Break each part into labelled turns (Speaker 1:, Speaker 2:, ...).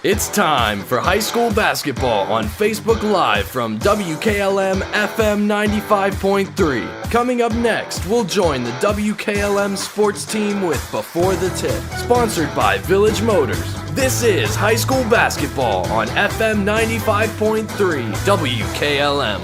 Speaker 1: It's time for high school basketball on Facebook Live from WKLM-FM 95.3. Coming up next, we'll join the WKLM sports team with Before the Tip, sponsored by Village Motors. This is high school basketball on FM 95.3 WKLM.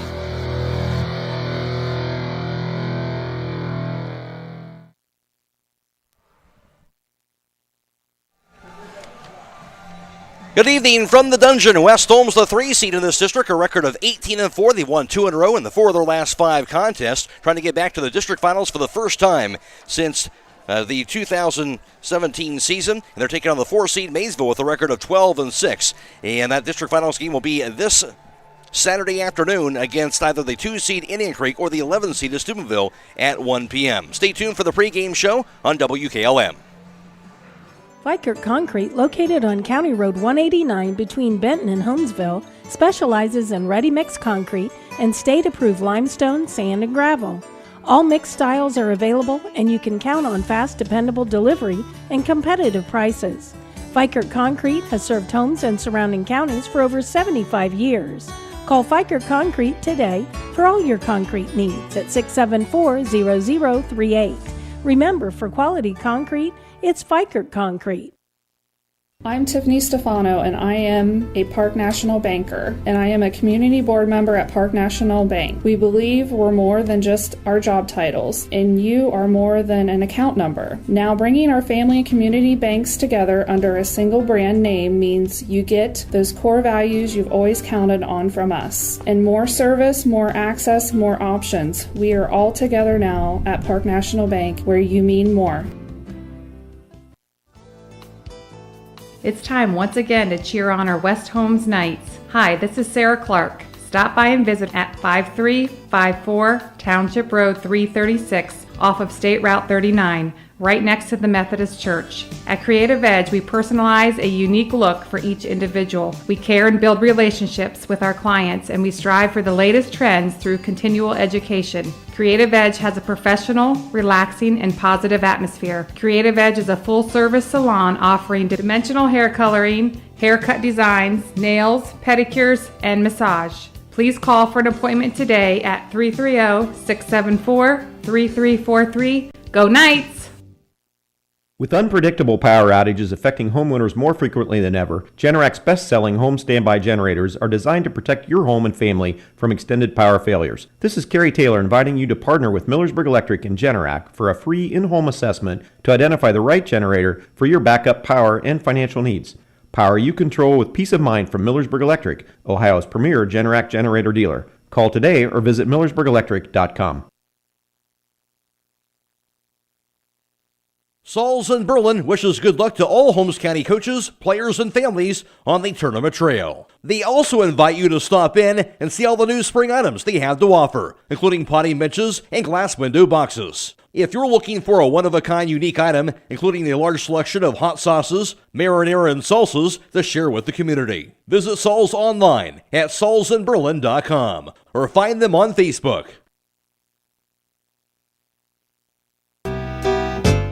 Speaker 2: Good evening from the dungeon. West Holmes, the 3 seed in this district, a record of 18-4. They've won 2 in a row in the 4 of their last 5 contests, trying to get back to the district finals for the first time since the 2017 season. And they're taking on the 4 seed Maysville with a record of 12-6. And that district finals game will be this Saturday afternoon against either the 2 seed Indian Creek or the 11 seed of Steubenville at 1 p.m. Stay tuned for the pregame show on WKLM.
Speaker 3: Vikert Concrete, located on County Road 189 between Benton and Holmesville, specializes in ready-mix concrete and state-approved limestone, sand, and gravel. All mixed styles are available, and you can count on fast, dependable delivery and competitive prices. Vikert Concrete has served Holmes and surrounding counties for over 75 years. Call Vikert Concrete today for all your concrete needs at 674-0038. Remember, for quality concrete, it's Vikert Concrete.
Speaker 4: I'm Tiffany Stefano, and I am a Park National banker, and I am a community board member at Park National Bank. We believe we're more than just our job titles, and you are more than an account number. Now, bringing our family and community banks together under a single brand name means you get those core values you've always counted on from us. And more service, more access, more options. We are all together now at Park National Bank, where you mean more.
Speaker 5: It's time once again to cheer on our West Holmes Knights. Hi, this is Sarah Clark. Stop by and visit at 5354 Township Road 336 off of State Route 39, right next to the Methodist Church. At Creative Edge, we personalize a unique look for each individual. We care and build relationships with our clients, and we strive for the latest trends through continual education. Creative Edge has a professional, relaxing, and positive atmosphere. Creative Edge is a full-service salon offering dimensional hair coloring, haircut designs, nails, pedicures, and massage. Please call for an appointment today at 330-674-3343. Go Knights!
Speaker 6: With unpredictable power outages affecting homeowners more frequently than ever, Generac's best-selling home standby generators are designed to protect your home and family from extended power failures. This is Kerry Taylor inviting you to partner with Millersburg Electric and Generac for a free in-home assessment to identify the right generator for your backup power and financial needs. Power you control with peace of mind from Millersburg Electric, Ohio's premier Generac generator dealer. Call today or visit millersburgelectric.com.
Speaker 2: Sauls in Berlin wishes good luck to all Holmes County coaches, players, and families on the tournament trail. They also invite you to stop in and see all the new spring items they have to offer, including potting benches and glass window boxes. If you're looking for a one-of-a-kind unique item, including a large selection of hot sauces, marinara, and salsas to share with the community, visit Sauls online at saulsinberlin.com or find them on Facebook.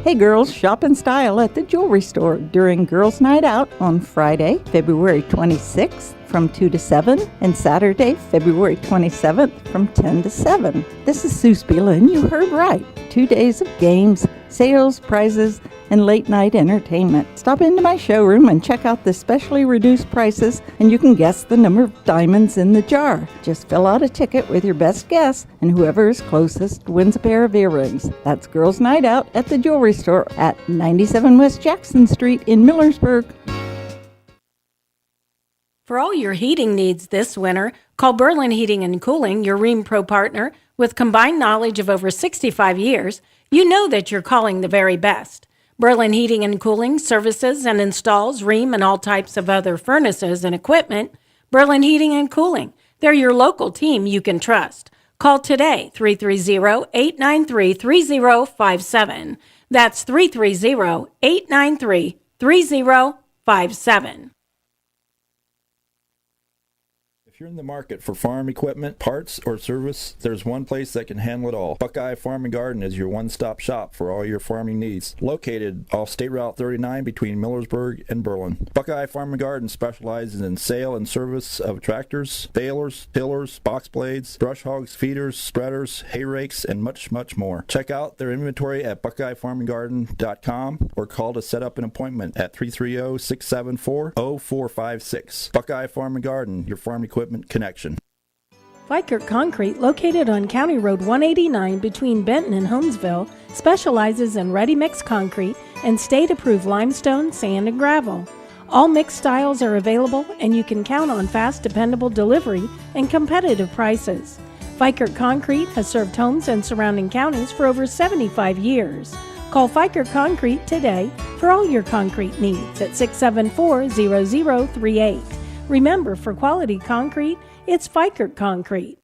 Speaker 7: Hey girls, shop in style at the jewelry store during Girls Night Out on Friday, February 26th from 2 to 7 and Saturday, February 27th from 10 to 7. This is Sue Spila, and you heard right. 2 days of games, sales, prizes, and late night entertainment. Stop into my showroom and check out the specially reduced prices, and you can guess the number of diamonds in the jar. Just fill out a ticket with your best guess, and whoever is closest wins a pair of earrings. That's Girls Night Out at the jewelry store at 97 West Jackson Street in Millersburg.
Speaker 3: For all your heating needs this winter, call Berlin Heating and Cooling, your Rheem Pro partner. With combined knowledge of over 65 years, you know that you're calling the very best. Berlin Heating and Cooling services and installs Rheem and all types of other furnaces and equipment. Berlin Heating and Cooling, they're your local team you can trust. Call today, 330-893-3057. That's 330-893-3057.
Speaker 8: If you're in the market for farm equipment, parts, or service, there's one place that can handle it all. Buckeye Farm and Garden is your one-stop shop for all your farming needs. Located off State Route 39 between Millersburg and Berlin. Buckeye Farm and Garden specializes in sale and service of tractors, balers, tillers, box blades, brush hogs, feeders, spreaders, hay rakes, and much, much more. Check out their inventory at buckeyefarmandgarden.com or call to set up an appointment at 330-674-0456. Buckeye Farm and Garden, your farm equipment connection.
Speaker 3: Vikert Concrete, located on County Road 189 between Benton and Holmesville, specializes in ready-mix concrete and state-approved limestone, sand, and gravel. All mixed styles are available, and you can count on fast, dependable delivery and competitive prices. Vikert Concrete has served Holmes and surrounding counties for over 75 years. Call Vikert Concrete today for all your concrete needs at 674-0038. Remember, for quality concrete, it's Vikert Concrete.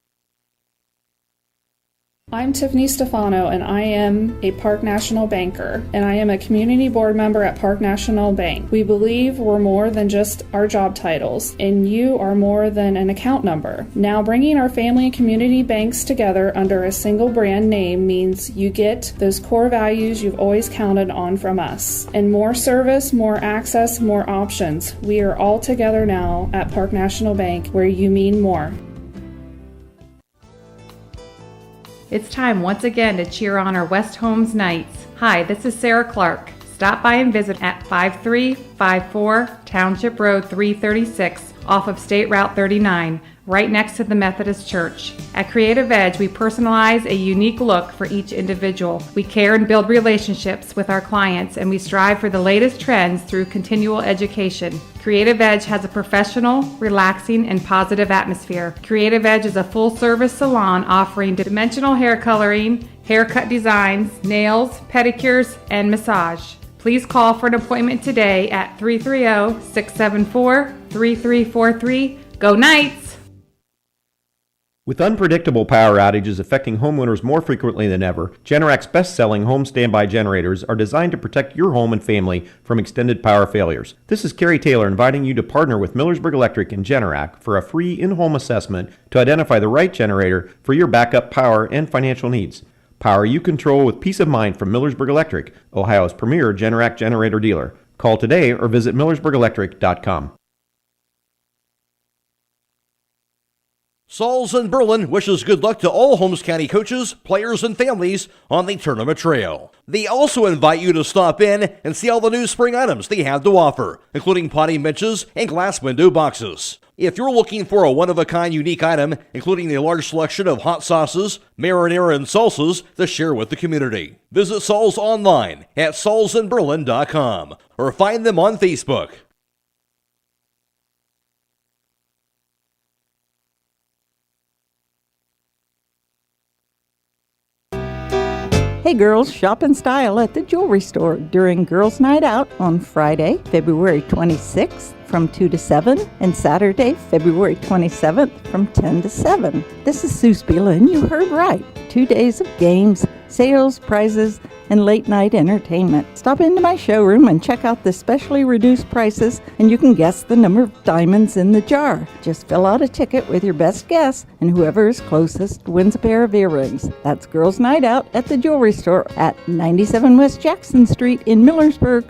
Speaker 4: I'm Tiffany Stefano, and I am a Park National banker, and I am a community board member at Park National Bank. We believe we're more than just our job titles, and you are more than an account number. Now, bringing our family and community banks together under a single brand name means you get those core values you've always counted on from us. And more service, more access, more options. We are all together now at Park National Bank, where you mean more.
Speaker 5: It's time once again to cheer on our West Holmes Knights. Hi, this is Sarah Clark. Stop by and visit at 5354 Township Road 336 off of State Route 39, right next to the Methodist Church. At Creative Edge, we personalize a unique look for each individual. We care and build relationships with our clients, and we strive for the latest trends through continual education. Creative Edge has a professional, relaxing, and positive atmosphere. Creative Edge is a full-service salon offering dimensional hair coloring, haircut designs, nails, pedicures, and massage. Please call for an appointment today at 330-674-3343. Go Knights!
Speaker 6: With unpredictable power outages affecting homeowners more frequently than ever, Generac's best-selling home standby generators are designed to protect your home and family from extended power failures. This is Carrie Taylor inviting you to partner with Millersburg Electric and Generac for a free in-home assessment to identify the right generator for your backup power and financial needs. Power you control with peace of mind from Millersburg Electric, Ohio's premier Generac generator dealer. Call today or visit millersburgelectric.com.
Speaker 2: Sauls in Berlin wishes good luck to all Holmes County coaches, players, and families on the tournament trail. They also invite you to stop in and see all the new spring items they have to offer, including potting benches and glass window boxes. If you're looking for a one-of-a-kind unique item, including a large selection of hot sauces, marinara, and salsas to share with the community, visit Sauls online at saulsinberlin.com or find them on Facebook.
Speaker 7: Hey girls, shop in style at the jewelry store during Girls' Night Out on Friday, February 26th from 2 to 7 and Saturday, February 27th from 10 to 7. This is Sue Spieler, and you heard right. 2 days of games, sales, prizes, and late-night entertainment. Stop into my showroom and check out the specially reduced prices, and you can guess the number of diamonds in the jar. Just fill out a ticket with your best guess, and whoever is closest wins a pair of earrings. That's Girls' Night Out at the jewelry store at 97 West Jackson Street in Millersburg.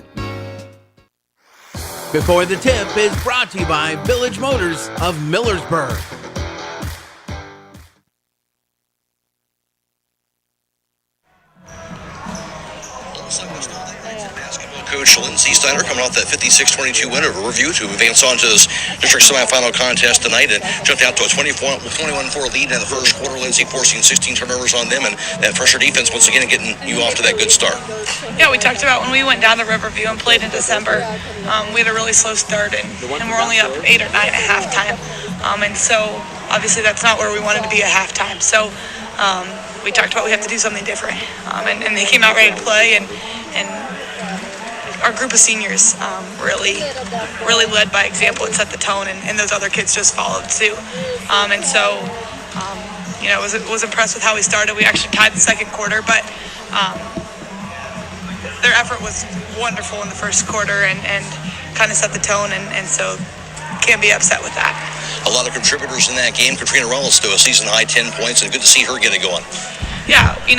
Speaker 9: Before the Tip is brought to you by Village Motors of Millersburg.
Speaker 2: Coach Lindsey Steiner coming off that 56-22 win over Review to advance on to his district semifinal contest tonight and jumped out to a 21-4 lead in the first quarter. Lindsey forcing 16 turnovers on them, and that fresher defense once again getting you off to that good start.
Speaker 10: Yeah, we talked about when we went down to Riverview and played in December, we had a really slow start, and we're only up 8 or 9 at halftime. And so obviously that's not where we wanted to be at halftime. So we talked about we have to do something different. And they came out ready to play, and our group of seniors really led by example and set the tone, and those other kids just followed suit. And so, was impressed with how we started. We actually tied the second quarter, but their effort was wonderful in the first quarter and kind of set the tone, and so can't be upset with that.
Speaker 2: a lot of contributors in that game. Katrina Reynolds to a season-high 10 points, and good to see her get it going.
Speaker 10: Yeah, we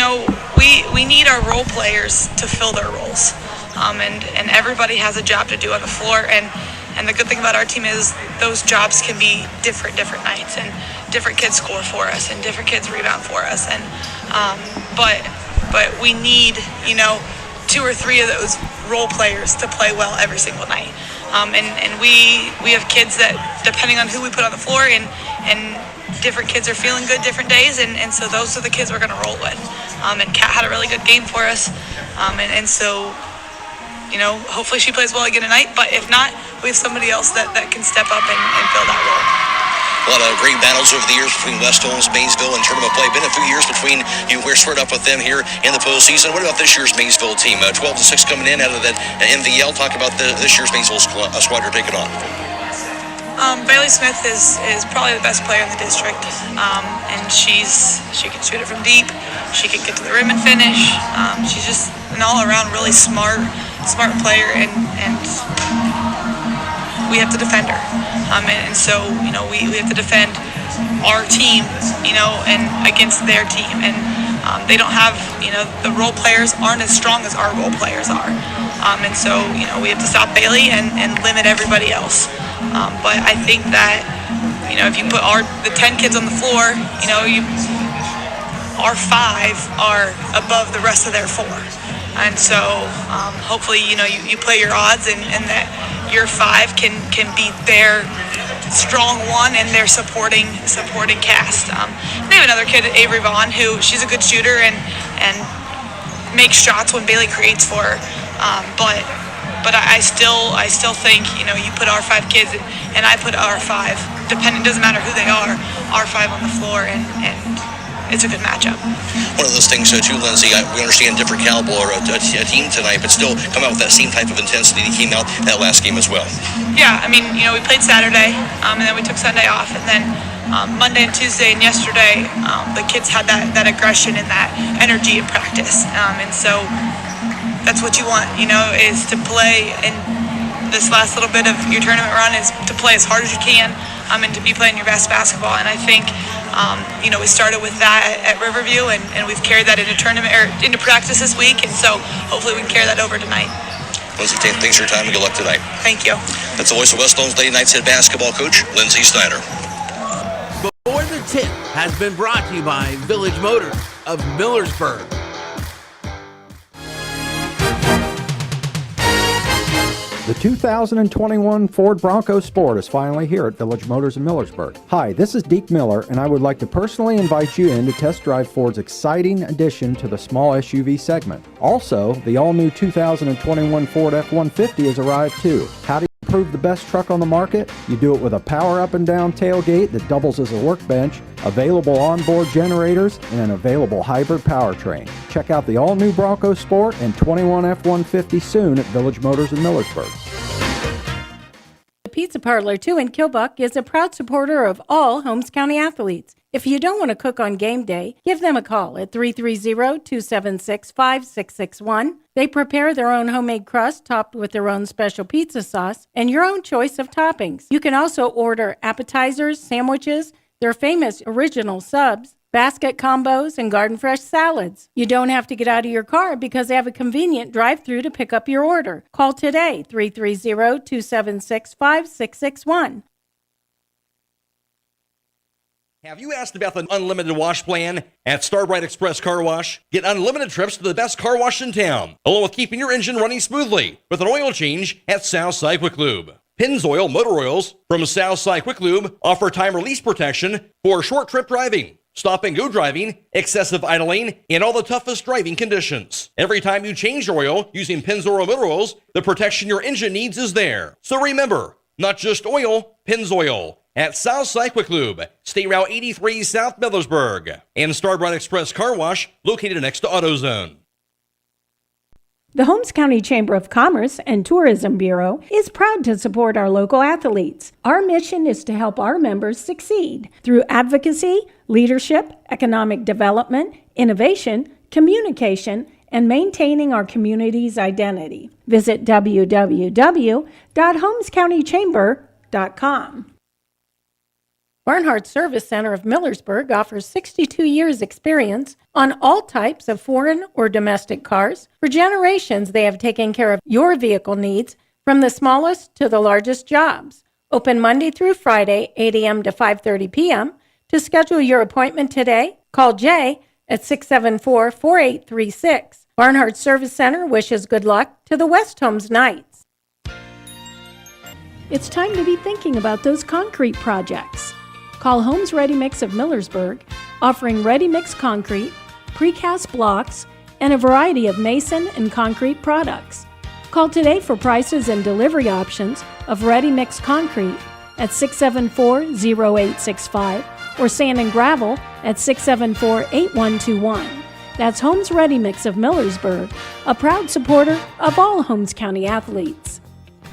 Speaker 10: need our role players to fill their roles, and everybody has a job to do on the floor, and the good thing about our team is those jobs can be different nights, and different kids score for us, and different kids rebound for us, and but we need 2 or 3 of those role players to play well every single night, and we have kids that, depending on who we put on the floor, and different kids are feeling good different days, and so those are the kids we're going to roll with. And Kat had a really good game for us, and so hopefully she plays well again tonight, but if not, we have somebody else that can step up and fill that role.
Speaker 2: A lot of great battles over the years between West Holmes, Maysville, and tournament play. Been a few years between you. We're squared up with them here in the postseason. What about this year's Maysville team? 12-6 coming in out of that MVL. Talk about this year's Maysville squad you're taking on.
Speaker 10: Bailey Smith is probably the best player in the district, and she can shoot it from deep. She can get to the rim and finish. She's just an all-around really smart player, and we have to defend her. And so we have to defend our team, and against their team, and they don't have the role players aren't as strong as our role players are, and so we have to stop Bailey and limit everybody else. But I think that if you put the 10 kids on the floor, our 5 are above the rest of their 4, and so hopefully you play your odds, and that your 5 can beat their strong 1 and their supporting cast. They have another kid, Avery Vaughn, who she's a good shooter and makes shots when Bailey creates for her, but I still think you put our 5 kids and I put our 5, depending, doesn't matter who they are, our 5 on the floor, and it's a good matchup.
Speaker 2: One of those things, too, Lindsay, we understand different caliber a team tonight, but still come out with that same type of intensity that came out that last game as well.
Speaker 10: Yeah, we played Saturday, and then we took Sunday off, and then Monday and Tuesday and yesterday, the kids had that aggression and that energy in practice, and so that's what you want, is to play, and this last little bit of your tournament run is to play as hard as you can, and to be playing your best basketball. And I think we started with that at Riverview, and we've carried that into tournament or into practice this week, and so hopefully we can carry that over tonight.
Speaker 2: Lindsay, thanks for your time and good luck tonight.
Speaker 10: Thank you.
Speaker 2: That's the voice of West Holmes Lady Knights head basketball coach, Lindsay Snyder.
Speaker 9: Before the Tip has been brought to you by Village Motors of Millersburg.
Speaker 11: The 2021 Ford Bronco Sport is finally here at Village Motors in Millersburg. Hi, this is Deke Miller, and I would like to personally invite you in to test drive Ford's exciting addition to the small SUV segment. Also, the all-new 2021 Ford F-150 has arrived too. How do you prove the best truck on the market? You do it with a power up and down tailgate that doubles as a workbench, available onboard generators, and an available hybrid powertrain. Check out the all-new Bronco Sport and 21 F-150 soon at Village Motors in Millersburg.
Speaker 3: The Pizza Parlor 2 in Kilbuck is a proud supporter of all Holmes County athletes. If you don't want to cook on game day, give them a call at 330-276-5661. They prepare their own homemade crust topped with their own special pizza sauce and your own choice of toppings. You can also order appetizers, sandwiches, their famous original subs, basket combos, and garden fresh salads. You don't have to get out of your car because they have a convenient drive-thru to pick up your order. Call today, 330-276-5661.
Speaker 2: Have you asked about the unlimited wash plan at Starbright Express Car Wash? Get unlimited trips to the best car wash in town, along with keeping your engine running smoothly with an oil change at Southside Quick Lube. Pennzoil Motor Oils from Southside Quick Lube offer time release protection for short trip driving, stop and go driving, excessive idling, and all the toughest driving conditions. Every time you change your oil using Pennzoil Motor Oils, the protection your engine needs is there. So remember, not just oil, Pennzoil. At Southside Quick Lube, State Route 83 South Millersburg, and Starbright Express Car Wash located next to AutoZone.
Speaker 3: The Holmes County Chamber of Commerce and Tourism Bureau is proud to support our local athletes. Our mission is to help our members succeed through advocacy, leadership, economic development, innovation, communication, and maintaining our community's identity. Visit www.holmescountychamber.com. Barnhart Service Center of Millersburg offers 62 years experience on all types of foreign or domestic cars. For generations, they have taken care of your vehicle needs from the smallest to the largest jobs. Open Monday through Friday, 8 a.m. to 5:30 p.m. To schedule your appointment today, call Jay at 674-4836. Barnhart Service Center wishes good luck to the West Holmes Knights. It's time to be thinking about those concrete projects. Call Holmes Ready Mix of Millersburg, offering ready mix concrete, precast blocks, and a variety of mason and concrete products. Call today for prices and delivery options of ready mix concrete at 674-0865 or sand and gravel at 674-8121. That's Holmes Ready Mix of Millersburg, a proud supporter of all Holmes County athletes.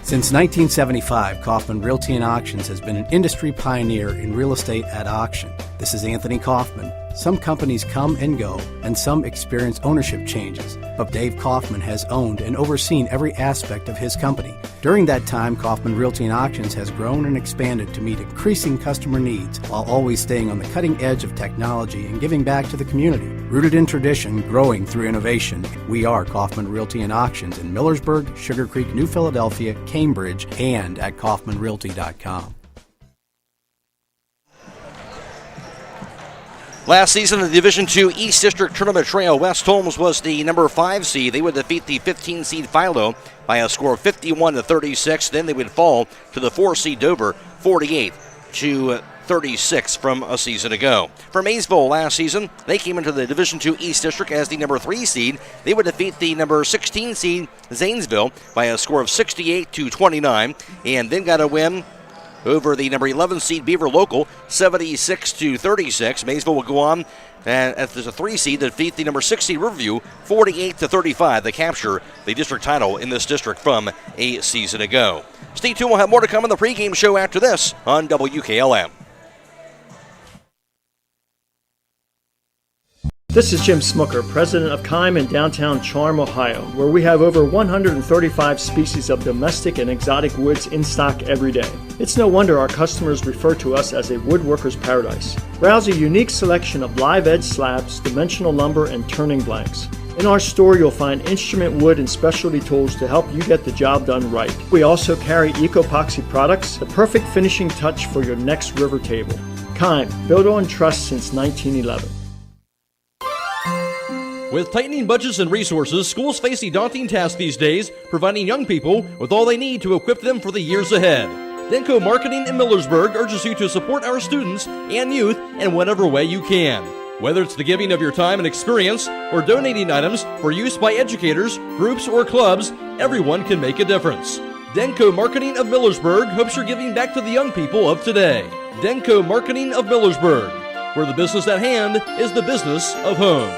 Speaker 12: Since 1975, Kaufman Realty and Auctions has been an industry pioneer in real estate at auction. This is Anthony Kaufman. Some companies come and go, and some experience ownership changes, but Dave Kaufman has owned and overseen every aspect of his company. During that time, Kaufman Realty and Auctions has grown and expanded to meet increasing customer needs while always staying on the cutting edge of technology and giving back to the community. Rooted in tradition, growing through innovation, we are Kaufman Realty and Auctions in Millersburg, Sugar Creek, New Philadelphia, Cambridge, and at kaufmanrealty.com.
Speaker 2: Last season, the Division II East District Tournament Trail, West Holmes was the number 5 seed. They would defeat the 15 seed Philo by a score of 51-36. Then they would fall to the 4 seed Dover, 48-36 from a season ago. For Maysville last season, they came into the Division II East District as the number 3 seed. They would defeat the number 16 seed Zanesville by a score of 68-29, and then got a win over the number 11 seed Beaver Local, 76-36. Maysville will go on as a 3 seed to defeat the number 6 seed Riverview, 48-35. They capture the district title in this district from a season ago. Stay tuned. We'll have more to come in the pregame show after this on WKLM.
Speaker 13: This is Jim Smucker, president of Kime in downtown Charm, Ohio, where we have over 135 species of domestic and exotic woods in stock every day. It's no wonder our customers refer to us as a woodworker's paradise. Browse a unique selection of live edge slabs, dimensional lumber, and turning blanks. In our store, you'll find instrument wood and specialty tools to help you get the job done right. We also carry eco-epoxy products, the perfect finishing touch for your next river table. Kime, built on trust since 1911.
Speaker 14: With tightening budgets and resources, schools face a daunting task these days, providing young people with all they need to equip them for the years ahead. Denko Marketing in Millersburg urges you to support our students and youth in whatever way you can. Whether it's the giving of your time and experience or donating items for use by educators, groups, or clubs, everyone can make a difference. Denko Marketing of Millersburg hopes you're giving back to the young people of today. Denko Marketing of Millersburg, where the business at hand is the business of home.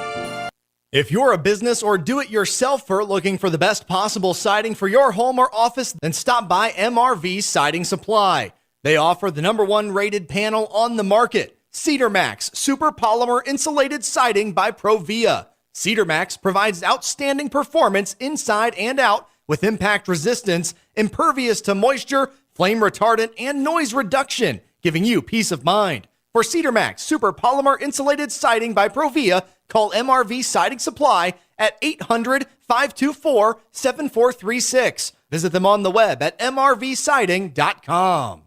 Speaker 15: If you're a business or do-it-yourselfer looking for the best possible siding for your home or office, then stop by MRV Siding Supply. They offer the #1 rated panel on the market, Cedar Max Super Polymer Insulated Siding by Provia. Cedar Max provides outstanding performance inside and out with impact resistance, impervious to moisture, flame retardant, and noise reduction, giving you peace of mind. For Cedar Max Super Polymer Insulated Siding by Provia, call MRV Siding Supply at 800-524-7436. Visit them on the web at mrvsiding.com.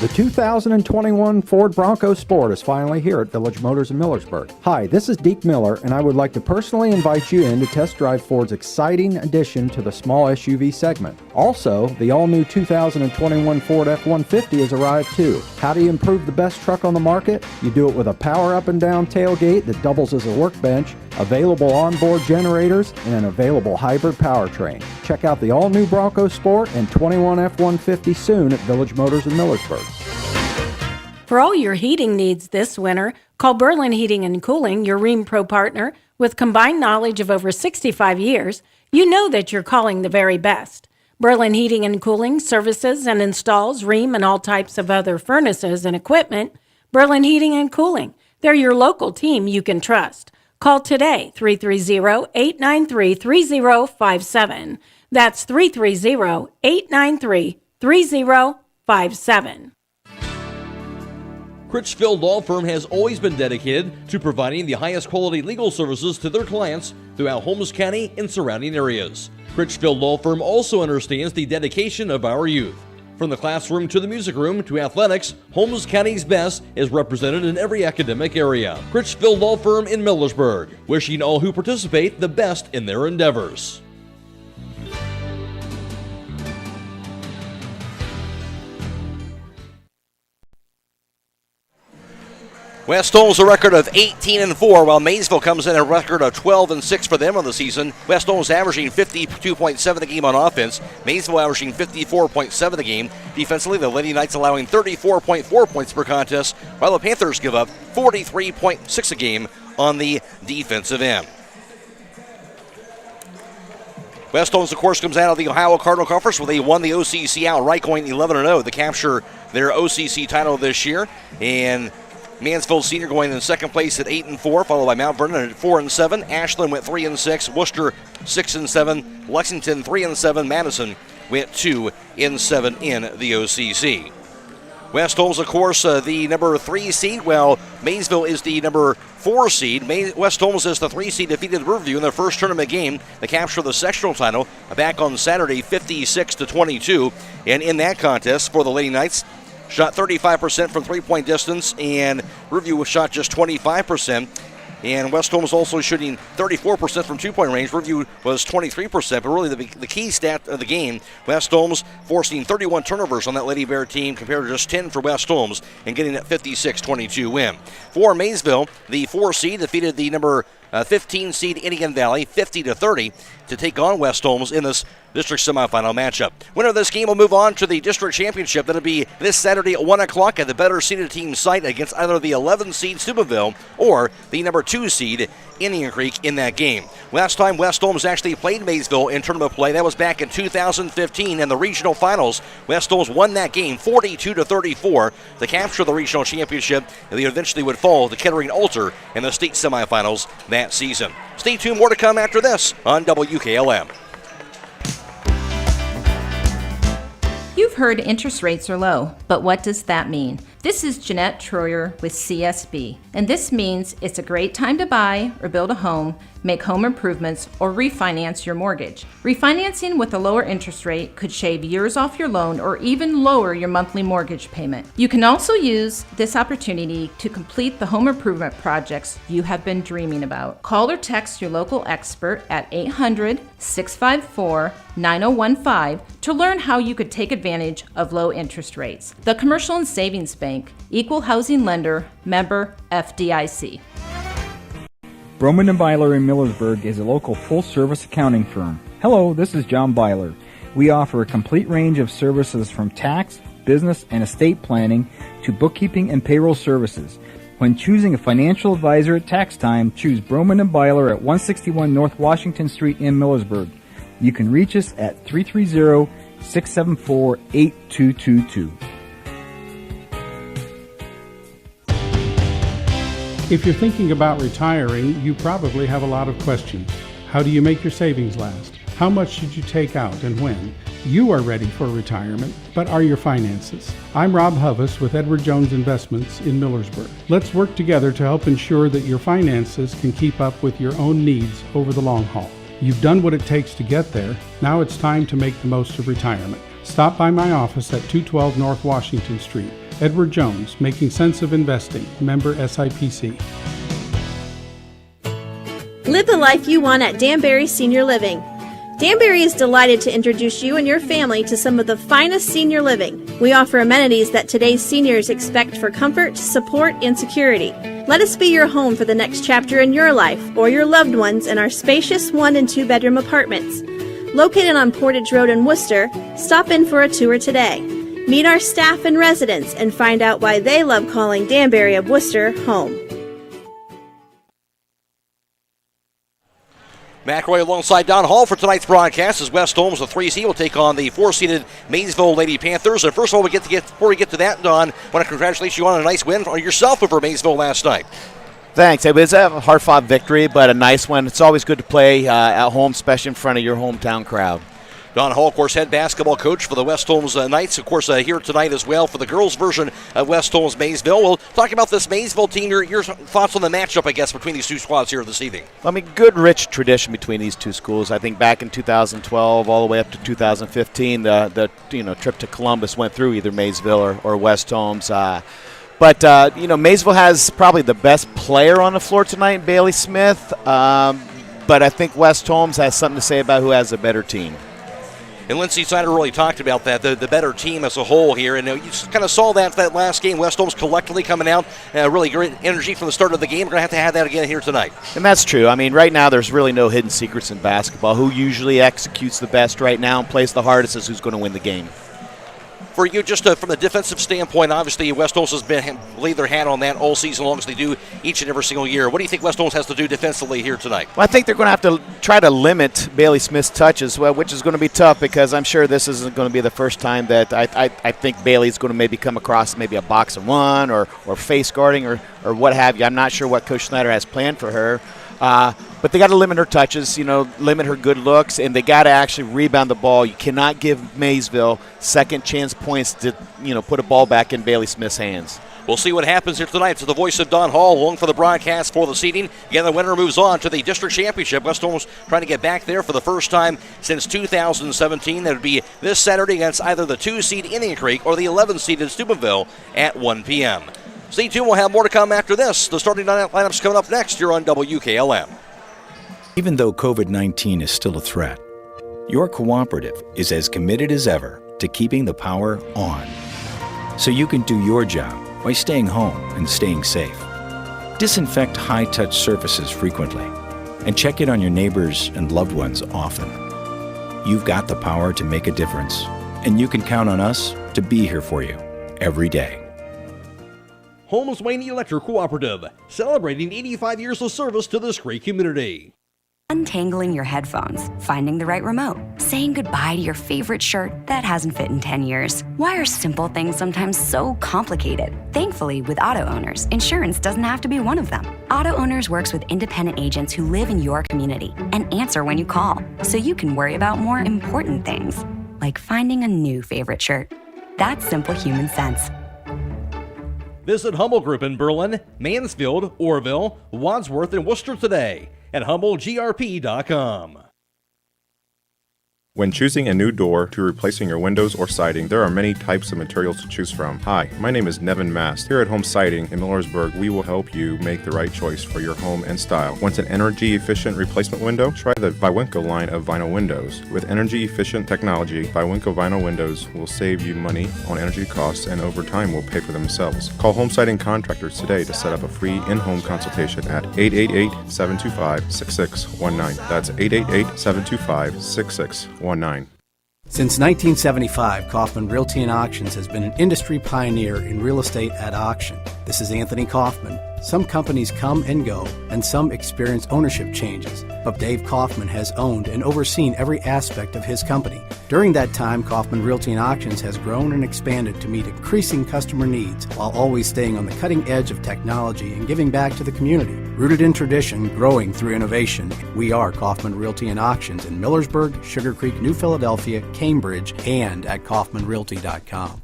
Speaker 11: The 2021 Ford Bronco Sport is finally here at Village Motors in Millersburg. Hi, this is Deke Miller, and I would like to personally invite you in to test drive Ford's exciting addition to the small SUV segment. Also, the all-new 2021 Ford F-150 has arrived too. How do you improve the best truck on the market? You do it with a power up and down tailgate that doubles as a workbench, available onboard generators, and an available hybrid powertrain. Check out the all-new Bronco Sport and 21 F-150 soon at Village Motors in Millersburg.
Speaker 3: For all your heating needs this winter, call Berlin Heating and Cooling, your Rheem Pro partner. With combined knowledge of over 65 years, you know that you're calling the very best. Berlin Heating and Cooling services and installs Rheem and all types of other furnaces and equipment. Berlin Heating and Cooling, they're your local team you can trust. Call today, 330-893-3057. That's 330-893-3057. 3057.
Speaker 14: Critchfield Law Firm has always been dedicated to providing the highest quality legal services to their clients throughout Holmes County and surrounding areas. Critchfield Law Firm also understands the dedication of our youth. From the classroom to the music room to athletics, Holmes County's best is represented in every academic area. Critchfield Law Firm in Millersburg, wishing all who participate the best in their endeavors.
Speaker 2: West Holmes a record of 18-4, while Maysville comes in a record of 12-6 for them on the season. West Holmes averaging 52.7 a game on offense. Maysville averaging 54.7 a game. Defensively, the Lady Knights allowing 34.4 points per contest, while the Panthers give up 43.6 a game on the defensive end. West Holmes, of course, comes out of the Ohio Cardinal Conference where they won the OCC outright, going 11-0 to capture their OCC title this year. And Mansfield Senior going in second place at 8-4, followed by Mount Vernon at 4-7. Ashland went 3-6. Worcester 6-7. Lexington 3-7. Madison went 2-7 in the OCC. West Holmes, of course, the number 3 seed, while Maysville is the number 4 seed. West Holmes is the 3 seed, defeated Riverview in their first tournament game to capture the sectional title back on Saturday, 56-22. And in that contest for the Lady Knights, shot 35% from three-point distance, and Riverview was shot just 25%. And West Holmes also shooting 34% from two-point range. Riverview was 23%, but really the key stat of the game, West Holmes forcing 31 turnovers on that Lady Bear team compared to just 10 for West Holmes and getting that 56-22 win. For Maysville, the 4 seed defeated the number 15 seed Indian Valley 50-30 to take on West Holmes in this district semifinal matchup. Winner of this game will move on to the district championship. That'll be this Saturday at 1 o'clock at the better seeded team site against either the 11 seed Steubenville or the number 2 seed Indian Creek in that game. Last time West Holmes actually played Maysville in tournament play, that was back in 2015 in the regional finals. West Holmes won that game 42-34 to capture the regional championship, and they eventually would fall to Kettering Alter in the state semifinals that season. Stay tuned, more to come after this on WKLM.
Speaker 16: You've heard interest rates are low, but what does that mean? This is Jeanette Troyer with CSB, and this means it's a great time to buy or build a home, make home improvements, or refinance your mortgage. Refinancing with a lower interest rate could shave years off your loan or even lower your monthly mortgage payment. You can also use this opportunity to complete the home improvement projects you have been dreaming about. Call or text your local expert at 800-654-9015 to learn how you could take advantage of low interest rates. The Commercial and Savings Bank, Equal Housing Lender, member FDIC.
Speaker 17: Broman & Byler in Millersburg is a local full-service accounting firm. Hello, this is John Byler. We offer a complete range of services from tax, business, and estate planning to bookkeeping and payroll services. When choosing a financial advisor at tax time, choose Broman & Byler at 161 North Washington Street in Millersburg. You can reach us at 330-674-8222.
Speaker 18: If you're thinking about retiring, you probably have a lot of questions. How do you make your savings last? How much should you take out and when? You are ready for retirement, but are your finances? I'm Rob Huvis with Edward Jones Investments in Millersburg. Let's work together to help ensure that your finances can keep up with your own needs over the long haul. You've done what it takes to get there. Now it's time to make the most of retirement. Stop by my office at 212 North Washington Street. Edward Jones, Making Sense of Investing, member SIPC.
Speaker 19: Live the life you want at Danbury Senior Living. Danbury is delighted to introduce you and your family to some of the finest senior living. We offer amenities that today's seniors expect for comfort, support, and security. Let us be your home for the next chapter in your life or your loved ones in our spacious 1- and 2-bedroom apartments. Located on Portage Road in Worcester, stop in for a tour today. Meet our staff and residents and find out why they love calling Danbury of Worcester home.
Speaker 2: McRoy alongside Don Hall for tonight's broadcast as West Holmes, the 3 seed, will take on the 4-seeded Maysville Lady Panthers. And first of all, before we get to that, Don, I want to congratulate you on a nice win for yourself over Maysville last night.
Speaker 20: Thanks. It was a hard-fought victory, but a nice one. It's always good to play at home, especially in front of your hometown crowd.
Speaker 2: Don Hall, of course, head basketball coach for the West Holmes Knights. Of course, here tonight as well for the girls' version of West Holmes Maysville. We'll talk about this Maysville team. Your thoughts on the matchup, I guess, between these two squads here this evening.
Speaker 20: I mean, good, rich tradition between these two schools. I think back in 2012 all the way up to 2015, the trip to Columbus went through either Maysville or West Holmes. But Maysville has probably the best player on the floor tonight, Bailey Smith. But I think West Holmes has something to say about who has a better team.
Speaker 2: And Lindsey Snyder really talked about that, the better team as a whole here. And you kind of saw that last game. West Holmes collectively coming out, really great energy from the start of the game. We're going to have that again here tonight.
Speaker 20: And that's true. I mean, right now there's really no hidden secrets in basketball. Who usually executes the best right now and plays the hardest is who's going to win the game.
Speaker 2: For you, just from the defensive standpoint, obviously West Holmes has been laid their hat on that all season long as they do each and every single year. What do you think West Holmes has to do defensively here tonight?
Speaker 20: Well, I think they're going to have to try to limit Bailey Smith's touches, which is going to be tough because I'm sure this isn't going to be the first time that I think Bailey's going to maybe come across maybe a box and one or face guarding or what have you. I'm not sure what Coach Snyder has planned for her. But they got to limit her touches, limit her good looks, and they got to actually rebound the ball. You cannot give Maysville second chance points to, put a ball back in Bailey Smith's hands.
Speaker 2: We'll see what happens here tonight. To the voice of Don Hall, along for the broadcast for the seeding. Again, the winner moves on to the district championship. West Holmes trying to get back there for the first time since 2017. That would be this Saturday against either the 2-seed Indian Creek or the 11-seeded Steubenville at 1 p.m. Stay tuned. We'll have more to come after this. The starting lineups coming up next. You're on WKLM.
Speaker 21: Even though COVID-19 is still a threat, your cooperative is as committed as ever to keeping the power on, so you can do your job by staying home and staying safe. Disinfect high-touch surfaces frequently and check in on your neighbors and loved ones often. You've got the power to make a difference, and you can count on us to be here for you every day.
Speaker 14: Holmes Wayne Electric Cooperative, celebrating 85 years of service to this great community.
Speaker 22: Untangling your headphones, finding the right remote, saying goodbye to your favorite shirt that hasn't fit in 10 years. Why are simple things sometimes so complicated? Thankfully, with Auto Owners, insurance doesn't have to be one of them. Auto Owners works with independent agents who live in your community and answer when you call, so you can worry about more important things, like finding a new favorite shirt. That's simple human sense.
Speaker 14: Visit Hummel Group in Berlin, Mansfield, Orville, Wadsworth, and Worcester today at HummelGRP.com.
Speaker 23: When choosing a new door to replacing your windows or siding, there are many types of materials to choose from. Hi, my name is Nevin Mast. Here at Home Siding in Millersburg, we will help you make the right choice for your home and style. Want an energy-efficient replacement window? Try the Viwinco line of vinyl windows. With energy-efficient technology, Viwinco vinyl windows will save you money on energy costs and over time will pay for themselves. Call Home Siding Contractors today to set up a free in-home consultation at 888-725-6619. That's 888-725-6619.
Speaker 12: Since 1975, Kaufman Realty and Auctions has been an industry pioneer in real estate at auction. This is Anthony Kaufman. Some companies come and go, and some experience ownership changes, but Dave Kaufman has owned and overseen every aspect of his company. During that time, Kaufman Realty and Auctions has grown and expanded to meet increasing customer needs while always staying on the cutting edge of technology and giving back to the community. Rooted in tradition, growing through innovation, we are Kaufman Realty and Auctions in Millersburg, Sugar Creek, New Philadelphia, Cambridge, and at KaufmanRealty.com.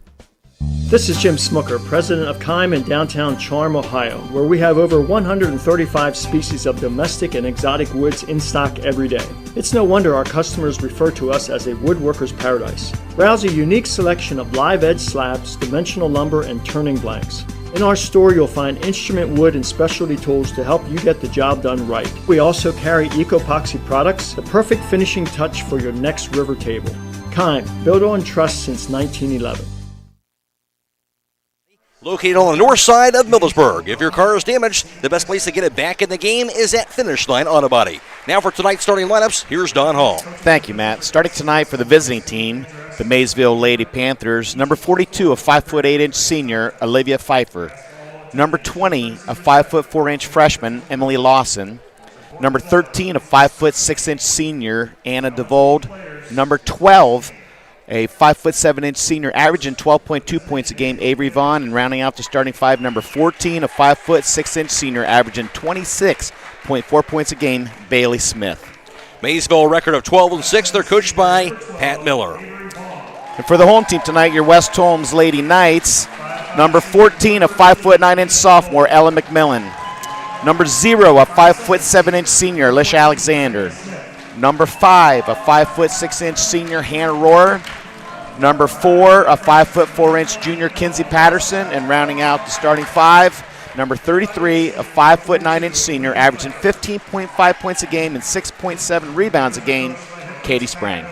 Speaker 13: This is Jim Smooker, president of Kime in downtown Charm, Ohio, where we have over 135 species of domestic and exotic woods in stock every day. It's no wonder our customers refer to us as a woodworker's paradise. Browse a unique selection of live edge slabs, dimensional lumber, and turning blanks. In our store, you'll find instrument wood and specialty tools to help you get the job done right. We also carry eco-epoxy products, the perfect finishing touch for your next river table. Kime, built on trust since 1911.
Speaker 2: Located on the north side of Millersburg. If your car is damaged, the best place to get it back in the game is at Finish Line Auto Body. Now for tonight's starting lineups, here's Don Hall.
Speaker 20: Thank you, Matt. Starting tonight for the visiting team, the Maysville Lady Panthers, number 42, a 5'8" senior, Olivia Pfeiffer. Number 20, a 5'4" freshman, Emily Lawson. Number 13, a 5'6" senior, Anna DeVold. Number 12, a 5'7" senior, averaging 12.2 points a game, Avery Vaughn. And rounding out the starting five, number 14, a 5'6" senior, averaging 26.4 points a game, Bailey Smith.
Speaker 2: Maysville, a record of 12-6. They're coached by Pat Miller.
Speaker 20: And for the home team tonight, your West Holmes Lady Knights, number 14, a 5'9" sophomore, Ella McMillan. Number 0, a 5'7" senior, Alicia Alexander. Number 5, a 5'6" senior, Hannah Rohr. Number 4, a 5'4" junior, Kinsey Patterson. And rounding out the starting 5, number 33, a 5'9" senior, averaging 15.5 points a game and 6.7 rebounds a game, Katie Sprang.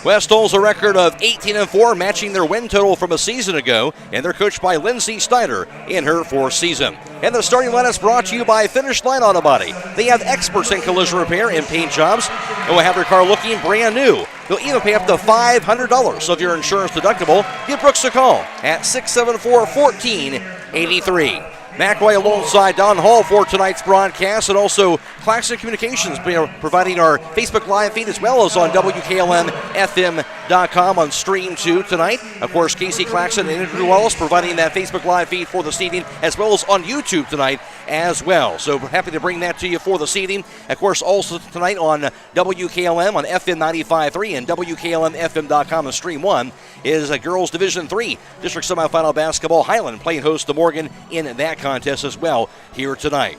Speaker 2: West Holmes a record of 18-4, matching their win total from a season ago, and they're coached by Lindsay Steiner in her 4th season. And the starting line is brought to you by Finish Line Auto Body. They have experts in collision repair and paint jobs, and will have their car looking brand new. They'll even pay up to $500 of your insurance deductible. Give Brooks a call at 674-1483. McRae alongside Don Hall for tonight's broadcast, and also Claxon Communications providing our Facebook Live feed as well as on WKLM-FM.com on Stream 2 tonight. Of course, Casey Claxon and Andrew Wallace providing that Facebook Live feed for this evening as well as on YouTube tonight as well. So happy to bring that to you for this evening. Of course, also tonight on WKLM on FM 95.3 and WKLM-FM.com on Stream 1 is a Girls Division 3 District Semifinal Basketball. Highland playing host to Morgan in that contest as well here tonight.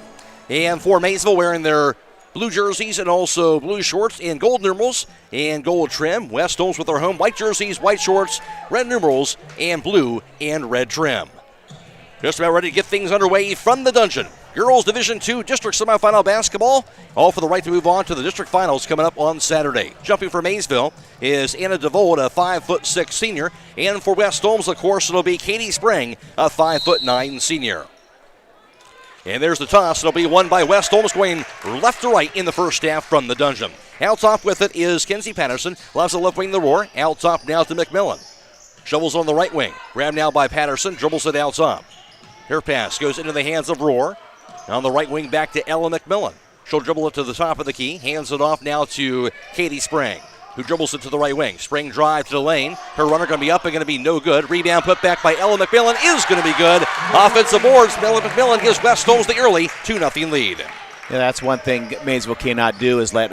Speaker 2: And for Maysville, wearing their blue jerseys and also blue shorts and gold numerals and gold trim. West Holmes with their home white jerseys, white shorts, red numerals, and blue and red trim. Just about ready to get things underway from the dungeon. Girls Division 2 District Semifinal Basketball, all for the right to move on to the District Finals coming up on Saturday. Jumping for Maysville is Anna DeVold, a 5'6" senior. And for West Holmes, of course, it'll be Katie Sprang, a 5'9" senior. And there's the toss. It'll be won by West Holmes, going left to right in the first half from the dungeon. Out top with it is Kinsey Patterson. Loves the left wing, the Rohr. Out top now to McMillan. Shovels on the right wing. Grabbed now by Patterson. Dribbles it out top. Her pass goes into the hands of Rohr. On the right wing, back to Ella McMillan. She'll dribble it to the top of the key. Hands it off now to Katie Sprang, who dribbles it to the right wing. Sprang drive to the lane. Her runner going to be up and going to be no good. Rebound put back by Ella McMillan is going to be good. Offensive boards. Ella McMillan gives West Holmes the early 2-0 lead.
Speaker 20: Yeah, that's one thing Maysville cannot do is let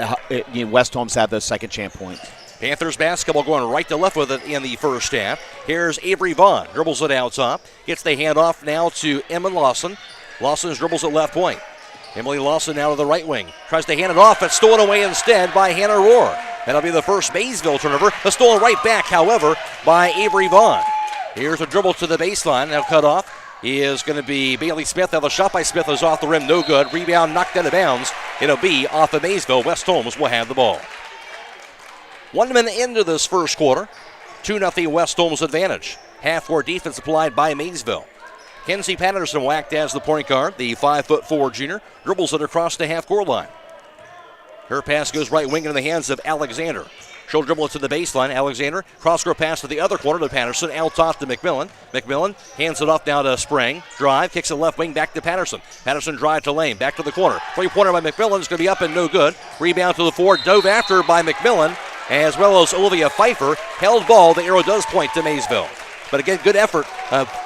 Speaker 20: West Holmes have those second chance points.
Speaker 2: Panthers basketball going right to left with it in the first half. Here's Avery Vaughn. Dribbles it out top. Gets the handoff now to Emma Lawson. Lawson dribbles at left point. Emily Lawson now to the right wing. Tries to hand it off. It's stolen away instead by Hannah Rohr. That'll be the first Maysville turnover. But stolen right back, however, by Avery Vaughn. Here's a dribble to the baseline. Now cut off is going to be Bailey Smith. Now the shot by Smith is off the rim. No good. Rebound knocked out of bounds. It'll be off of Maysville. West Holmes will have the ball. 1 minute into this first quarter. 2-0 West Holmes advantage. Half-court defense applied by Maysville. Kinsey Patterson whacked as the point guard, the 5'4" junior, dribbles it across the half-court line. Her pass goes right wing into the hands of Alexander. She'll dribble it to the baseline. Alexander, cross-court pass to the other corner to Patterson, out top to McMillan. McMillan hands it off now to Sprang. Drive, kicks it left wing back to Patterson. Patterson drive to lane, back to the corner. Three-pointer by McMillan is going to be up and no good. Rebound to the floor, dove after by McMillan, as well as Olivia Pfeiffer. Held ball, the arrow does point to Maysville. But again, good effort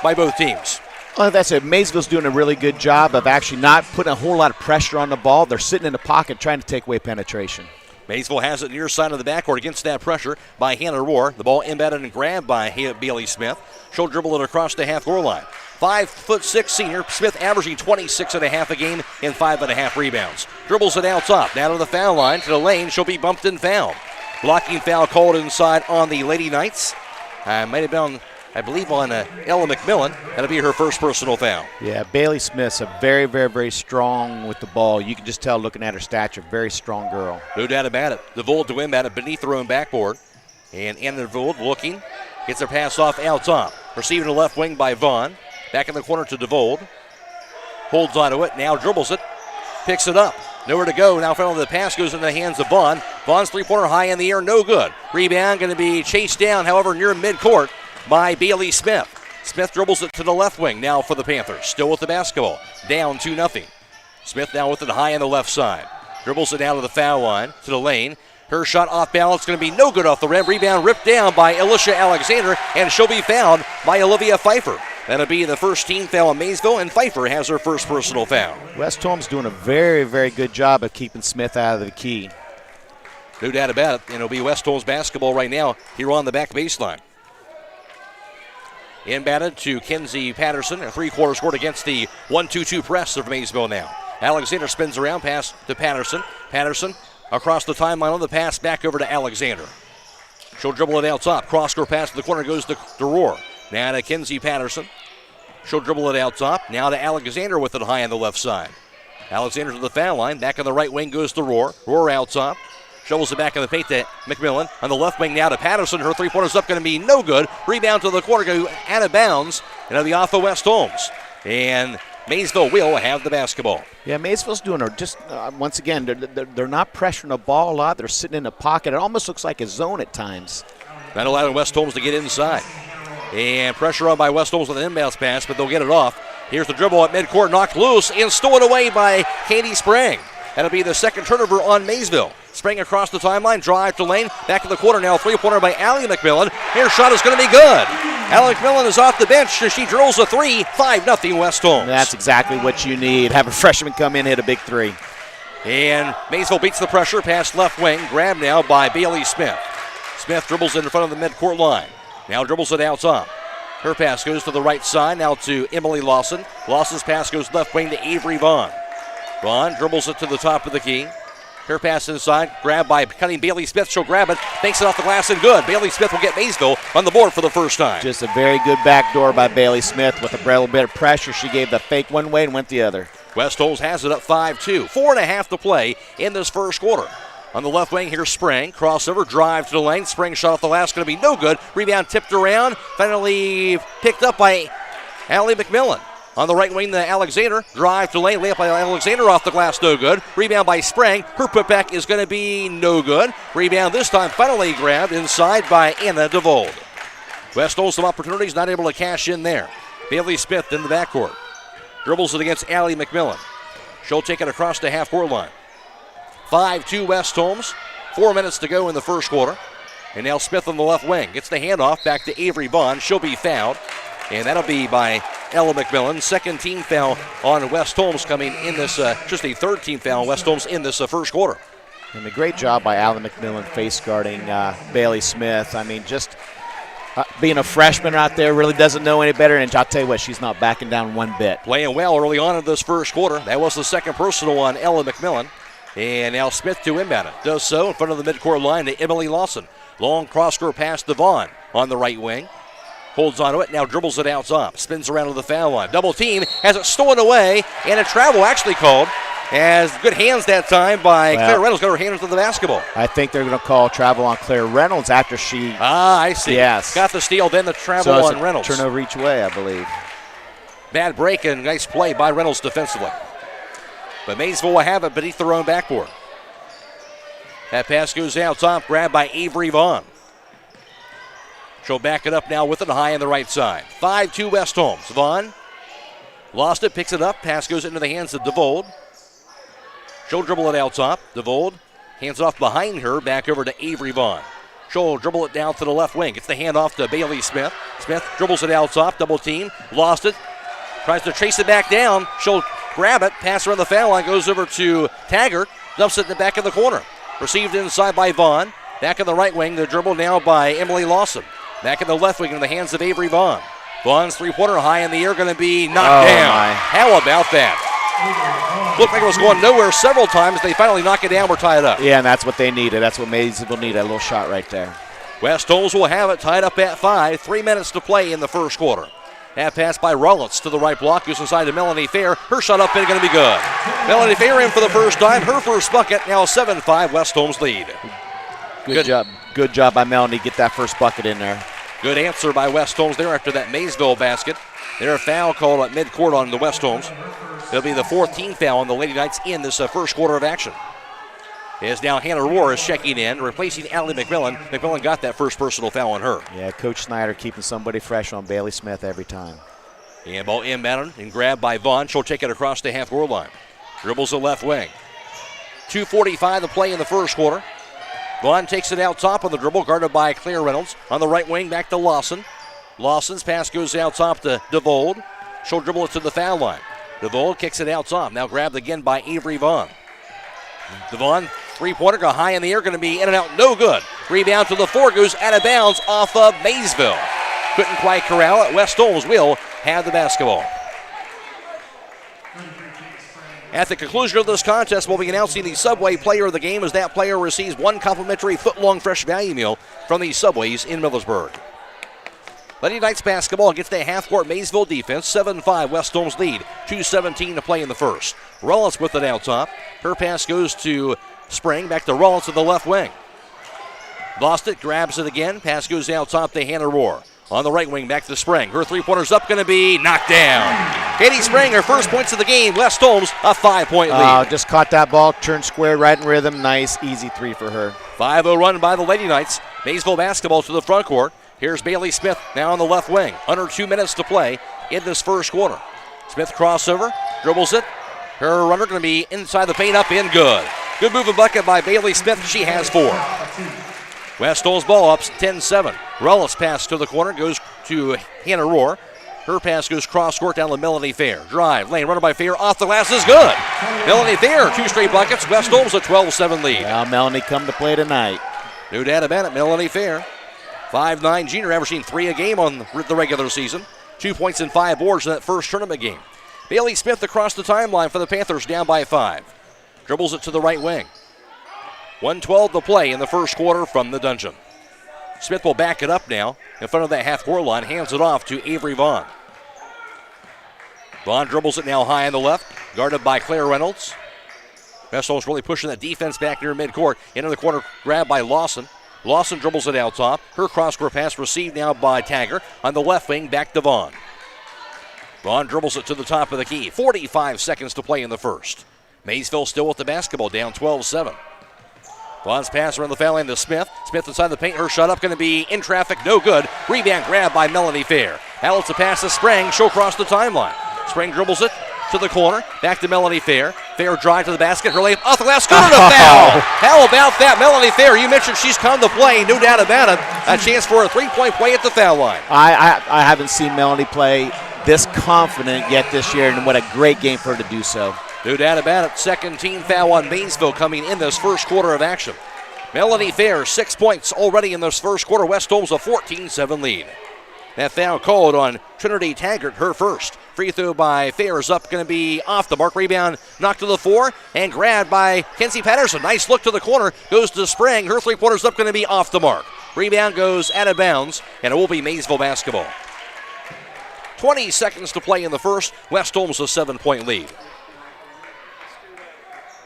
Speaker 2: by both teams.
Speaker 20: Well, that's it. Maysville's doing a really good job of actually not putting a whole lot of pressure on the ball. They're sitting in the pocket trying to take away penetration.
Speaker 2: Maysville has it near side of the backcourt against that pressure by Hannah Rohr. The ball embedded and grabbed by Bailey Smith. She'll dribble it across the half-court line. 5'6" senior, Smith averaging 26.5 a game and 5.5 rebounds. Dribbles it out top, down to the foul line, to the lane. She'll be bumped and fouled. Blocking foul called inside on the Lady Knights. Might have been, I believe, on Ella McMillan. That'll be her first personal foul.
Speaker 20: Yeah, Bailey Smith's a very, very, very strong with the ball. You can just tell looking at her stature, very strong girl.
Speaker 2: No doubt about it. DeVold to win at it beneath her own backboard. And Anna DeVold looking. Gets her pass off out top. Receiving the left wing by Vaughn. Back in the corner to DeVold. Holds onto it. Now dribbles it. Picks it up. Nowhere to go. Now finally the pass goes into the hands of Vaughn. Vaughn's three-pointer high in the air. No good. Rebound going to be chased down, however, near midcourt by Bailey Smith. Smith dribbles it to the left wing now for the Panthers. Still with the basketball. Down 2-0. Smith now with it high on the left side. Dribbles it down to the foul line, to the lane. Her shot off balance, going to be no good off the rim. Rebound ripped down by Alicia Alexander, and she'll be fouled by Olivia Pfeiffer. That'll be the first team foul in Maysville, and Pfeiffer has her first personal foul.
Speaker 20: West Holmes doing a very, very good job of keeping Smith out of the key.
Speaker 2: No doubt about it. And it'll be West Holmes basketball right now here on the back baseline. Inbounded to Kenzie Patterson. A three-quarter scored against the 1-2-2 press of Maysville now. Alexander spins around, pass to Patterson. Patterson across the timeline on the pass, back over to Alexander. She'll dribble it out top. Cross-court pass to the corner goes to Rohr. Now to Kenzie Patterson. She'll dribble it out top. Now to Alexander with it high on the left side. Alexander to the foul line. Back on the right wing goes to Rohr. Rohr out top. Shovels it back in the paint to McMillan. On the left wing now to Patterson. Her three-pointer's up, going to be no good. Rebound to the corner, go out of bounds. And it'll be off of West Holmes. And Maysville will have the basketball.
Speaker 20: Yeah, Maysville's doing it just, once again, they're not pressuring the ball a lot. They're sitting in the pocket. It almost looks like a zone at times.
Speaker 2: Not allowing West Holmes to get inside. And pressure on by West Holmes with an inbounds pass, but they'll get it off. Here's the dribble at midcourt, knocked loose and stolen away by Katie Sprang. That'll be the second turnover on Maysville. Sprang across the timeline, drive to lane, back to the corner now, three-pointer by Allie McMillan. Her shot is going to be good. Allie McMillan is off the bench. She drills a three, 5-0 West Holmes.
Speaker 20: That's exactly what you need. Have a freshman come in, hit a big three.
Speaker 2: And Maysville beats the pressure, past left wing, grabbed now by Bailey Smith. Smith dribbles in front of the midcourt line. Now dribbles it out top. Her pass goes to the right side, now to Emily Lawson. Lawson's pass goes left wing to Avery Vaughn. Vaughn dribbles it to the top of the key. Her pass inside, grabbed by cutting Bailey Smith. She'll grab it, banks it off the glass and good. Bailey Smith will get Maysville on the board for the first time.
Speaker 20: Just a very good backdoor by Bailey Smith with a little bit of pressure. She gave the fake one way and went the other.
Speaker 2: West Holmes has it up 5-2. 4.5 to play in this first quarter. On the left wing, here's Sprang. Crossover, drive to the lane. Sprang shot off the last, going to be no good. Rebound tipped around. Finally picked up by Allie McMillan. On the right wing, the Alexander. Drive to lane. Layup by Alexander off the glass, no good. Rebound by Sprang. Her putback is going to be no good. Rebound this time finally grabbed inside by Anna DeVold. West Holmes some opportunities, not able to cash in there. Bailey Smith in the backcourt. Dribbles it against Allie McMillan. She'll take it across the half-court line. 5-2 West Holmes. 4 minutes to go in the first quarter. And now Smith on the left wing. Gets the handoff back to Avery Vaughn. She'll be fouled. And that'll be by Ella McMillan. Second team foul on West Holmes coming in this, just the third team foul on West Holmes in this first quarter.
Speaker 20: And a great job by Allie McMillan face guarding Bailey Smith. I mean, just being a freshman out there really doesn't know any better. And I'll tell you what, she's not backing down one bit.
Speaker 2: Playing well early on in this first quarter. That was the second personal on Ella McMillan. And now Smith to inbound it. Does so in front of the midcourt line to Emily Lawson. Long cross-court pass to Vaughn on the right wing. Holds onto it, now dribbles it out top. Spins around to the foul line. Double team, has it stolen away, and a travel actually called. As good hands that time by Claire Reynolds. Got her hands to the basketball.
Speaker 20: I think they're going to call travel on Claire Reynolds after she...
Speaker 2: I see.
Speaker 20: Yes.
Speaker 2: Got the steal, then the travel on Reynolds.
Speaker 20: Turnover each way, I believe.
Speaker 2: Bad break and nice play by Reynolds defensively. But Maysville will have it beneath their own backboard. That pass goes out top, grabbed by Avery Vaughn. She'll back it up now with it high on the right side. 5-2 West Holmes. Vaughn lost it, picks it up. Pass goes into the hands of DeVold. She'll dribble it out top. DeVold hands it off behind her, back over to Avery Vaughn. She'll dribble it down to the left wing. Gets the hand off to Bailey Smith. Smith dribbles it out top, double team. Lost it. Tries to chase it back down. She'll grab it. Pass around the foul line. Goes over to Taggart. Dumps it in the back of the corner. Received inside by Vaughn. Back in the right wing. The dribble now by Emily Lawson. Back in the left wing in the hands of Avery Vaughn. Vaughn's three-pointer high in the air, going to be knocked down.
Speaker 20: My.
Speaker 2: How about that? Looked like it was going nowhere several times. They finally knock it down. We're tied up.
Speaker 20: Yeah, and that's what they needed. That's what Maysville needed, a little shot right there.
Speaker 2: West Holmes will have it tied up at 5. 3 minutes to play in the first quarter. That pass by Rollins to the right block. Goes inside to Melanie Fair. Her shot up and going to be good. Melanie Fair in for the first time. Her first bucket. Now 7-5 West Holmes lead.
Speaker 20: Good job. Good job by Melanie. Get that first bucket in there.
Speaker 2: Good answer by West Holmes there after that Maysville basket. There a foul called at midcourt on the West Holmes. It'll be the 14th foul on the Lady Knights in this first quarter of action. As now Hannah Rohr is checking in, replacing Allie McMillan. McMillan got that first personal foul on her.
Speaker 20: Yeah, Coach Snyder keeping somebody fresh on Bailey Smith every time.
Speaker 2: And ball inbounded and grabbed by Vaughn. She'll take it across the half-court line. Dribbles the left wing. 2:45 to play in the first quarter. Vaughn takes it out top on the dribble, guarded by Claire Reynolds. On the right wing, back to Lawson. Lawson's pass goes out top to DeVold. She'll dribble it to the foul line. DeVold kicks it out top. Now grabbed again by Avery Vaughn. DeVaughn Three-pointer go high in the air, going to be in and out, no good. Rebound to the floor, goes out of bounds off of Maysville. Couldn't quite corral it. West Holmes will have the basketball. At the conclusion of this contest, we'll be announcing the Subway player of the game as that player receives one complimentary foot-long fresh value meal from the Subways in Millersburg. Lady Knights basketball against the half-court Maysville defense. 7-5 West Holmes lead. 2:17 to play in the first. Rollins with it out top. Her pass goes to Spring. Back to Rollins to the left wing. Lost it, grabs it again. Pass goes out top to Hannah Rohr. On the right wing, back to Spring. Her three-pointer's up, going to be knocked down. Katie Spring, her first points of the game. West Holmes, a 5-point lead.
Speaker 20: Just caught that ball, turned square, right in rhythm. Nice, easy three for her.
Speaker 2: 5-0 run by the Lady Knights. Maysville basketball to the front court. Here's Bailey Smith now on the left wing. Under 2 minutes to play in this first quarter. Smith crossover, dribbles it. Her runner going to be inside the paint, up in, good. Good move and bucket by Bailey Smith. She has 4. West Holmes ball up 10-7. Rellis pass to the corner, goes to Hannah Rohr. Her pass goes cross court down to Melanie Fair. Drive, lane, runner by Fair, off the glass is good. Melanie Fair, 2 straight buckets. West Holmes a 12-7 lead.
Speaker 20: Well, Melanie come to play tonight.
Speaker 2: No doubt about it, Melanie Fair. 5'9" junior, averaging 3 a game on the regular season. 2 points and 5 boards in that first tournament game. Bailey Smith across the timeline for the Panthers, down by 5. Dribbles it to the right wing. 1:12 to play in the first quarter from the dungeon. Smith will back it up now in front of that half-court line, hands it off to Avery Vaughn. Vaughn dribbles it now high on the left, guarded by Claire Reynolds. West Holmes really pushing that defense back near midcourt. Into the corner, grabbed by Lawson. Lawson dribbles it out top. Her cross-court pass received now by Taggart. On the left wing, back to Vaughn. Vaughn dribbles it to the top of the key. 45 seconds to play in the first. Maysville still with the basketball, down 12-7. Vaughn's pass around the foul line to Smith. Smith inside the paint. Her shot up, going to be in traffic, no good. Rebound grab by Melanie Fair. Now it's a pass to Spring. She'll cross the timeline. Spring dribbles it to the corner. Back to Melanie Fair. Fair drive to the basket. Her layup off the glass. Good on a foul. How about that, Melanie Fair? You mentioned she's come to play. No doubt about it. A chance for a 3-point play at the foul line.
Speaker 20: I haven't seen Melanie play this confident yet this year, and what a great game for her to do so.
Speaker 2: No doubt about it. Second team foul on Maysville coming in this first quarter of action. Melanie Fair, 6 points already in this first quarter. West Holmes a 14-7 lead. That foul called on Trinity Taggart, her first. Free throw by Fair is up, going to be off the mark. Rebound knocked to the floor and grabbed by Kenzie Patterson. Nice look to the corner, goes to Spring. Her three-pointer's up, going to be off the mark. Rebound goes out of bounds, and it will be Maysville basketball. 20 seconds to play in the first. West Holmes a 7-point lead.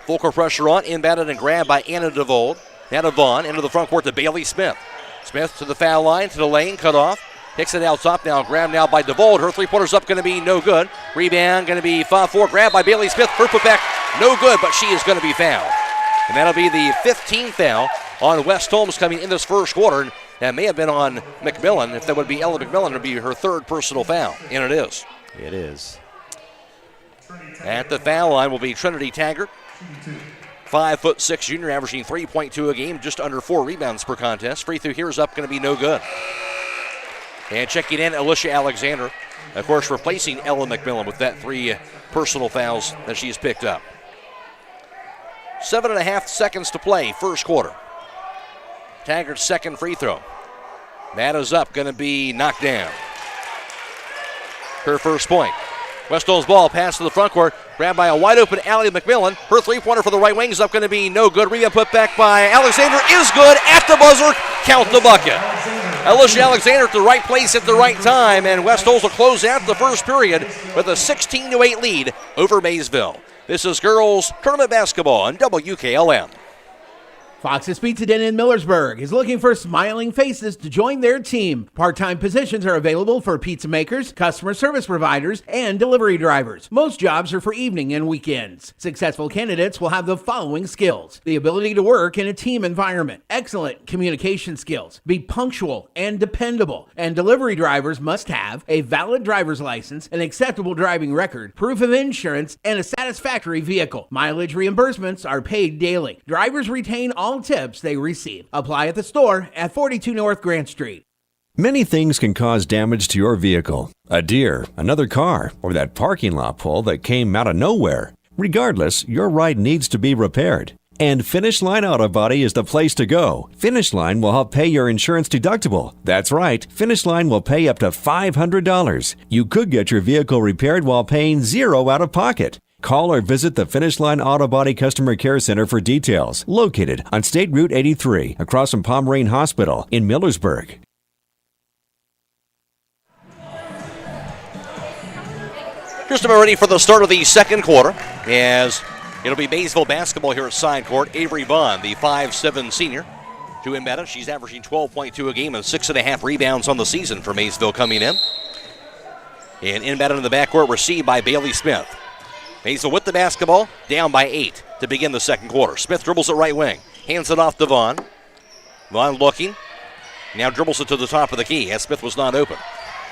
Speaker 2: Full court pressure on, inbounded and grabbed by Anna DeVold. Now to Vaughn, into the front court to Bailey Smith. Smith to the foul line, to the lane, cut off. Picks it out top now, grabbed now by DeVold. Her three-pointer's up, going to be no good. Rebound, going to be 5-4, grabbed by Bailey Smith. Her putback, no good, but she is going to be fouled. And that'll be the 15th foul on West Holmes coming in this first quarter. And that may have been on McMillan. If that would be Ella McMillan, it would be her third personal foul. And it is.
Speaker 20: It is.
Speaker 2: At the foul line will be Trinity Taggart. 5'6" junior, averaging 3.2 a game, just under 4 rebounds per contest. Free throw here is up, going to be no good. And checking in, Alicia Alexander, of course, replacing Ella McMillan with that 3 personal fouls that she's picked up. 7.5 seconds to play, first quarter. Taggart's second free throw. That is up, going to be knocked down. Her first point. West Holmes ball, pass to the front court, grabbed by a wide-open Allie McMillan. Her three-pointer for the right wing is up, going to be no good. Rebound put back by Alexander is good at the buzzer. Count the bucket. Alicia Alexander at the right place at the right time, and West Holmes will close out the first period with a 16-8 lead over Maysville. This is girls tournament basketball on WKLM.
Speaker 9: Fox's Pizza Den in Millersburg is looking for smiling faces to join their team. Part-time positions are available for pizza makers, customer service providers, and delivery drivers. Most jobs are for evening and weekends. Successful candidates will have the following skills: the ability to work in a team environment, excellent communication skills, be punctual and dependable, and delivery drivers must have a valid driver's license, an acceptable driving record, proof of insurance, and a satisfactory vehicle. Mileage reimbursements are paid daily. Drivers retain all tips they receive. Apply at the store at 42 North Grant Street.
Speaker 1: Many things can cause damage to your vehicle. A deer, another car, or that parking lot pole that came out of nowhere. Regardless, your ride needs to be repaired. And Finish Line Auto Body is the place to go. Finish Line will help pay your insurance deductible. That's right, Finish Line will pay up to $500. You could get your vehicle repaired while paying $0 out of pocket. Call or visit the Finish Line Auto Body Customer Care Center for details. Located on State Route 83, across from Pomerane Hospital in Millersburg.
Speaker 2: Just about ready for the start of the second quarter, as it'll be Maysville basketball here at side court. Avery Vaughn, the 5'7" senior, to inbound it. She's averaging 12.2 a game and 6.5 rebounds on the season for Maysville coming in. And inbound in the backcourt, received by Bailey Smith. Maysville with the basketball, down by 8 to begin the second quarter. Smith dribbles it right wing, hands it off to Vaughn. Vaughn looking, now dribbles it to the top of the key as Smith was not open.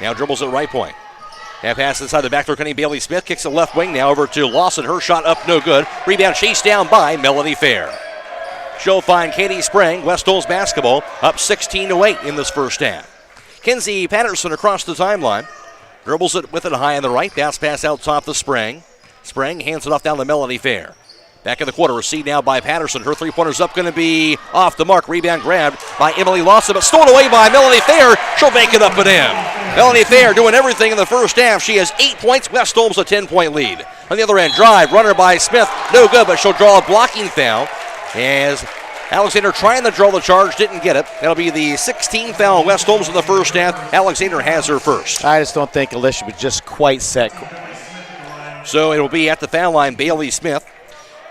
Speaker 2: Now dribbles it right point. That pass inside the backdoor cutting Bailey Smith, kicks it left wing now over to Lawson. Her shot up, no good. Rebound chased down by Melanie Fair. She'll find Katie Spring, West Holmes basketball, up 16-8 in this first half. Kenzie Patterson across the timeline. Dribbles it with it high on the right. Bounce pass out top to Spring. Spring hands it off down to Melanie Fair. Back in the quarter, received now by Patterson. Her three-pointer's up, going to be off the mark. Rebound grabbed by Emily Lawson, but stolen away by Melanie Fair. She'll make it up and in. Melanie Fair doing everything in the first half. She has 8 points. West Holmes a 10-point lead. On the other end, drive, runner by Smith. No good, but she'll draw a blocking foul as Alexander trying to draw the charge, didn't get it. That'll be the 16th foul on West Holmes in the first half. Alexander has her first.
Speaker 20: I just don't think Alicia was just quite set.
Speaker 2: So it'll be at the foul line, Bailey Smith.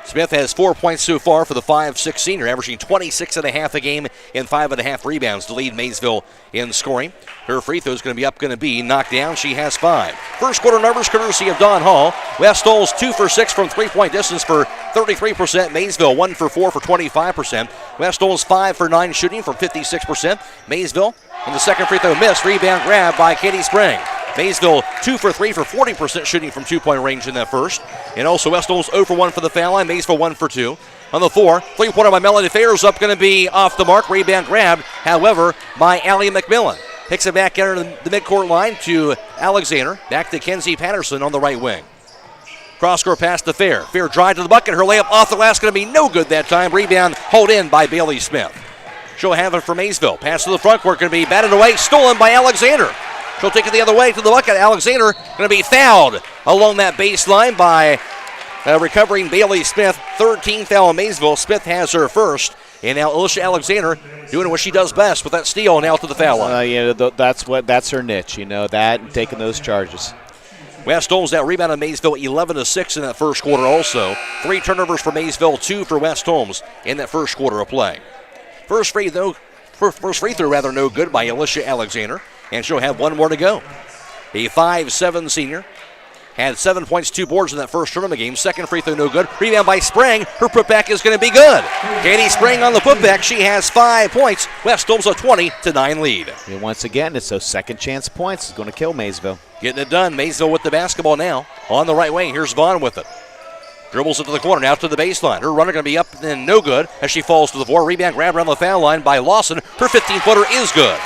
Speaker 2: Smith has 4 points so far for the 5'6" senior, averaging 26.5 a game and 5.5 rebounds to lead Maysville in scoring. Her free throw is going to be knocked down. She has 5. First quarter numbers courtesy of Don Hall. West Holmes 2 for 6 from three-point distance for 33%. Maysville 1 for 4 for 25%. West Holmes 5 for 9 shooting from 56%. Maysville in the second free throw missed. Rebound grab by Katie Spring. Maysville 2 for 3 for 40% shooting from two-point range in that first. And also West Holmes 0 for 1 for the foul line. Maysville 1 for 2. On the 4, three-pointer by Melanie Fair is up, going to be off the mark. Rebound grabbed, however, by Allie McMillan. Picks it back under the midcourt line to Alexander. Back to Kenzie Patterson on the right wing. Cross-court pass to Fair. Fair drive to the bucket. Her layup off the glass, going to be no good that time. Rebound hauled in by Bailey Smith. She'll have it for Maysville. Pass to the front court, going to be batted away, stolen by Alexander. She'll take it the other way to the bucket. Alexander going to be fouled along that baseline by recovering Bailey Smith. 13th foul on Maysville. Smith has her first. And now Alicia Alexander doing what she does best with that steal now to the foul line.
Speaker 20: That's her niche, that and taking those charges.
Speaker 2: West Holmes that rebound on Maysville 11-6 in that first quarter also. 3 turnovers for Maysville, 2 for West Holmes in that first quarter of play. First free throw no good by Alicia Alexander. And she'll have one more to go. A 5'7" senior. Had 7 points, 2 boards in that first tournament game. Second free throw no good. Rebound by Spring. Her putback is going to be good. Katie Spring on the putback. She has 5 points. West Holmes a 20-9 lead.
Speaker 20: And once again, it's those second chance points. It's going to kill Maysville.
Speaker 2: Getting it done. Maysville with the basketball now. On the right wing. Here's Vaughn with it. Dribbles it to the corner. Now to the baseline. Her runner going to be up and no good as she falls to the floor. Rebound grab around the foul line by Lawson. Her 15-footer is good.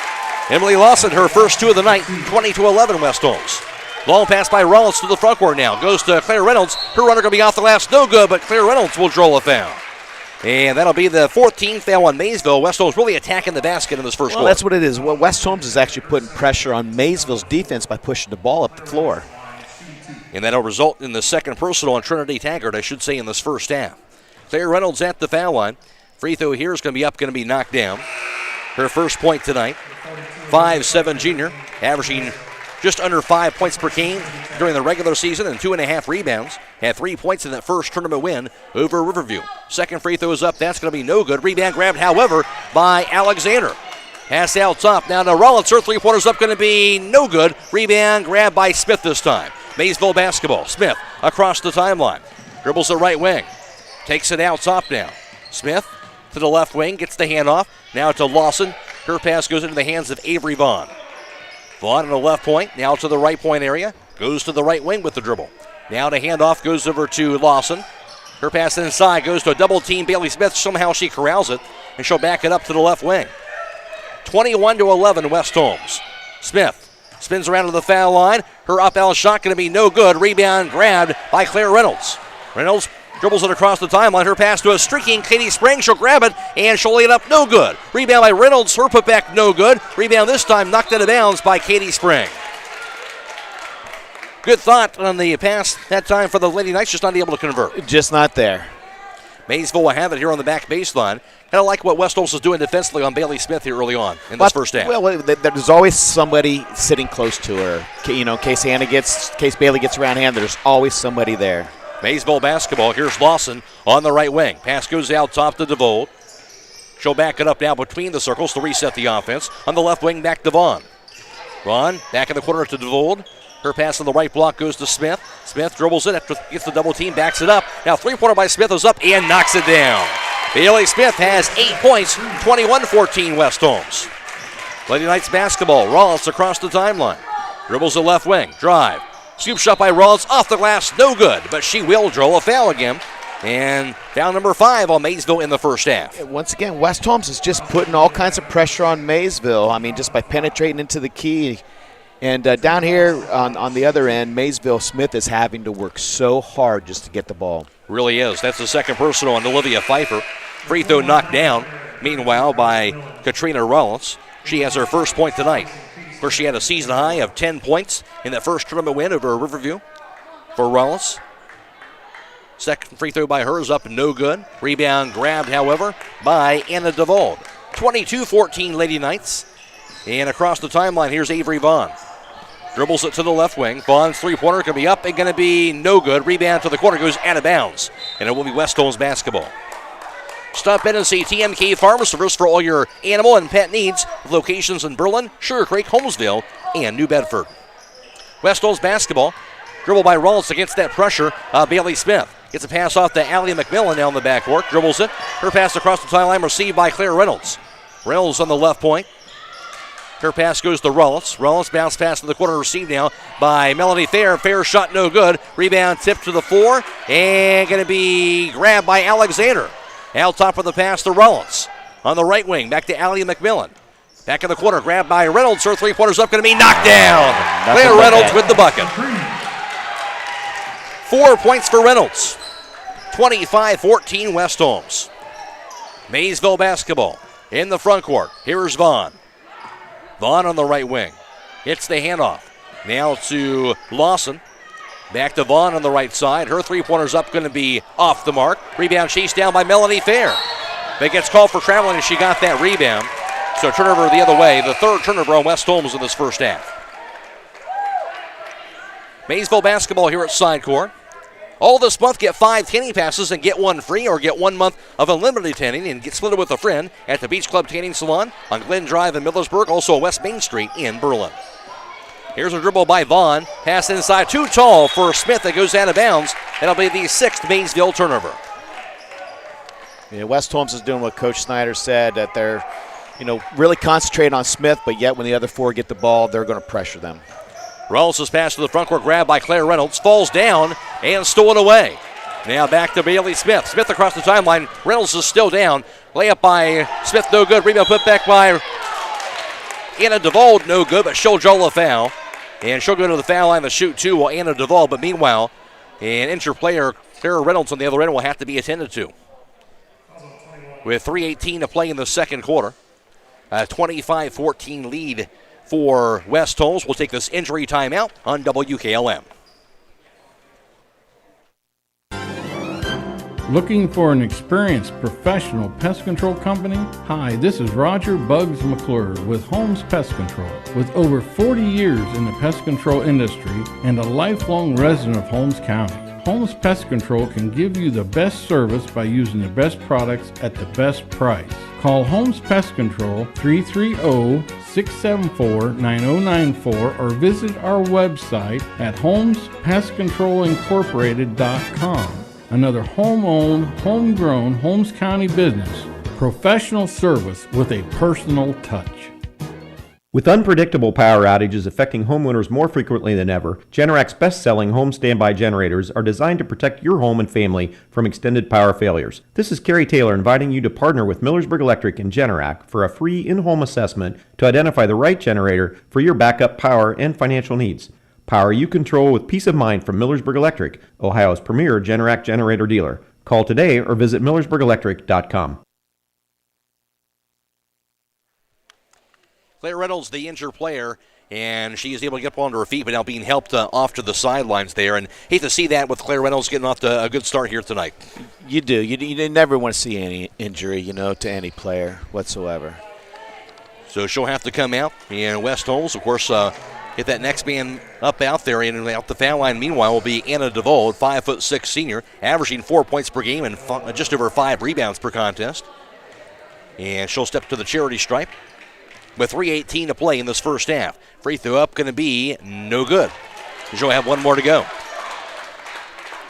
Speaker 2: Emily Lawson, her first 2 of the night, 20-11 West Holmes. Long pass by Rollins to the front court now. Goes to Claire Reynolds. Her runner going to be off the glass. No good, but Claire Reynolds will draw a foul. And that'll be the 14th foul on Maysville. West Holmes really attacking the basket in this first quarter.
Speaker 20: That's what it is. Well, West Holmes is actually putting pressure on Maysville's defense by pushing the ball up the floor.
Speaker 2: And that'll result in the second personal on Trinity Taggart, I should say, in this first half. Claire Reynolds at the foul line. Free throw here is going to be knocked down. Her first point tonight. 5'7" junior, averaging just under 5 points per game during the regular season and 2.5 rebounds. Had 3 points in that first tournament win over Riverview. Second free throw is up. That's going to be no good. Rebound grabbed, however, by Alexander. Pass out top. Now to Rollins. Her three-pointer's up, going to be no good. Rebound grabbed by Smith this time. Maysville basketball. Smith across the timeline. Dribbles the right wing. Takes it out top now. Smith to the left wing. Gets the handoff. Now to Lawson. Her pass goes into the hands of Avery Vaughn. Vaughn on the left point, now to the right point area. Goes to the right wing with the dribble. Now to handoff, goes over to Lawson. Her pass inside, goes to a double team. Bailey Smith, somehow she corrals it, and she'll back it up to the left wing. 21-11 West Holmes. Smith spins around to the foul line. Her up out shot going to be no good. Rebound grabbed by Claire Reynolds. Reynolds Dribbles it across the timeline. Her pass to a streaking Katie Spring. She'll grab it, and she'll lay it up. No good. Rebound by Reynolds. Her putback no good. Rebound this time knocked out of bounds by Katie Spring. Good thought on the pass that time for the Lady Knights, just not able to convert.
Speaker 20: Just not there.
Speaker 2: Maysville will have it here on the back baseline. Kind of like what West Holmes is doing defensively on Bailey Smith here early on in this first half.
Speaker 20: Well, there's always somebody sitting close to her. In case Bailey gets around hand, there's always somebody there.
Speaker 2: Maysville basketball. Here's Lawson on the right wing. Pass goes out top to DeVold. She'll back it up now between the circles to reset the offense. On the left wing, back to Vaughn. Vaughn back in the corner to DeVold. Her pass on the right block goes to Smith. Smith dribbles it after gets the double team, backs it up. Now three-pointer by Smith is up and knocks it down. Bailey Smith has 8 points, 21-14 West Holmes. Lady Knights basketball. Rollins across the timeline. Dribbles the left wing. Drive. Scoop shot by Rollins off the glass. No good, but she will draw a foul again. And foul number 5 on Maysville in the first half.
Speaker 20: Once again, West Holmes is just putting all kinds of pressure on Maysville. I mean, just by penetrating into the key. And down here on the other end, Maysville Smith is having to work so hard just to get the ball.
Speaker 2: Really is. That's the second personal on Olivia Pfeiffer. Free throw knocked down, meanwhile, by Katrina Rollins. She has her first point tonight. First, she had a season high of 10 points in that first tournament win over Riverview for Rollins. Second free throw by her is up and no good. Rebound grabbed, however, by Anna DeVold. 22-14 Lady Knights. And across the timeline, here's Avery Vaughn. Dribbles it to the left wing. Vaughn's three-pointer going to be up and going to be no good. Rebound to the corner goes out of bounds. And it will be West Holmes basketball. Stop in and see TMK Farm Service for all your animal and pet needs. With locations in Berlin, Sugar Creek, Holmesville, and New Bedford. West Holmes basketball. Dribble by Rollins against that pressure. Bailey Smith gets a pass off to Allie McMillan down the backcourt. Dribbles it. Her pass across the timeline received by Claire Reynolds. Reynolds on the left point. Her pass goes to Rollins. Rollins bounce pass to the corner, received now by Melanie Fair. Fair shot no good. Rebound tipped to the floor and going to be grabbed by Alexander. Out top of the pass to Rollins. On the right wing, back to Allie McMillan. Back in the corner, grabbed by Reynolds. Her three-pointer's up, going to be knocked down. Claire Reynolds with the bucket. 4 points for Reynolds. 25-14 West Holmes. Maysville basketball in the front court. Here's Vaughn. Vaughn on the right wing. Hits the handoff. Now to Lawson. Back to Vaughn on the right side. Her three-pointer's up, going to be off the mark. Rebound chased down by Melanie Fair. But gets called for traveling and she got that rebound. So turnover the other way. The third turnover on West Holmes in this first half. Maysville basketball here at side court. All this month, get 5 tanning passes and get 1 free, or get 1 month of unlimited tanning and get split it with a friend at the Beach Club Tanning Salon on Glen Drive in Millersburg, also West Main Street in Berlin. Here's a dribble by Vaughn. Pass inside, too tall for Smith that goes out of bounds. That'll be the 6th Maysville turnover.
Speaker 20: Yeah, West Holmes is doing what Coach Snyder said, that they're really concentrating on Smith, but yet when the other 4 get the ball, they're going to pressure them.
Speaker 2: Reynolds' pass to the front court, grabbed by Claire Reynolds, falls down and stolen away. Now back to Bailey Smith. Smith across the timeline. Reynolds is still down. Layup by Smith, no good. Rebound put back by Anna DeVold, no good, but she'll draw a foul. And she'll go to the foul line to shoot 2 while Anna DeVold. But meanwhile, an injured player, Claire Reynolds on the other end, will have to be attended to. With 3:18 to play in the second quarter. A 25-14 lead for West Holmes. We'll take this injury timeout on WKLM.
Speaker 18: Looking for an experienced professional pest control company? Hi, this is Roger Bugs McClure with Holmes Pest Control. With over 40 years in the pest control industry and a lifelong resident of Holmes County, Holmes Pest Control can give you the best service by using the best products at the best price. Call Holmes Pest Control 330-674-9094 or visit our website at holmespestcontrolincorporated.com. Another home-owned, homegrown Holmes County business. Professional service with a personal touch.
Speaker 6: With unpredictable power outages affecting homeowners more frequently than ever, Generac's best-selling home standby generators are designed to protect your home and family from extended power failures. This is Kerry Taylor inviting you to partner with Millersburg Electric and Generac for a free in-home assessment to identify the right generator for your backup power and financial needs. Power you control with peace of mind from Millersburg Electric, Ohio's premier Generac generator dealer. Call today or visit millersburgelectric.com.
Speaker 2: Claire Reynolds, the injured player, and she is able to get up onto her feet, but now being helped off to the sidelines there. And hate to see that with Claire Reynolds getting off to a good start here tonight.
Speaker 20: You do. You never want to see any injury, to any player whatsoever.
Speaker 2: So she'll have to come out. And West Holmes, of course, get that next man up out there and out the foul line. Meanwhile, will be Anna DeVold, 5'6" senior, averaging 4 points per game and just over 5 rebounds per contest. And she'll step to the charity stripe with 3:18 to play in this first half. Free throw up going to be no good. She'll have one more to go.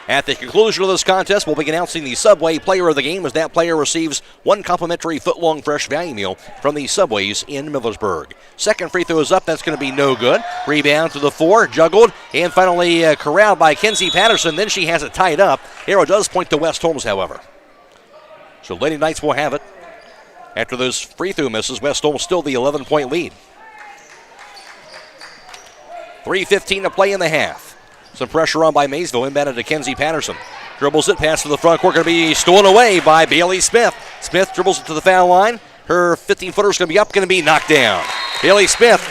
Speaker 2: At the conclusion of this contest, we'll be announcing the Subway Player of the Game as that player receives one complimentary foot-long fresh value meal from the Subways in Millersburg. Second free throw is up. That's going to be no good. Rebound to the 4, juggled, and finally corralled by Kenzie Patterson. Then she has it tied up. Arrow does point to West Holmes, however. So Lady Knights will have it. After those free throw misses, West Holmes still the 11-point lead. 3:15 to play in the half. Some pressure on by Maysville, inbounded to Kenzie Patterson. Dribbles it, pass to the front court, going to be stolen away by Bailey Smith. Smith dribbles it to the foul line. Her 15-footer is going to be up, going to be knocked down. Bailey Smith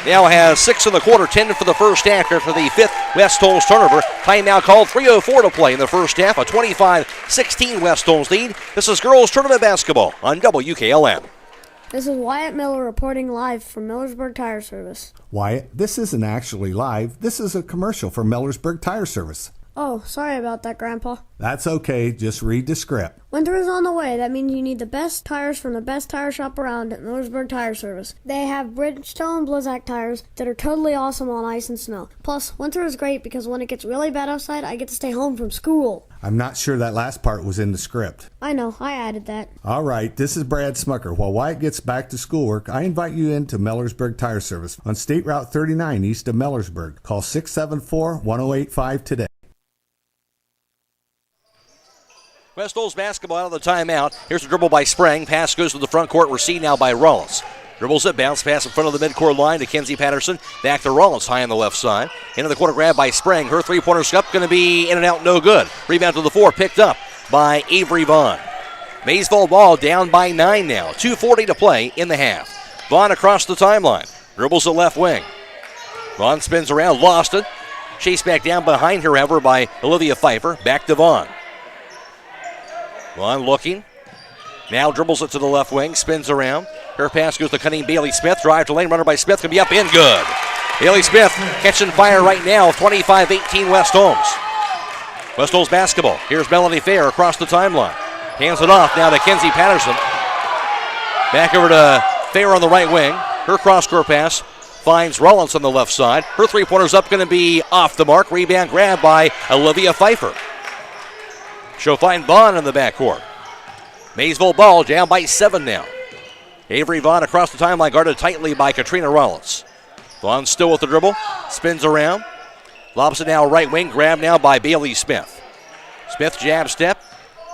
Speaker 2: now has 6 in the quarter, 10 for the first half after the 5th West Holmes turnover. Timeout called, 3:04 to play in the first half. A 25-16 West Holmes lead. This is girls tournament basketball on WKLM.
Speaker 4: This is Wyatt Miller reporting live from Millersburg Tire Service.
Speaker 5: Wyatt, this isn't actually live. This is a commercial for Millersburg Tire Service.
Speaker 4: Oh, sorry about that, Grandpa.
Speaker 5: That's okay. Just read the script.
Speaker 4: Winter is on the way. That means you need the best tires from the best tire shop around at Millersburg Tire Service. They have Bridgestone and Blizzak tires that are totally awesome on ice and snow. Plus, winter is great because when it gets really bad outside, I get to stay home from school.
Speaker 5: I'm not sure that last part was in the script.
Speaker 4: I know. I added that.
Speaker 5: All right. This is Brad Smucker. While Wyatt gets back to schoolwork, I invite you into Millersburg Tire Service on State Route 39 east of Millersburg. Call 674-1085 today.
Speaker 2: West Holmes basketball out of the timeout. Here's a dribble by Sprang. Pass goes to the front court. Received now by Rollins. Dribbles it, bounce pass in front of the midcourt line to Kenzie Patterson. Back to Rollins, high on the left side. Into the quarter grab by Sprang. Her three-pointer scup going to be in and out, no good. Rebound to the 4, picked up by Avery Vaughn. Maysville ball down by 9 now. 2:40 to play in the half. Vaughn across the timeline. Dribbles the left wing. Vaughn spins around, lost it. Chased back down behind her, however, by Olivia Pfeiffer. Back to Vaughn. Vaughn looking. Now dribbles it to the left wing, spins around. Her pass goes to cunning Bailey Smith. Drive to lane, runner by Smith, can be up in, good. Bailey Smith catching fire right now, 25-18 West Holmes. West Holmes basketball. Here's Melanie Fair across the timeline. Hands it off now to Kenzie Patterson. Back over to Fair on the right wing. Her cross-court pass finds Rollins on the left side. Her three-pointer's up, going to be off the mark. Rebound grab by Olivia Pfeiffer. She'll find Vaughn in the backcourt. Maysville ball down by 7 now. Avery Vaughn across the timeline, guarded tightly by Katrina Rollins. Vaughn still with the dribble, spins around. Lobs it now right wing, grabbed now by Bailey Smith. Smith jab step,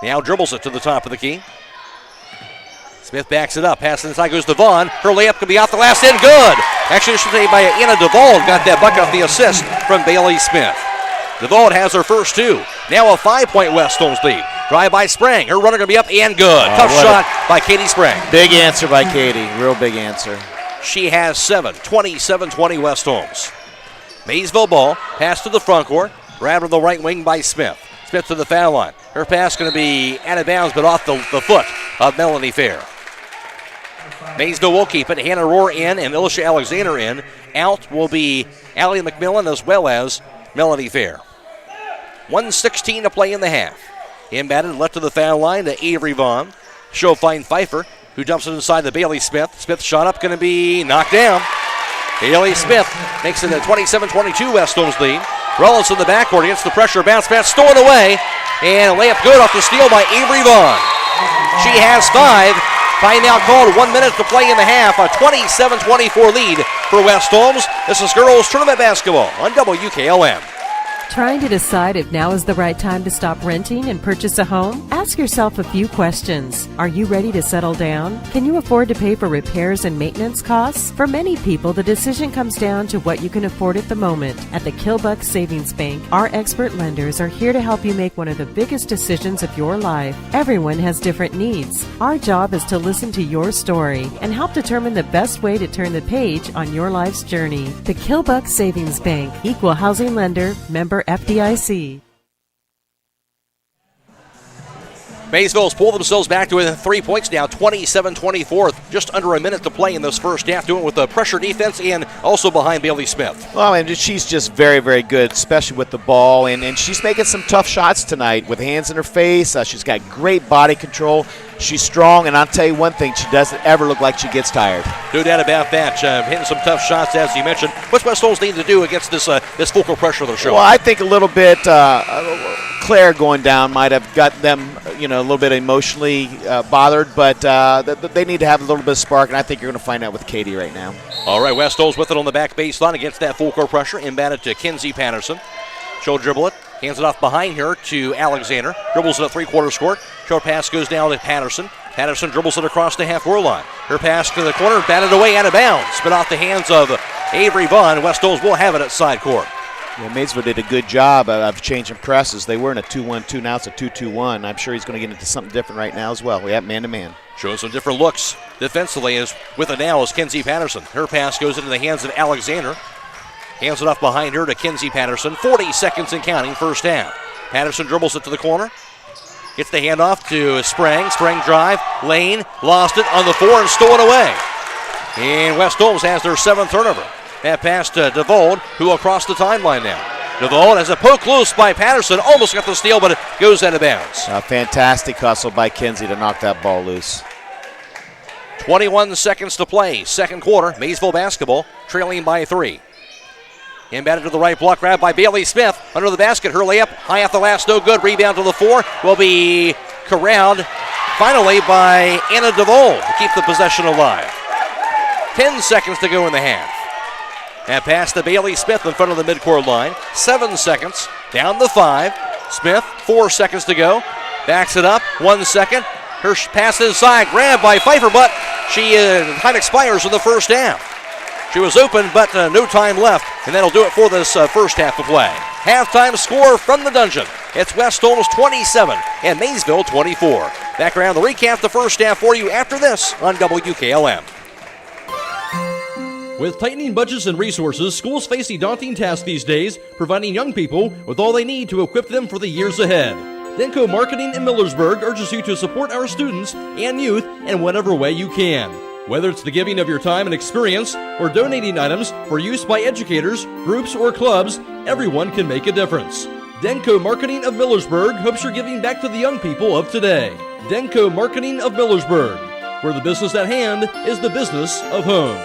Speaker 2: now dribbles it to the top of the key. Smith backs it up, pass inside goes to Vaughn. Her layup can be off the last end, good. Actually, it should be by Anna DeVold, got that bucket off the assist from Bailey Smith. DeVold has her first 2. Now a 5-point West Holmes lead. Drive by Sprang. Her runner going to be up and good. Tough shot by Katie Sprang.
Speaker 20: Big answer by Katie. Real big answer.
Speaker 2: She has 7. 27-20 West Holmes. Maysville ball. Pass to the front court. Grabbed on the right wing by Smith. Smith to the foul line. Her pass going to be out of bounds but off the foot of Melanie Fair. Maysville will keep it. Hannah Rohr in and Alicia Alexander in. Out will be Allie McMillan as well as Melanie Fair. 1:16 to play in the half. Inbounded left to the foul line to Avery Vaughn. She'll find Pfeiffer, who dumps it inside to Bailey Smith. Smith shot up, going to be knocked down. Bailey Smith makes it a 27-22 West Holmes lead. Rollins in the backcourt against the pressure. Bounce pass stolen away. And a layup good off the steal by Avery Vaughn. She has 5. Timeout called, 1 minute to play in the half. A 27-24 lead for West Holmes. This is girls tournament basketball on WKLM.
Speaker 7: Trying to decide if now is the right time to stop renting and purchase a home? Ask yourself a few questions. Are you ready to settle down? Can you afford to pay for repairs and maintenance costs? For many people, the decision comes down to what you can afford at the moment. At the Kilbuck Savings Bank, our expert lenders are here to help you make one of the biggest decisions of your life. Everyone has different needs. Our job is to listen to your story and help determine the best way to turn the page on your life's journey. The Kilbuck Savings Bank, Equal Housing Lender, member FDIC.
Speaker 2: Maysville's pulled themselves back to within 3 points now, 27-24. Just under a minute to play in this first half, doing it with the pressure defense and also behind Bailey Smith.
Speaker 20: Well, and she's just very, very good, especially with the ball. And she's making some tough shots tonight with hands in her face. She's got great body control. She's strong, and I'll tell you one thing, she doesn't ever look like she gets tired.
Speaker 2: No doubt about that. Hitting some tough shots, as you mentioned. What's West Holmes need to do against this focal pressure they're showing?
Speaker 20: Well, I think a little bit Claire going down might have got them, a little bit emotionally bothered, but they need to have a little bit of spark, and I think you're going to find out with Katie right now.
Speaker 2: All right, West Holmes with it on the back baseline against that full court pressure. Inbounded to Kinsey Patterson. She'll dribble it. Hands it off behind her to Alexander. Dribbles it at three-quarters court. Short pass goes down to Patterson. Patterson dribbles it across the half-court line. Her pass to the corner, batted away out of bounds. Spit off the hands of Avery Vaughn. West Holmes will have it at side court.
Speaker 20: Yeah, Maysville did a good job of changing presses. They were in a 2-1-2. Now it's a 2-2-1. I'm sure he's going to get into something different right now as well. We have man-to-man.
Speaker 2: Showing some different looks defensively is with it now is Kinsey Patterson. Her pass goes into the hands of Alexander. Hands it off behind her to Kinsey Patterson. 40 seconds and counting first half. Patterson dribbles it to the corner. Gets the handoff to Sprang. Sprang drive. Lane lost it on the floor and stolen away. And West Holmes has their seventh turnover. That pass to DeVold, who will cross the timeline now. DeVold has a poke loose by Patterson. Almost got the steal, but it goes out of bounds.
Speaker 20: A fantastic hustle by Kinsey to knock that ball loose.
Speaker 2: 21 seconds to play. Second quarter. Maysville basketball trailing by 3. Inbounded to the right, block grab by Bailey Smith. Under the basket, her layup, high off the glass, no good. Rebound to the floor, will be corralled finally by Anna DeVold to keep the possession alive. 10 seconds to go in the half. And pass to Bailey Smith in front of the midcourt line. 7 seconds, down to 5. Smith, 4 seconds to go. Backs it up, 1 second. Her pass inside, grabbed by Pfeiffer, but time expires in the first half. She was open, but no time left, and that'll do it for this first half of play. Halftime score from the Dungeon. It's West Holmes 27 and Maysville 24. Back around the recap the first half for you after this on WKLM.
Speaker 14: With tightening budgets and resources, schools face a daunting task these days, providing young people with all they need to equip them for the years ahead. Denko Marketing in Millersburg urges you to support our students and youth in whatever way you can. Whether it's the giving of your time and experience or donating items for use by educators, groups, or clubs, everyone can make a difference. Denko Marketing of Millersburg hopes you're giving back to the young people of today. Denko Marketing of Millersburg, where the business at hand is the business of home.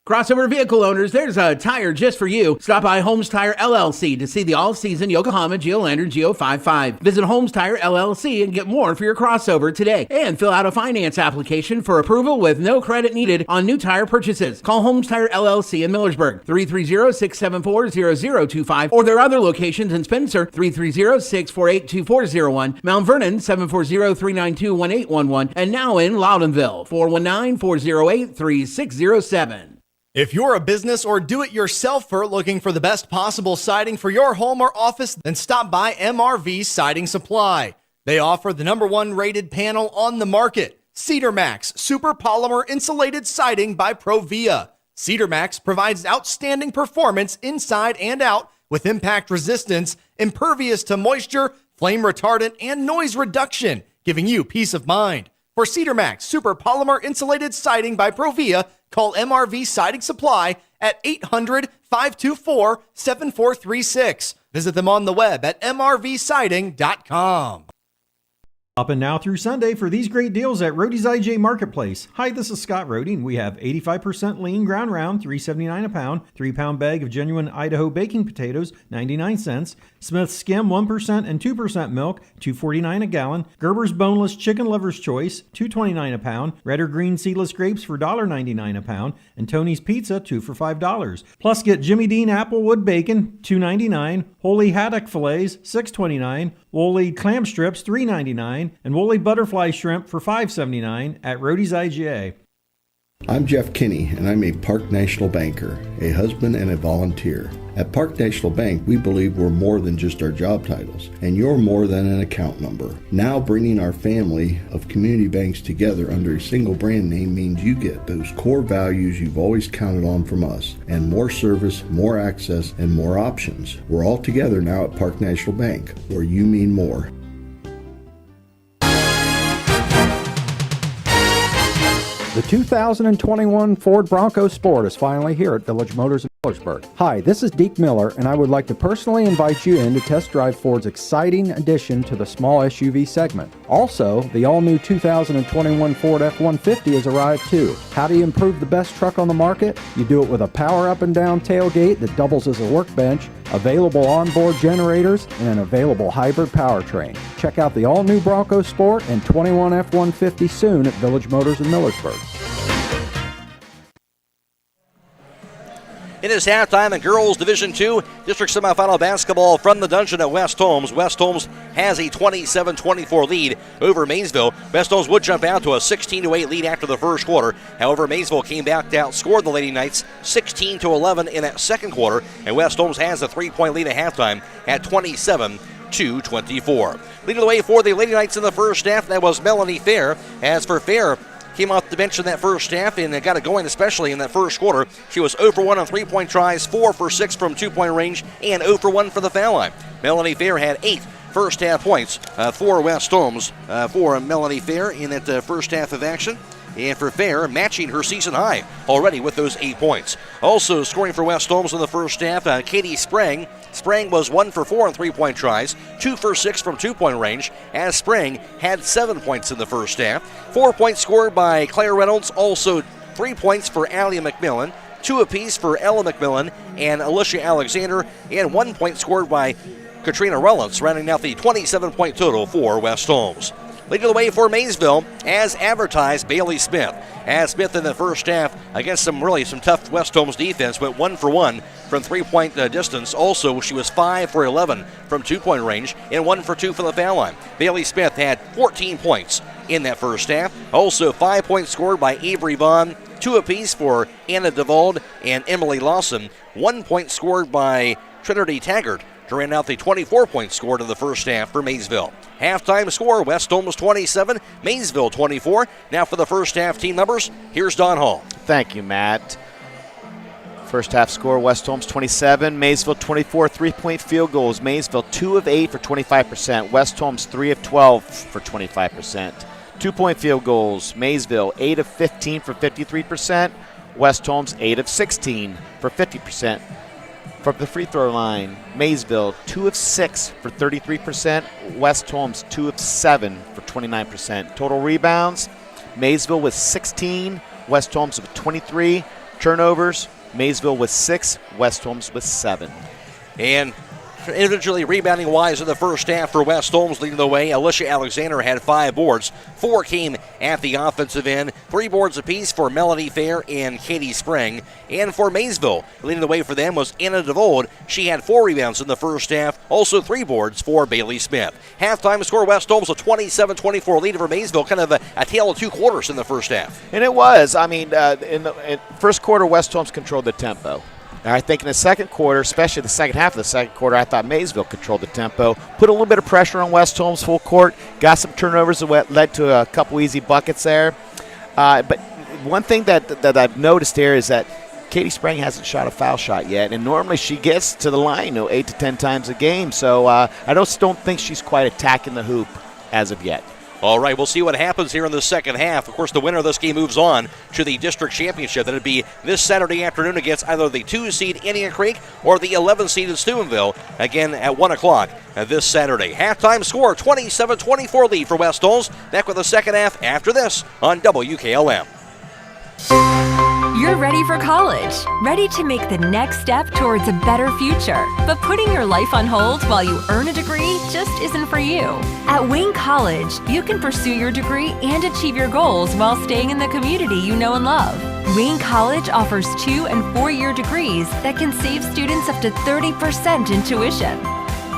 Speaker 9: Crossover vehicle owners, there's a tire just for you. Stop by Holmes Tire LLC to see the all-season Yokohama Geolandar Geo55. Visit Holmes Tire LLC and get more for your crossover today. And fill out a finance application for approval with no credit needed on new tire purchases. Call Holmes Tire LLC in Millersburg, 330-674-0025, or their other locations in Spencer, 330-648-2401, Mount Vernon, 740-392-1811, and now in Loudonville, 419-408-3607.
Speaker 15: If you're a business or do-it-yourselfer looking for the best possible siding for your home or office, then stop by MRV Siding Supply. They offer the #1 rated panel on the market, Cedar Max Super Polymer Insulated Siding by Provia. Cedar Max provides outstanding performance inside and out with impact resistance, impervious to moisture, flame retardant, and noise reduction, giving you peace of mind. For Cedar Max Super Polymer Insulated Siding by Provia, call MRV Siding Supply at 800-524-7436. Visit them on the web at mrvsiding.com.
Speaker 8: Open now through Sunday for these great deals at Roadie's IJ Marketplace. Hi, this is Scott Roadie, and we have 85% lean ground round, $3.79 a pound, 3-pound bag of genuine Idaho baking potatoes, 99 cents, Smith's Skim 1% and 2% milk, $2.49 a gallon, Gerber's Boneless Chicken Lover's Choice, $2.29 a pound, red or green seedless grapes for $1.99 a pound, and Tony's Pizza, 2 for $5. Plus get Jimmy Dean Applewood Bacon, $2.99, Holy Haddock Fillets, $6.29, Woolly Clam Strips, $3.99, and Woolly Butterfly Shrimp for $5.79 at Roadie's IGA.
Speaker 10: I'm Jeff Kinney, and I'm a Park National banker, a husband, and a volunteer. At Park National Bank, we believe we're more than just our job titles, and you're more than an account number. Now, bringing our family of community banks together under a single brand name means you get those core values you've always counted on from us, and more service, more access, and more options. We're all together now at Park National Bank, where you mean more.
Speaker 11: The 2021 Ford Bronco Sport is finally here at Village Motors in Millersburg. Hi, this is Deke Miller, and I would like to personally invite you in to test drive Ford's exciting addition to the small SUV segment. Also, the all-new 2021 Ford F-150 has arrived too. How do you improve the best truck on the market? You do it with a power up and down tailgate that doubles as a workbench, available onboard generators, and an available hybrid powertrain. Check out the all-new Bronco Sport and 21 F-150 soon at Village Motors in Millersburg.
Speaker 2: It is halftime in girls Division II district semifinal basketball from the Dungeon at West Holmes. West Holmes has a 27-24 lead over Maysville. West Holmes would jump out to a 16-8 lead after the first quarter. However, Maysville came back to outscore the Lady Knights 16-11 in that second quarter, and West Holmes has a 3-point lead at halftime at 27-24. Leading the way for the Lady Knights in the first half, that was Melanie Fair. As for Fair, came off the bench in that first half and got it going, especially in that first quarter. She was 0 for 1 on 3-point tries, 4 for 6 from 2-point range, and 0 for 1 for the foul line. Melanie Fair had 8 first half points for West Holmes for Melanie Fair in that first half of action. And for Fair, matching her season high already with those 8 points. Also scoring for West Holmes in the first half, Katie Sprang. Sprang was 1 for 4 on 3-point tries, 2 for 6 from 2-point range, as Sprang had 7 points in the first half. 4 points scored by Claire Reynolds, also 3 points for Allie McMillan, 2 apiece for Ella McMillan and Alicia Alexander, and 1 point scored by Katrina Rollins, rounding out the 27-point total for West Holmes. Leading the way for Maysville, as advertised, Bailey Smith. As Smith in the first half, against some tough West Holmes defense, went 1 for 1 from 3-point distance. Also, she was 5 for 11 from 2-point range and 1 for 2 from the foul line. Bailey Smith had 14 points in that first half. Also, 5 points scored by Avery Vaughn, 2 apiece for Anna DeVald and Emily Lawson. 1 point scored by Trinity Taggart to round out the 24 points scored in the first half for Maysville. Halftime score, West Holmes 27, Maysville 24. Now for the first half team numbers, here's Don Hall.
Speaker 20: Thank you, Matt. First half score, West Holmes 27, Maysville 24, 3-point field goals. Maysville 2 of 8 for 25%, West Holmes 3 of 12 for 25%. 2-point field goals, Maysville 8 of 15 for 53%, West Holmes 8 of 16 for 50%. From the free throw line, Maysville 2 of 6 for 33%, West Holmes 2 of 7 for 29%. Total rebounds, Maysville with 16, West Holmes with 23. Turnovers, Maysville with 6, West Holmes with 7.
Speaker 2: And individually rebounding wise in the first half for West Holmes leading the way, Alicia Alexander had 5 boards. 4 came at the offensive end. 3 boards apiece for Melanie Fair and Katie Sprang. And for Maysville, leading the way for them was Anna DeVold. She had 4 rebounds in the first half. Also 3 boards for Bailey Smith. Halftime score, West Holmes a 27-24 lead over Maysville. Kind of a tale of 2 quarters in the first half.
Speaker 20: And it was. I mean, in the first quarter, West Holmes controlled the tempo. And I think in the second quarter, especially the second half of the second quarter, I thought Maysville controlled the tempo, put a little bit of pressure on West Holmes full court, got some turnovers that led to a couple easy buckets there. But one thing that I've noticed here is that Katie Sprang hasn't shot a foul shot yet, and normally she gets to the line 8 to 10 times a game. So I don't think she's quite attacking the hoop as of yet.
Speaker 2: All right, we'll see what happens here in the second half. Of course, the winner of this game moves on to the district championship. That'd be this Saturday afternoon against either the 2-seed Indian Creek or the 11-seed Steubenville, again at 1 o'clock this Saturday. Halftime score, 27-24 lead for West Holmes. Back with the second half after this on WKLM.
Speaker 3: You're ready for college, ready to make the next step towards a better future. But putting your life on hold while you earn a degree just isn't for you. At Wayne College, you can pursue your degree and achieve your goals while staying in the community you know and love. Wayne College offers 2- and 4-year degrees that can save students up to 30% in tuition.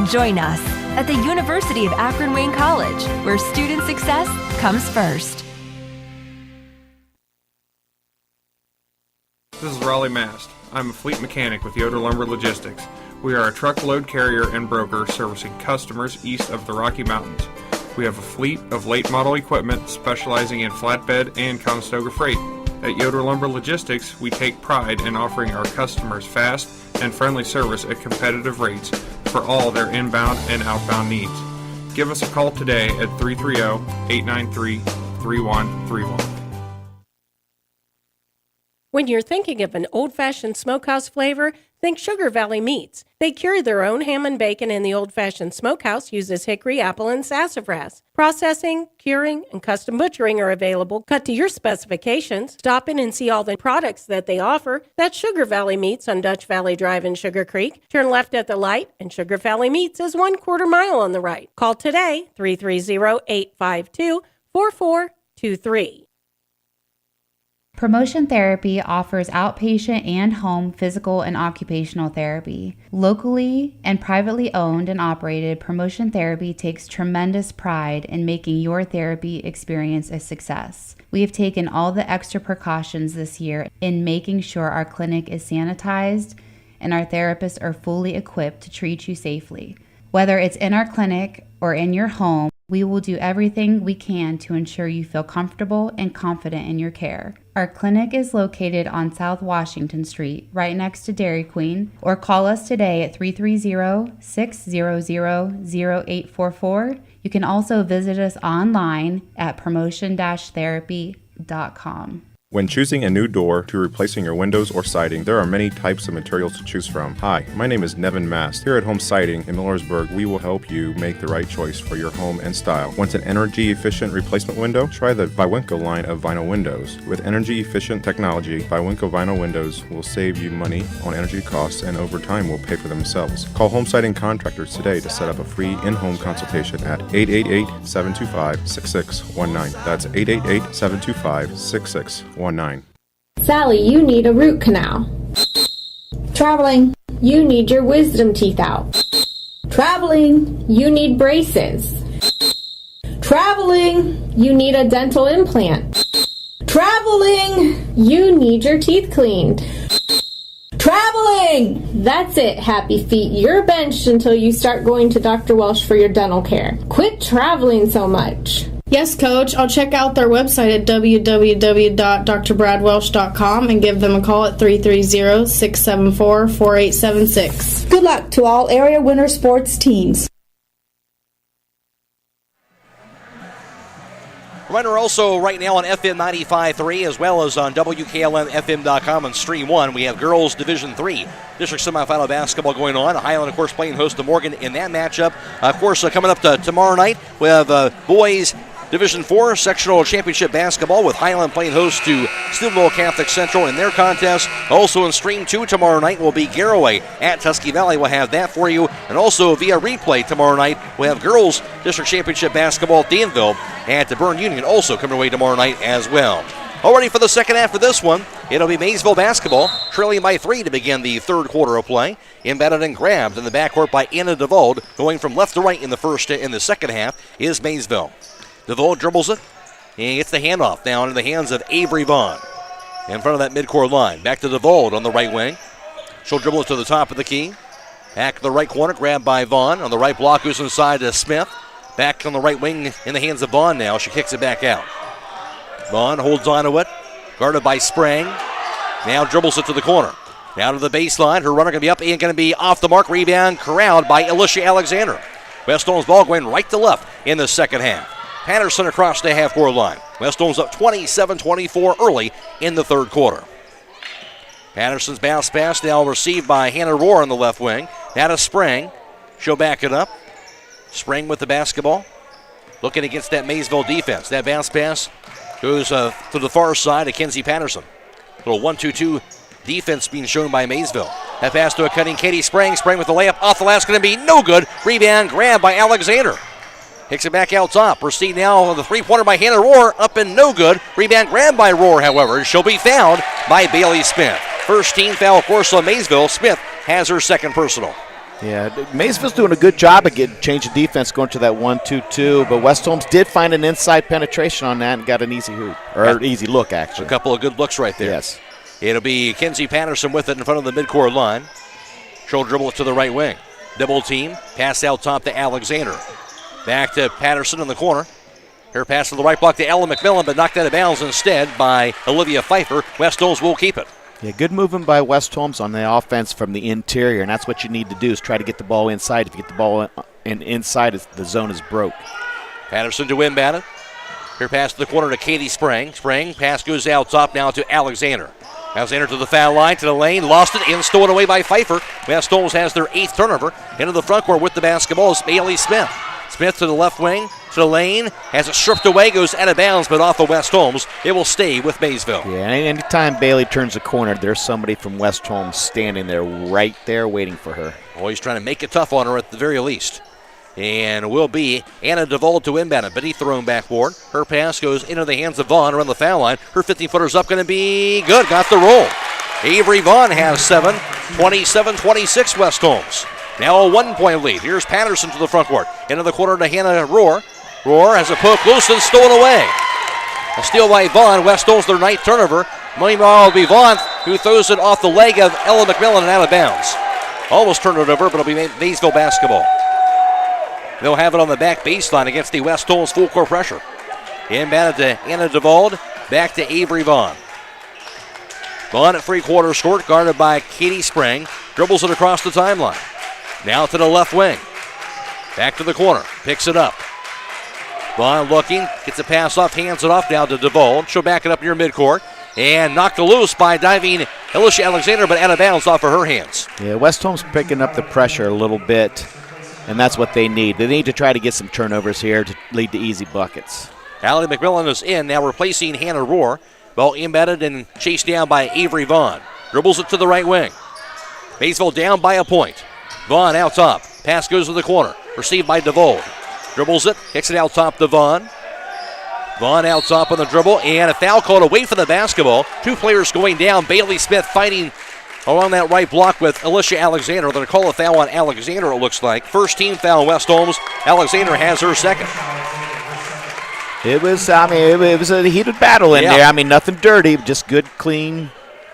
Speaker 3: Join us at the University of Akron-Wayne College, where student success comes first.
Speaker 16: This is Raleigh Mast. I'm a fleet mechanic with Yoder Lumber Logistics. We are a truckload carrier and broker servicing customers east of the Rocky Mountains. We have a fleet of late model equipment specializing in flatbed and Conestoga freight. At Yoder Lumber Logistics, we take pride in offering our customers fast and friendly service at competitive rates for all their inbound and outbound needs. Give us a call today at 330-893-3131.
Speaker 17: When you're thinking of an old-fashioned smokehouse flavor, think Sugar Valley Meats. They cure their own ham and bacon, and the old-fashioned smokehouse uses hickory, apple, and sassafras. Processing, curing, and custom butchering are available, cut to your specifications. Stop in and see all the products that they offer. That's Sugar Valley Meats on Dutch Valley Drive in Sugar Creek. Turn left at the light, and Sugar Valley Meats is 1/4 mile on the right. Call today, 330-852-4423.
Speaker 24: Promotion Therapy offers outpatient and home physical and occupational therapy. Locally and privately owned and operated, Promotion Therapy takes tremendous pride in making your therapy experience a success. We have taken all the extra precautions this year in making sure our clinic is sanitized and our therapists are fully equipped to treat you safely. Whether it's in our clinic or in your home, we will do everything we can to ensure you feel comfortable and confident in your care. Our clinic is located on South Washington Street, right next to Dairy Queen, or call us today at 330-600-0844. You can also visit us online at promotion-therapy.com.
Speaker 23: When choosing a new door to replacing your windows or siding, there are many types of materials to choose from. Hi, my name is Nevin Mast. Here at Holmes Siding in Millersburg, we will help you make the right choice for your home and style. Want an energy-efficient replacement window? Try the Viwinco line of vinyl windows. With energy-efficient technology, Viwinco vinyl windows will save you money on energy costs and over time will pay for themselves. Call Home Siding Contractors today to set up a free in-home consultation at 888-725-6619. That's 888-725-6619.
Speaker 25: Sally, you need a root canal. Traveling, you need your wisdom teeth out. Traveling, you need braces. Traveling, you need a dental implant. Traveling, you need your teeth cleaned. Traveling! That's it, happy feet. You're benched until you start going to Dr. Welsh for your dental care. Quit traveling so much.
Speaker 26: Yes, Coach. I'll check out their website at www.drbradwelsh.com and give them a call at 330-674-4876.
Speaker 27: Good luck to all area winter sports teams.
Speaker 2: Reminder also right now on FM 95.3 as well as on WKLM-FM.com and Stream 1. We have Girls Division 3 District Semifinal Basketball going on. Highland, of course, playing host to Morgan in that matchup. Of course, coming up tomorrow night, we have Boys Division 4 Sectional Championship Basketball with Highland playing host to Steubenville Catholic Central in their contest. Also in Stream 2 tomorrow night will be Garraway at Tusky Valley. We'll have that for you. And also via replay tomorrow night, we'll have Girls District Championship Basketball at Danville at the Bern Union also coming away tomorrow night as well. All ready for the second half of this one. It'll be Maysville basketball, trailing by 3 to begin the third quarter of play. Embedded and grabbed in the backcourt by Anna DeVold. Going from left to right in the second half is Maysville. DeVold dribbles it and gets the handoff now into the hands of Avery Vaughn. In front of that midcourt line. Back to DeVold on the right wing. She'll dribble it to the top of the key. Back to the right corner, grabbed by Vaughn. On the right block, goes inside to Smith. Back on the right wing in the hands of Vaughn now. She kicks it back out. Vaughn holds on to it. Guarded by Sprang. Now dribbles it to the corner. Down to the baseline. Her runner going to be up and going to be off the mark. Rebound corralled by Alicia Alexander. West Holmes ball going right to left in the second half. Patterson across the half-court line. West Holmes up 27-24 early in the third quarter. Patterson's bounce pass now received by Hannah Rohr on the left wing. Now to Spring. She'll back it up. Spring with the basketball. Looking against that Maysville defense. That bounce pass goes to the far side to Kenzie Patterson. Little 1-2-2 defense being shown by Maysville. That pass to a cutting Katie Spring. Spring with the layup off the last, going to be no good. Rebound grab by Alexander. Kicks it back out top. Proceed now with the three-pointer by Hannah Rohr. Up and no good. Rebound grab by Rohr, however. She'll be fouled by Bailey Smith. First team foul, of course, on Maysville. Smith has her second personal.
Speaker 20: Yeah, Maysville's doing a good job of changing defense, going to that 1-2-2, but West Holmes did find an inside penetration on that and got an easy hoop, or easy look, actually.
Speaker 2: A couple of good looks right there.
Speaker 20: Yes.
Speaker 2: It'll be Kenzie Patterson with it in front of the midcourt line. She'll dribble it to the right wing. Double team, pass out top to Alexander. Back to Patterson in the corner. Her pass to the right block to Ella McMillan, but knocked out of bounds instead by Olivia Pfeiffer. West Holmes will keep it.
Speaker 20: Yeah, good movement by West Holmes on the offense from the interior, and that's what you need to do is try to get the ball inside. If you get the ball inside, the zone is broke.
Speaker 2: Patterson to inbound it. Her pass to the corner to Katie Spring. Spring, pass goes out top now to Alexander. Alexander to the foul line, to the lane, lost it, and stolen away by Pfeiffer. West Holmes has their 8th turnover. Into the front court with the basketball is Bailey Smith. Smith to the left wing, to the lane, has it stripped away, goes out of bounds, but off of West Holmes. It will stay with Maysville.
Speaker 20: Yeah, anytime Bailey turns a corner, there's somebody from West Holmes standing there, right there, waiting for her.
Speaker 2: Always trying to make it tough on her at the very least. And will be Anna DeVauld to inbound it. Beneath the own backboard. Her pass goes into the hands of Vaughn around the foul line. Her 15-footer's up, going to be good. Got the roll. Avery Vaughn has 7. 27-26 West Holmes. Now a 1-point lead. Here's Patterson to the front court. Into the corner to Hannah Rohr. Rohr has a poke loose and stolen away. A steal by Vaughn. West Holmes their 9th turnover. Meanwhile, it'll be Vaughn who throws it off the leg of Ella McMillan and out of bounds. Almost turned it over, but it'll be Maysville basketball. They'll have it on the back baseline against the West Holmes full court pressure. Inbounded to Anna DeVauld. Back to Avery Vaughn. Vaughn at three-quarter court, guarded by Katie Spring. Dribbles it across the timeline. Now to the left wing. Back to the corner. Picks it up. Vaughn looking. Gets a pass off. Hands it off now to DeVauld. She'll back it up near midcourt. And knocked loose by diving Alicia Alexander, but out of bounds off of her hands.
Speaker 20: Yeah, West Holmes picking up the pressure a little bit, and that's what they need. They need to try to get some turnovers here to lead to easy buckets.
Speaker 2: Allie McMillan is in, now replacing Hannah Rohr. Ball embedded and chased down by Avery Vaughn. Dribbles it to the right wing. Maysville down by a point. Vaughn out top. Pass goes to the corner. Received by DeVauld. Dribbles it. Kicks it out top to Vaughn. Vaughn out top on the dribble. And a foul called away from the basketball. 2 players going down. Bailey Smith fighting along that right block with Alicia Alexander. They're going to call a foul on Alexander, it looks like. First team foul, West Holmes. Alexander has her second.
Speaker 20: It was a heated battle in there. I mean, nothing dirty, just good, clean,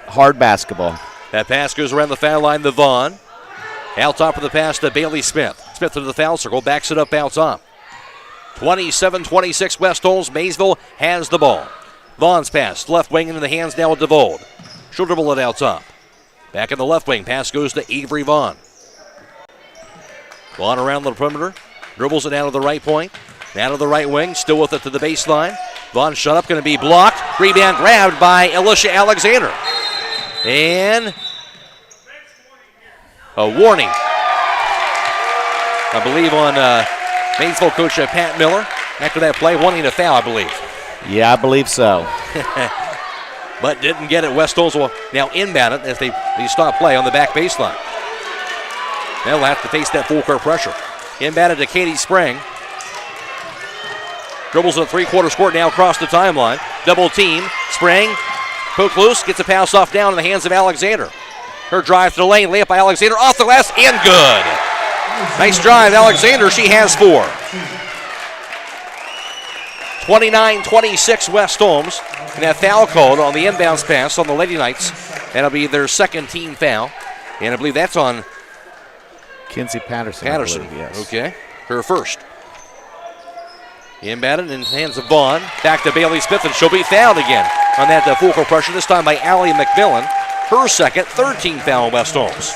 Speaker 20: hard basketball.
Speaker 2: That pass goes around the foul line to Vaughn. Out top of the pass to Bailey Smith. Smith to the foul circle, backs it up out top. 27-26 West Holmes. Maysville has the ball. Vaughn's pass, left wing into the hands now of DeVauld. She'll dribble it out top. Back in the left wing, pass goes to Avery Vaughn. Vaughn around the perimeter, dribbles it down to the right point. Down to the right wing, still with it to the baseline. Vaughn shut up, going to be blocked. Rebound grabbed by Alicia Alexander. And a warning, I believe, on Maysville coach Pat Miller after that play, wanting a foul, I believe.
Speaker 20: Yeah, I believe so.
Speaker 2: But didn't get it. West Holmes will now inbound it as they stop play on the back baseline. They'll have to face that full court pressure. Inbounded to Katie Spring. Dribbles in a three-quarter court now across the timeline. Double team. Spring. Poke loose. Gets a pass off down in the hands of Alexander. Her drive to the lane. Layup by Alexander. Off the glass and good. Nice drive, Alexander. She has 4. 29-26 West Holmes. And that foul called on the inbounds pass on the Lady Knights. That'll be their second team foul. And I believe that's on
Speaker 20: Kenzie Patterson.
Speaker 2: Patterson,
Speaker 20: believe, yes.
Speaker 2: Okay. Her first. Inbounded in the hands of Vaughn. Back to Bailey Smith, and she'll be fouled again on that full court pressure, this time by Allie McMillan. Her second, third team foul on West Holmes.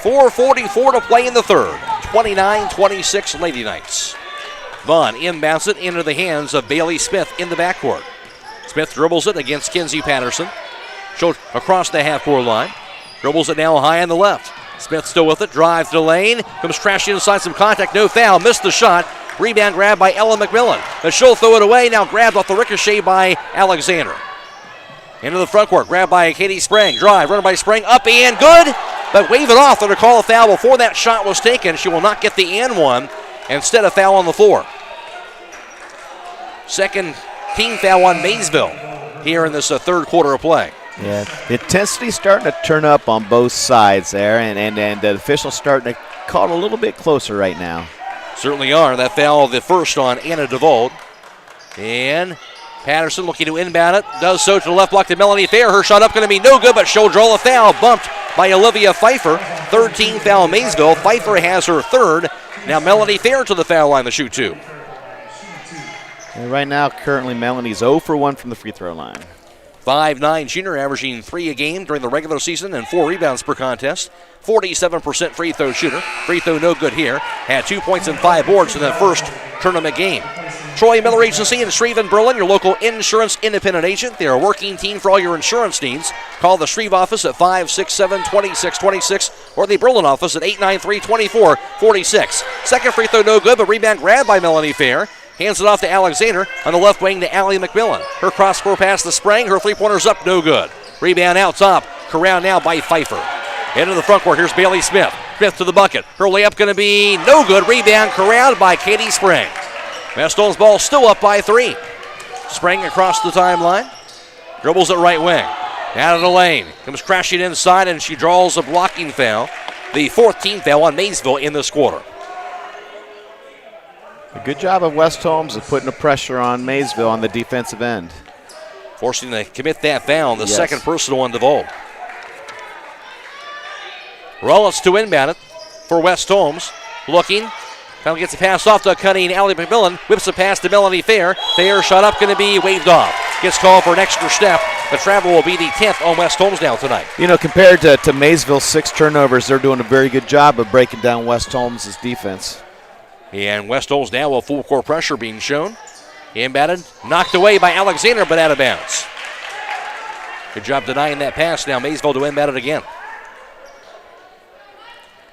Speaker 2: 4:44 to play in the third. 29-26 Lady Knights. Vaughn inbounds it into the hands of Bailey Smith in the backcourt. Smith dribbles it against Kinsey Patterson. Showed across the half-court line. Dribbles it now high on the left. Smith still with it, drives to the lane, comes crashing inside some contact, no foul, missed the shot. Rebound grab by Ella McMillan. But she'll throw it away, now grabbed off the ricochet by Alexander. Into the front court, grabbed by Katie Sprang. Drive, run by Sprang, up and good, but wave it off. They're to call a foul before that shot was taken. She will not get the and one, instead a foul on the floor. Second team foul on Maysville here in this third quarter of play.
Speaker 20: Yeah, the intensity's starting to turn up on both sides there, and the officials starting to call it a little bit closer right now.
Speaker 2: Certainly are. That foul, the first on Anna DeVold. And Patterson looking to inbound it. Does so to the left block to Melanie Fair. Her shot up going to be no good, but she'll draw a foul. Bumped by Olivia Pfeiffer. Third team foul Maysville. Pfeiffer has her third. Now Melanie Fair to the foul line to shoot two.
Speaker 20: And right now, currently, Melanie's 0 for 1 from the free throw line.
Speaker 2: 5'9" junior, averaging 3 a game during the regular season and 4 rebounds per contest. 47% free throw shooter. Free throw no good here. Had 2 points and 5 boards in that first tournament game. Troy Miller Agency in Shreve and Berlin, your local insurance independent agent. They're a working team for all your insurance needs. Call the Shreve office at 567-2626 or the Berlin office at 893-2446. Second free throw no good, but rebound grabbed by Melanie Fair. Hands it off to Alexander on the left wing to Allie McMillan. Her cross-court pass to Sprang. Her three-pointer's up, no good. Rebound out top. Corralled now by Pfeiffer. Into the front court. Here's Bailey Smith. Smith to the bucket. Her layup going to be no good. Rebound corralled by Katie Sprang. Westholmes ball still up by 3. Sprang across the timeline. Dribbles it right wing. Out of the lane. Comes crashing inside, and she draws a blocking foul. The fourth team foul on Maysville in this quarter.
Speaker 20: A good job of West Holmes of putting the pressure on Maysville on the defensive end.
Speaker 2: Forcing to commit that foul, the second personal on DeVold. Rollins to inbound it for West Holmes. Looking. Finally gets the pass off to cutting Allie McMillan. Whips the pass to Melanie Fair. Fair shot up, going to be waved off. Gets called for an extra step. The travel will be the 10th on West Holmes now tonight.
Speaker 20: You know, compared to Maysville's 6 turnovers, they're doing a very good job of breaking down West Holmes' defense.
Speaker 2: And West Holmes now with full court pressure being shown. Inbounded, knocked away by Alexander, but out of bounds. Good job denying that pass now. Maysville to inbound it again.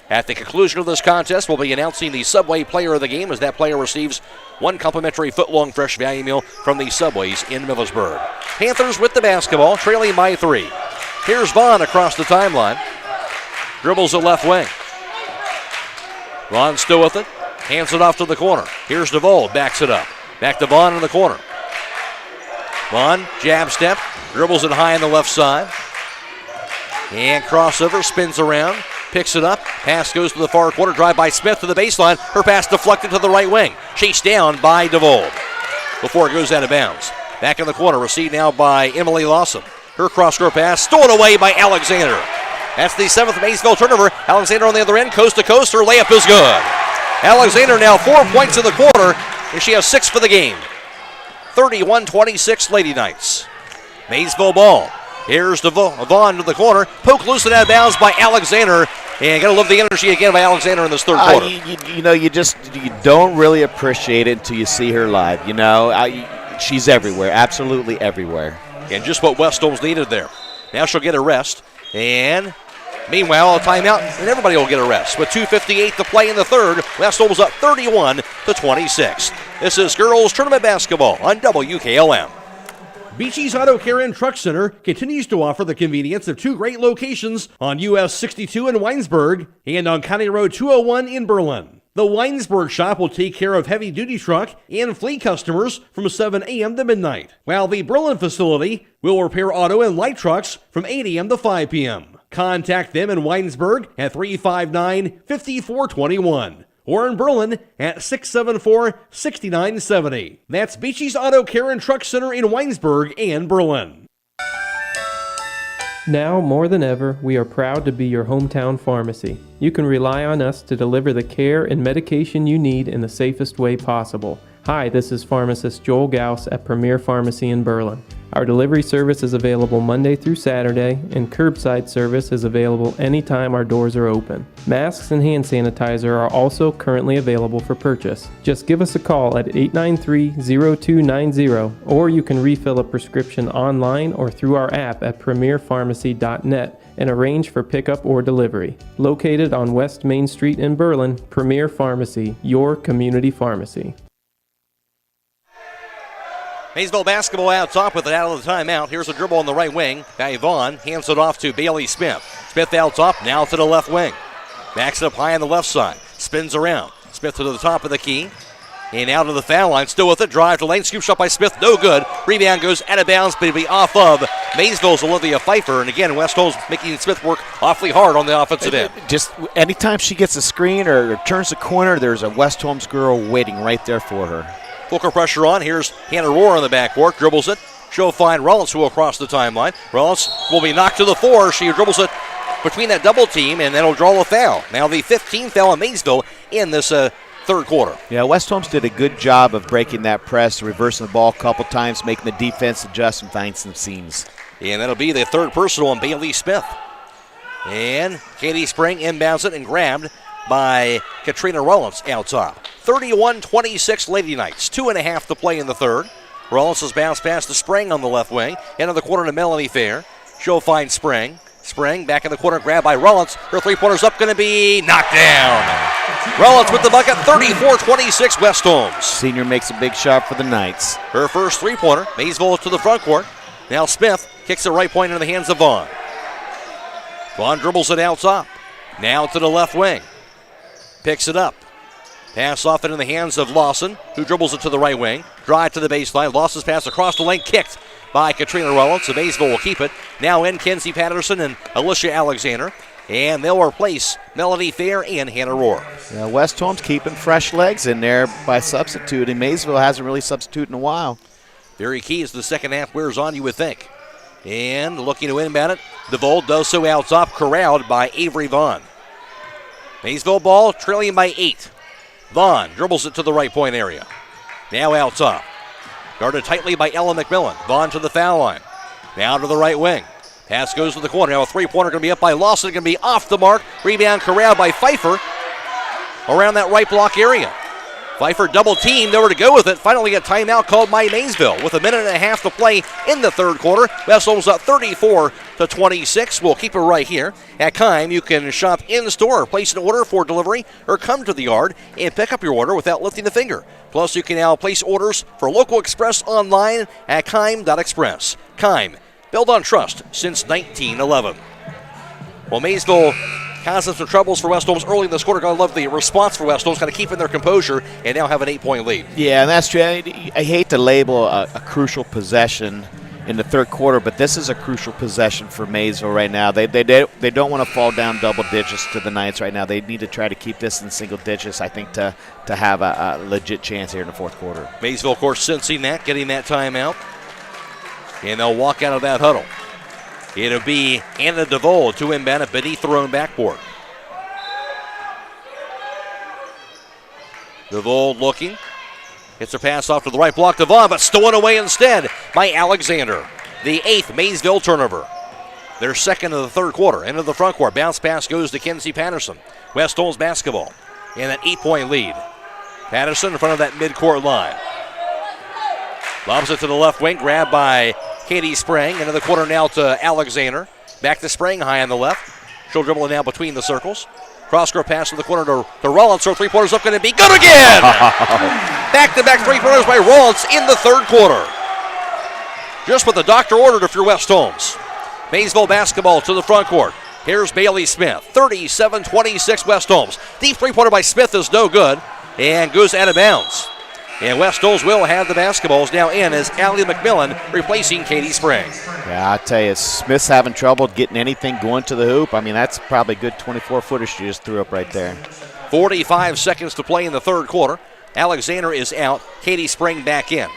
Speaker 2: At the conclusion of this contest, we'll be announcing the Subway player of the game as that player receives 1 complimentary foot-long fresh value meal from the Subways in Millersburg. Panthers with the basketball, trailing by 3. Here's Vaughn across the timeline. Dribbles the left wing. Vaughn still with it. Hands it off to the corner. Here's DeVold, backs it up. Back to Vaughn in the corner. Vaughn, jab step, dribbles it high on the left side. And crossover, spins around, picks it up. Pass goes to the far quarter, drive by Smith to the baseline. Her pass deflected to the right wing. Chased down by DeVold before it goes out of bounds. Back in the corner, received now by Emily Lawson. Her cross-court pass, stolen away by Alexander. That's the 7th Maysville turnover. Alexander on the other end, coast to coast. Her layup is good. Alexander now 4 points in the quarter, and she has 6 for the game. 31-26 Lady Knights. Maysville ball. Here's Vaughn to the corner. Poke loose and out of bounds by Alexander. And got to love the energy again by Alexander in this third quarter.
Speaker 20: You don't really appreciate it until you see her live. You know, she's everywhere, absolutely everywhere.
Speaker 2: And just what West Holmes needed there. Now she'll get a rest. And meanwhile, a timeout, and everybody will get a rest. With 2:58 to play in the third, West Holmes up 31-26. This is girls tournament basketball on WKLM.
Speaker 14: Beachy's Auto Care and Truck Center continues to offer the convenience of 2 great locations on US 62 in Weinsberg and on County Road 201 in Berlin. The Weinsberg shop will take care of heavy-duty truck and fleet customers from 7 a.m. to midnight, while the Berlin facility will repair auto and light trucks from 8 a.m. to 5 p.m. Contact them in Weinsberg at 359-5421 or in Berlin at 674-6970. That's Beachy's Auto Care and Truck Center in Weinsberg and Berlin.
Speaker 1: Now, more than ever, we are proud to be your hometown pharmacy. You can rely on us to deliver the care and medication you need in the safest way possible. Hi, this is pharmacist Joel Gauss at Premier Pharmacy in Berlin. Our delivery service is available Monday through Saturday, and curbside service is available anytime our doors are open. Masks and hand sanitizer are also currently available for purchase. Just give us a call at 893-0290, or you can refill a prescription online or through our app at premierpharmacy.net and arrange for pickup or delivery. Located on West Main Street in Berlin, Premier Pharmacy, your community pharmacy.
Speaker 2: Maysville basketball out top with it out of the timeout. Here's a dribble on the right wing. Guy Vaughn hands it off to Bailey Smith. Smith out top, now to the left wing. Backs it up high on the left side. Spins around. Smith to the top of the key. And out of the foul line, still with it. Drive to lane, scoop shot by Smith, no good. Rebound goes out of bounds, but it'll be off of Maysville's Olivia Pfeiffer. And again, West Holmes making Smith work awfully hard on the offensive end.
Speaker 20: Just anytime she gets a screen or turns the corner, there's a West Holmes girl waiting right there for her.
Speaker 2: Full court pressure on. Here's Hannah Rohr on the backcourt. Dribbles it. She'll find Rollins, who will cross the timeline. Rollins will be knocked to the floor. She dribbles it between that double team, and that'll draw a foul. Now the 15th foul on Maysville in this third quarter.
Speaker 20: Yeah, West Holmes did a good job of breaking that press, reversing the ball a couple times, making the defense adjust and find some seams.
Speaker 2: And that'll be the third personal on Bailey Smith. And Katie Spring inbounds it and grabbed by Katrina Rollins out top. 31-26 Lady Knights. 2.5 to play in the third. Rollins has bounced past the Spring on the left wing. Into the corner to Melanie Fair. She'll find Spring. Spring back in the corner, grabbed by Rollins. Her three-pointer's up, going to be knocked down. Rollins with the bucket, 34-26 West Holmes.
Speaker 20: Senior makes a big shot for the Knights.
Speaker 2: Her first three-pointer. Maysville to the front court. Now Smith kicks the right point into the hands of Vaughn. Vaughn dribbles it out top. Now to the left wing. Picks it up. Pass off it in the hands of Lawson, who dribbles it to the right wing. Drive to the baseline. Lawson's pass across the lane, kicked by Katrina Rollins. So Maysville will keep it. Now in Kenzie Patterson and Alicia Alexander. And they'll replace Melanie Fair and Hannah Rohr.
Speaker 20: Yeah, West Holmes keeping fresh legs in there by substituting. Maysville hasn't really substituted in a while.
Speaker 2: Very key as the second half wears on, you would think. And looking to inbound it. DeVold does so out top, corralled by Avery Vaughn. Maysville ball trailing by 8. Vaughn dribbles it to the right point area. Now out top. Guarded tightly by Ella McMillan. Vaughn to the foul line. Now to the right wing. Pass goes to the corner. Now a three-pointer going to be up by Lawson. Going to be off the mark. Rebound corralled by Pfeiffer around that right block area. Pfeiffer double teamed, nowhere to go with it. Finally a timeout called by Maysville with 1.5 to play in the third quarter. West Holmes up 34-26. We'll keep it right here. At Keim, you can shop in-store, place an order for delivery, or come to the yard and pick up your order without lifting a finger. Plus, you can now place orders for Local Express online at Keim.express. Keim, built on trust since 1911. Well, Maysville causing some troubles for West Holmes early in this quarter. I love the response for West Holmes, kind of keeping their composure and now have an 8-point lead.
Speaker 20: Yeah, and that's true. I hate to label a crucial possession in the third quarter, but this is a crucial possession for Maysville right now. They don't want to fall down double digits to the Knights right now. They need to try to keep this in single digits, I think, to have a legit chance here in the fourth quarter.
Speaker 2: Maysville, of course, sensing that, getting that timeout. And they'll walk out of that huddle. It'll be Anna DeVold to inbound it beneath their own backboard. DeVold looking. Gets her pass off to the right block to Vaughn, but stolen away instead by Alexander. The 8th Maysville turnover. Their second of the third quarter. Into the front court. Bounce pass goes to Kenzie Patterson. West Holmes basketball. And an 8-point lead. Patterson in front of that midcourt line. Lobs it to the left wing. Grabbed by Katie Spring. Into the corner now to Alexander. Back to Spring, high on the left. She'll dribble it now between the circles. Cross-court pass to the corner to Rollins. Her three-pointers up, going to be good again! Back-to-back three-pointers by Rollins in the third quarter. Just what the doctor ordered if you're West Holmes. Maysville basketball to the front court. Here's Bailey Smith. 37-26 West Holmes. Deep three-pointer by Smith is no good and goes out of bounds. And West Holmes will have the basketballs now in as Allie McMillan replacing Katie Spring.
Speaker 20: Yeah, I tell you, Smith's having trouble getting anything going to the hoop. I mean, that's probably a good 24-footer she just threw up right there.
Speaker 2: 45 seconds to play in the third quarter. Alexander is out. Katie Spring back in.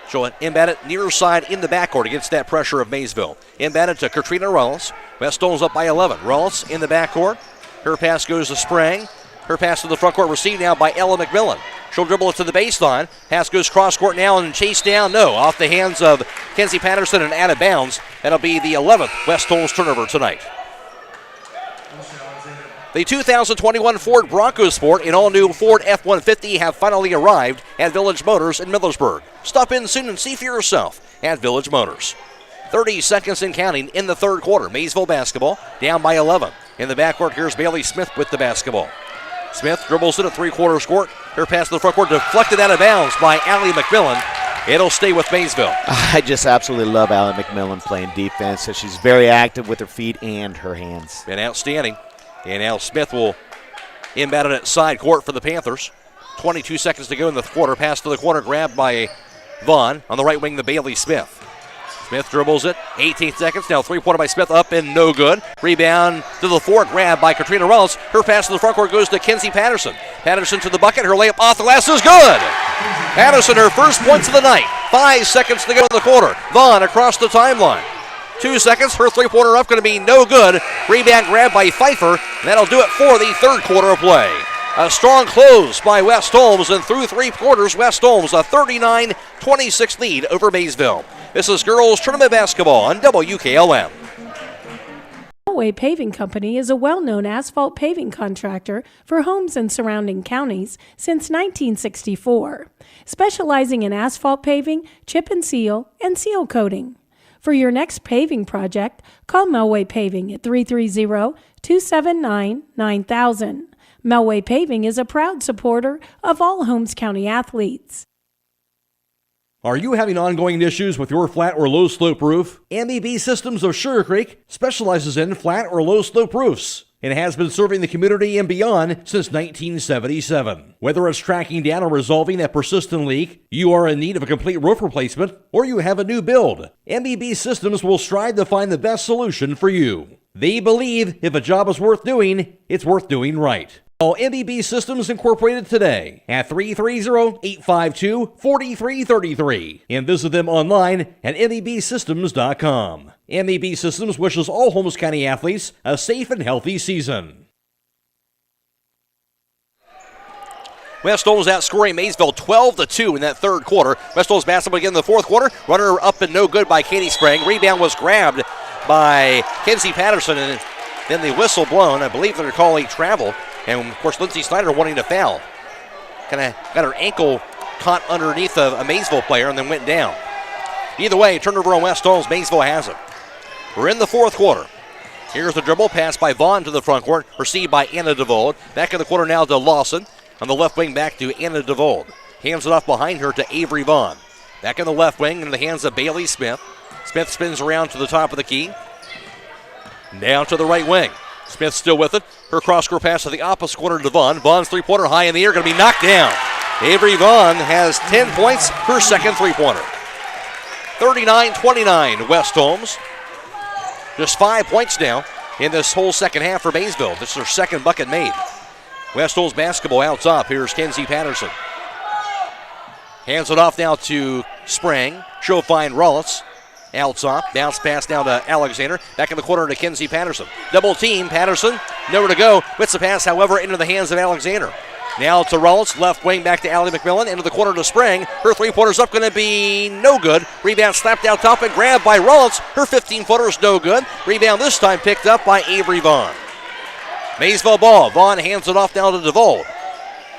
Speaker 2: She'll inbound it near side in the backcourt against that pressure of Maysville. Inbound it to Katrina Rollins. West Holmes up by 11. Rollins in the backcourt. Her pass goes to Spring. Her pass to the front court received now by Ella McMillan. She'll dribble it to the baseline. Pass goes cross court now and chased down. No, off the hands of Kenzie Patterson and out of bounds. That'll be the 11th West Holmes turnover tonight. The 2021 Ford Bronco Sport and all-new Ford F-150 have finally arrived at Village Motors in Millersburg. Stop in soon and see for yourself at Village Motors. 30 seconds and counting in the third quarter. Maysville basketball down by 11. In the backcourt, here's Bailey Smith with the basketball. Smith dribbles it at three-quarters court. Her pass to the front court deflected out of bounds by Allie McMillan. It'll stay with Maysville.
Speaker 20: I just absolutely love Allie McMillan playing defense. So she's very active with her feet and her hands.
Speaker 2: Been outstanding. And now Smith will inbound it at side court for the Panthers. 22 seconds to go in the quarter. Pass to the corner, grabbed by Vaughn. On the right wing, the Bailey Smith. Smith dribbles it. 18 seconds. Now three-pointer by Smith up and no good. Rebound to the floor. Grab by Katrina Reynolds. Her pass to the front court goes to Kenzie Patterson. Patterson to the bucket. Her layup off the glass is good. Patterson, her first points of the night. 5 seconds to go in the quarter. Vaughn across the timeline. 2 seconds. Her three-pointer up going to be no good. Rebound grab by Pfeiffer. That'll do it for the third quarter of play. A strong close by West Holmes, and through three quarters, West Holmes a 39-26 lead over Maysville. This is girls tournament basketball on WKLM.
Speaker 17: Melway Paving Company is a well-known asphalt paving contractor for Holmes and surrounding counties since 1964, specializing in asphalt paving, chip and seal coating. For your next paving project, call Melway Paving at 330-279-9000. Melway Paving is a proud supporter of all Holmes County athletes.
Speaker 2: Are you having ongoing issues with your flat or low slope roof? MEB Systems of Sugar Creek specializes in flat or low slope roofs and has been serving the community and beyond since 1977. Whether it's tracking down or resolving that persistent leak, you are in need of a complete roof replacement, or you have a new build, MEB Systems will strive to find the best solution for you. They believe if a job is worth doing, it's worth doing right. Call MEB Systems Incorporated today at 330-852-4333 and visit them online at mebsystems.com. MEB Systems wishes all Holmes County athletes a safe and healthy season. West Holmes outscoring Maysville 12-2 in that third quarter. West Holmes basketball again in the fourth quarter. Runner up and no good by Katie Sprang. Rebound was grabbed by Kenzie Patterson, and then the whistle blown. I believe they're calling travel. And, of course, Lindsey Snyder wanting to foul. Kind of got her ankle caught underneath a Maysville player and then went down. Either way, turnover on West Holmes. Maysville has it. We're in the fourth quarter. Here's the dribble. Pass by Vaughn to the front court. Received by Anna DeVold. Back in the quarter now to Lawson. On the left wing back to Anna DeVold. Hands it off behind her to Avery Vaughn. Back in the left wing into the hands of Bailey Smith. Smith spins around to the top of the key. Down to the right wing. Smith still with it. Her cross-court pass to the opposite corner to Vaughn. Vaughn's three-pointer high in the air, going to be knocked down. Avery Vaughn has 10 points, her second three-pointer. 39-29 West Holmes. Just 5 points now in this whole second half for Maysville. This is her second bucket made. West Holmes basketball out top. Here's Kenzie Patterson. Hands it off now to Sprang. She'll find Rollins. Out top, bounce pass down to Alexander. Back in the corner to Kenzie Patterson. Double team, Patterson, nowhere to go. Whips the pass, however, into the hands of Alexander. Now to Rollins, left wing back to Allie McMillan. Into the corner to Sprang. Her three-pointer's up, going to be no good. Rebound slapped out top and grabbed by Rollins. Her 15-footer's no good. Rebound this time picked up by Avery Vaughn. Maysville ball. Vaughn hands it off down to DeVold.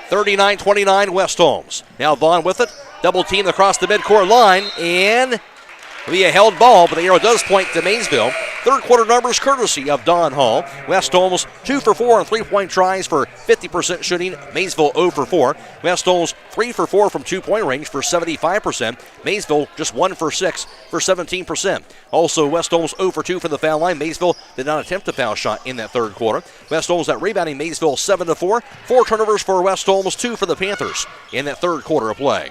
Speaker 2: 39-29 West Holmes. Now Vaughn with it. Double team across the midcourt line, and it'll be a held ball, but the arrow does point to Maysville. Third quarter numbers courtesy of Don Hall. West Holmes 2 for 4 on three-point tries for 50% shooting. Maysville 0 for 4. West Holmes 3 for 4 from two-point range for 75%. Maysville just 1 for 6 for 17%. Also, West Holmes 0 for 2 from the foul line. Maysville did not attempt a foul shot in that third quarter. West Holmes at rebounding Maysville 7 to 4. 4 turnovers for West Holmes, 2 for the Panthers in that third quarter of play.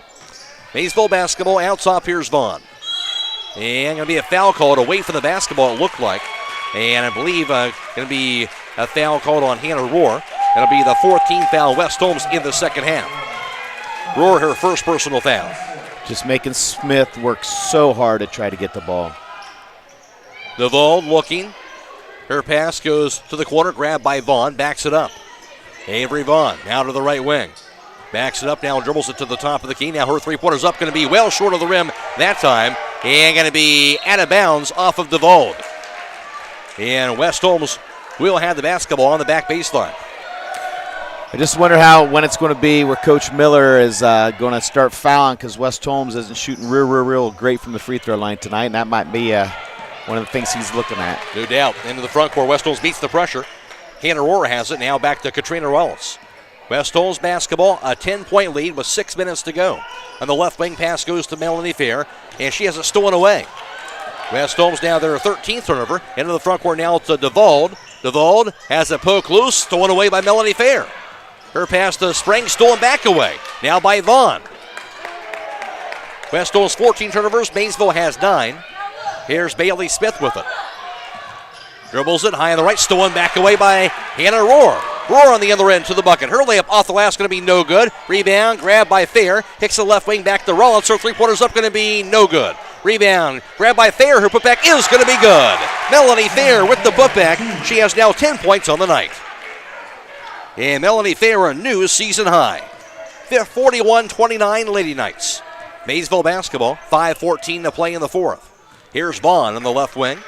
Speaker 2: Maysville basketball out top. Here's Vaughn. And going to be a foul called away from the basketball, it looked like. And I believe going to be a foul called on Hannah Rohr. That'll be the 14th foul West Holmes in the second half. Rohr, her first personal foul.
Speaker 20: Just making Smith work so hard to try to get the ball.
Speaker 2: DeVold looking. Her pass goes to the corner, grabbed by Vaughn, backs it up. Avery Vaughn now to the right wing. Backs it up now, dribbles it to the top of the key. Now her three-pointer's up, going to be well short of the rim that time. And going to be out of bounds off of DeVauld. And West Holmes will have the basketball on the back baseline.
Speaker 20: I just wonder when it's going to be where Coach Miller is going to start fouling, because West Holmes isn't shooting real great from the free throw line tonight, and that might be one of the things he's looking at.
Speaker 2: No doubt. Into the front court, West Holmes beats the pressure. Hannah Rohrer has it. Now back to Katrina Wallace. West Holmes basketball, a 10-point lead with 6 minutes to go. On the left wing, pass goes to Melanie Fair, and she has it stolen away. West Holmes now their 13th turnover. Into the front court now to DeVauld. DeVauld has a poke loose, stolen away by Melanie Fair. Her pass to Spring, stolen back away. Now by Vaughn. West Holmes 14 turnovers, Maysville has 9. Here's Bailey Smith with it. Dribbles it high on the right, stolen back away by Hannah Rohrer. Rohrer on the other end to the bucket. Her layup off the glass going to be no good. Rebound, grab by Fair. Kicks the left wing back to Rollins. Her three-pointer's up, going to be no good. Rebound, grab by Fair. Her putback is going to be good. Melanie Fair with the putback. She has now 10 points on the night. And Melanie Fair, a new season high. 41-29 Lady Knights. Maysville basketball, 5:14 to play in the fourth. Here's Vaughn on the left wing.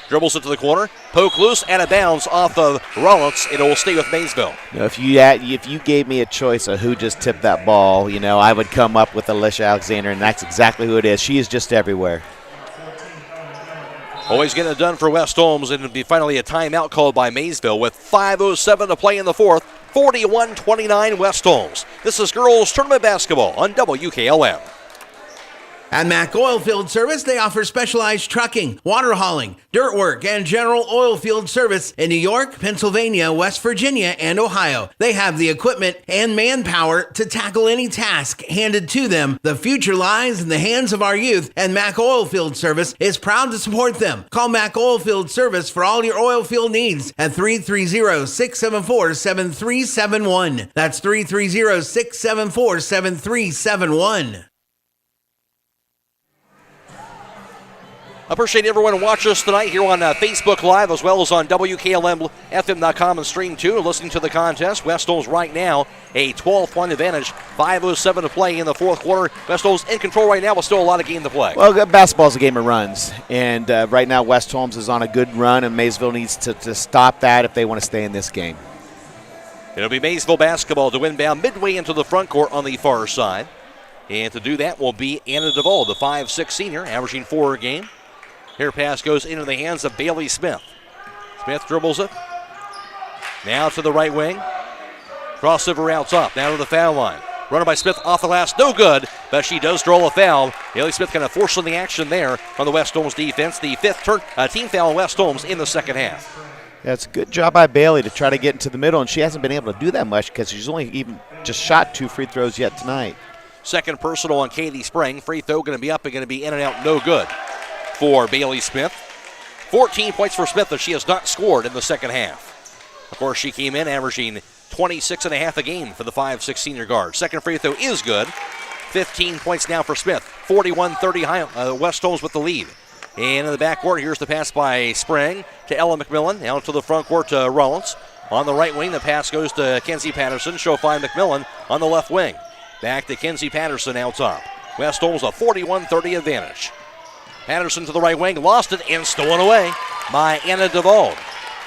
Speaker 2: Dribbles it to the corner. Poke loose, out of bounds off of Rollins. It will stay with Maysville.
Speaker 20: If you gave me a choice of who just tipped that ball, I would come up with Alicia Alexander, and that's exactly who it is. She is just everywhere.
Speaker 2: Always getting it done for West Holmes, and it'll be finally a timeout called by Maysville with 5:07 to play in the fourth. 41-29 West Holmes. This is girls tournament basketball on WKLM.
Speaker 9: At Mack Oilfield Service, they offer specialized trucking, water hauling, dirt work, and general oil field service in New York, Pennsylvania, West Virginia, and Ohio. They have the equipment and manpower to tackle any task handed to them. The future lies in the hands of our youth, and Mack Oilfield Service is proud to support them. Call Mack Oilfield Service for all your oil field needs at 330-674-7371. That's 330-674-7371.
Speaker 2: I appreciate everyone who watched us tonight here on Facebook Live, as well as on WKLM-FM.com and Stream 2. Listening to the contest, West Holmes right now a 12-point advantage. 5:07 to play in the fourth quarter. West Holmes in control right now, but still a lot of game to play.
Speaker 20: Well, basketball's a game of runs, and right now West Holmes is on a good run, and Maysville needs to stop that if they want to stay in this game.
Speaker 2: It'll be Maysville basketball to inbound midway into the front court on the far side. And to do that will be Anna DeVauld, the 5'6 senior, averaging 4 a game. Here pass goes into the hands of Bailey Smith. Smith dribbles it. Now to the right wing. Crossover out top. Now to the foul line. Runner by Smith off the glass. No good, but she does draw a foul. Bailey Smith kind of forcing the action there on the West Holmes defense. The fifth team foul on West Holmes in the second half.
Speaker 20: Yeah, it's a good job by Bailey to try to get into the middle, and she hasn't been able to do that much because she's only even just shot 2 free throws yet tonight.
Speaker 2: Second personal on Katie Spring. Free throw going to be up and going to be in and out. No good for Bailey Smith. 14 points for Smith, but she has not scored in the second half. Of course, she came in averaging 26.5 a game for the 5'6 senior guard. Second free throw is good. 15 points now for Smith. 41-30 West Holmes with the lead. And in the backcourt, here's the pass by Spring to Ella McMillan. Out to the front court to Rollins. On the right wing, the pass goes to Kenzie Patterson. She'll find McMillan on the left wing. Back to Kenzie Patterson out top. West Holmes a 41-30 advantage. Patterson to the right wing, lost it, and stolen away by Anna DeVauld.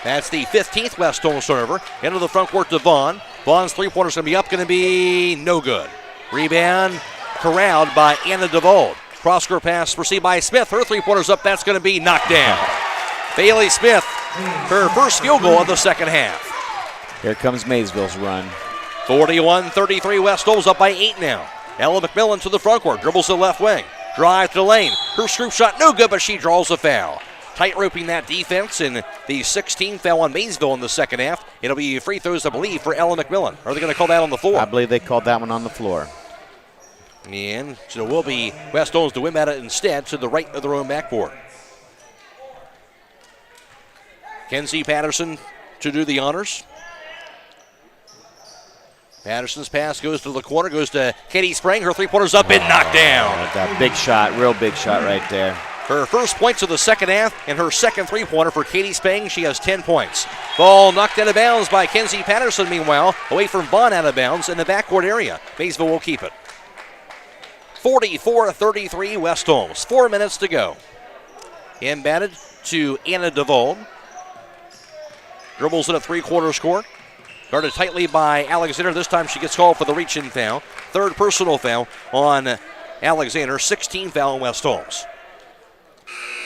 Speaker 2: That's the 15th West Holmes turnover. Into the front court to Vaughn. Vaughn's three-pointer's going to be up, going to be no good. Rebound corralled by Anna DeVauld. Cross-court pass received by Smith. Her three-pointer's up, that's going to be knocked down. Bailey Smith, her first field goal of the second half.
Speaker 20: Here comes Maysville's run.
Speaker 2: 41-33, West Holmes up by 8 now. Ella McMillan to the front court, dribbles to the left wing. Drive to the lane. Her scoop shot no good, but she draws a foul. Tight-roping that defense in the 16th foul on Maysville in the second half. It'll be free throws, I believe, for Ella McMillan. Are they going to call that on the floor?
Speaker 20: I believe they called that one on the floor.
Speaker 2: And so it will be West Holmes to win at it instead to the right of their own backboard. Kenzie Patterson to do the honors. Patterson's pass goes to the corner, goes to Katie Spring. Her three-pointer's up and knocked down.
Speaker 20: That big shot, real big shot right there.
Speaker 2: Her first points of the second half and her second three-pointer for Katie Spring. She has 10 points. Ball knocked out of bounds by Kenzie Patterson, meanwhile, away from Vaughn out of bounds in the backcourt area. Maysville will keep it. 44-33 West Holmes. 4 minutes to go. Inbounded to Anna DeVold. Dribbles in a three-quarters court. Guarded tightly by Alexander. This time she gets called for the reach-in foul. Third personal foul on Alexander. 16 foul in West Holmes.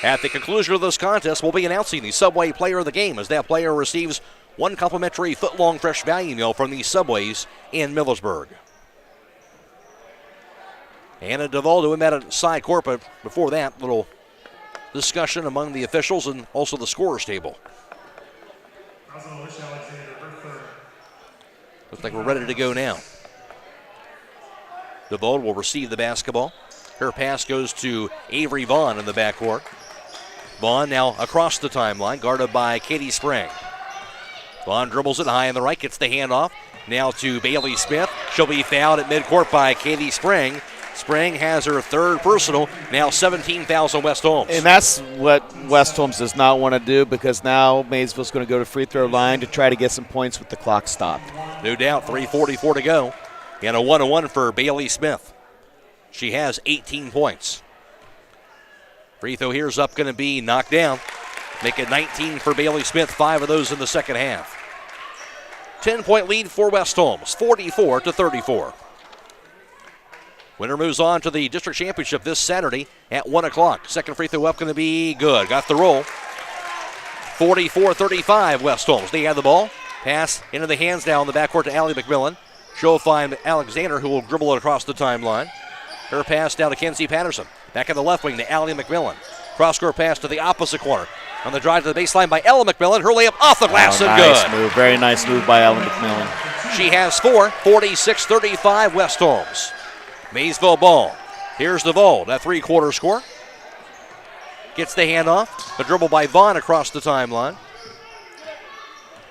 Speaker 2: At the conclusion of this contest, we'll be announcing the Subway Player of the Game as that player receives one complimentary foot-long fresh value meal from the Subways in Millersburg. Anna DeVold doing that at side court, but before that, little discussion among the officials and also the scorers table. Looks like we're ready to go now. DeVold will receive the basketball. Her pass goes to Avery Vaughn in the backcourt. Vaughn now across the timeline, guarded by Katie Spring. Vaughn dribbles it high on the right, gets the handoff. Now to Bailey Smith. She'll be fouled at midcourt by Katie Spring. Spring has her third personal, now 17 fouls on West Holmes.
Speaker 20: And that's what West Holmes does not want to do, because now Maysville's going to go to free throw line to try to get some points with the clock stopped.
Speaker 2: No doubt, 3:44 to go. And a 1-1 for Bailey Smith. She has 18 points. Free throw here is up, going to be knocked down. Make it 19 for Bailey Smith, 5 of those in the second half. 10-point lead for West Holmes, 44-34. Winner moves on to the district championship this Saturday at 1 o'clock. Second free throw up, going to be good. Got the roll. 44-35 West Holmes. They have the ball. Pass into the hands now in the backcourt to Allie McMillan. She'll find Alexander, who will dribble it across the timeline. Her pass down to Kenzie Patterson. Back in the left wing to Allie McMillan. Cross-court pass to the opposite corner. On the drive to the baseline by Ella McMillan. Her layup off the glass and
Speaker 20: nice
Speaker 2: good.
Speaker 20: Move. Very nice move by Ella McMillan.
Speaker 2: She has 4, 46-35 West Holmes. Maysville ball. Here's DeVold, that three-quarter score. Gets the handoff. The dribble by Vaughn across the timeline.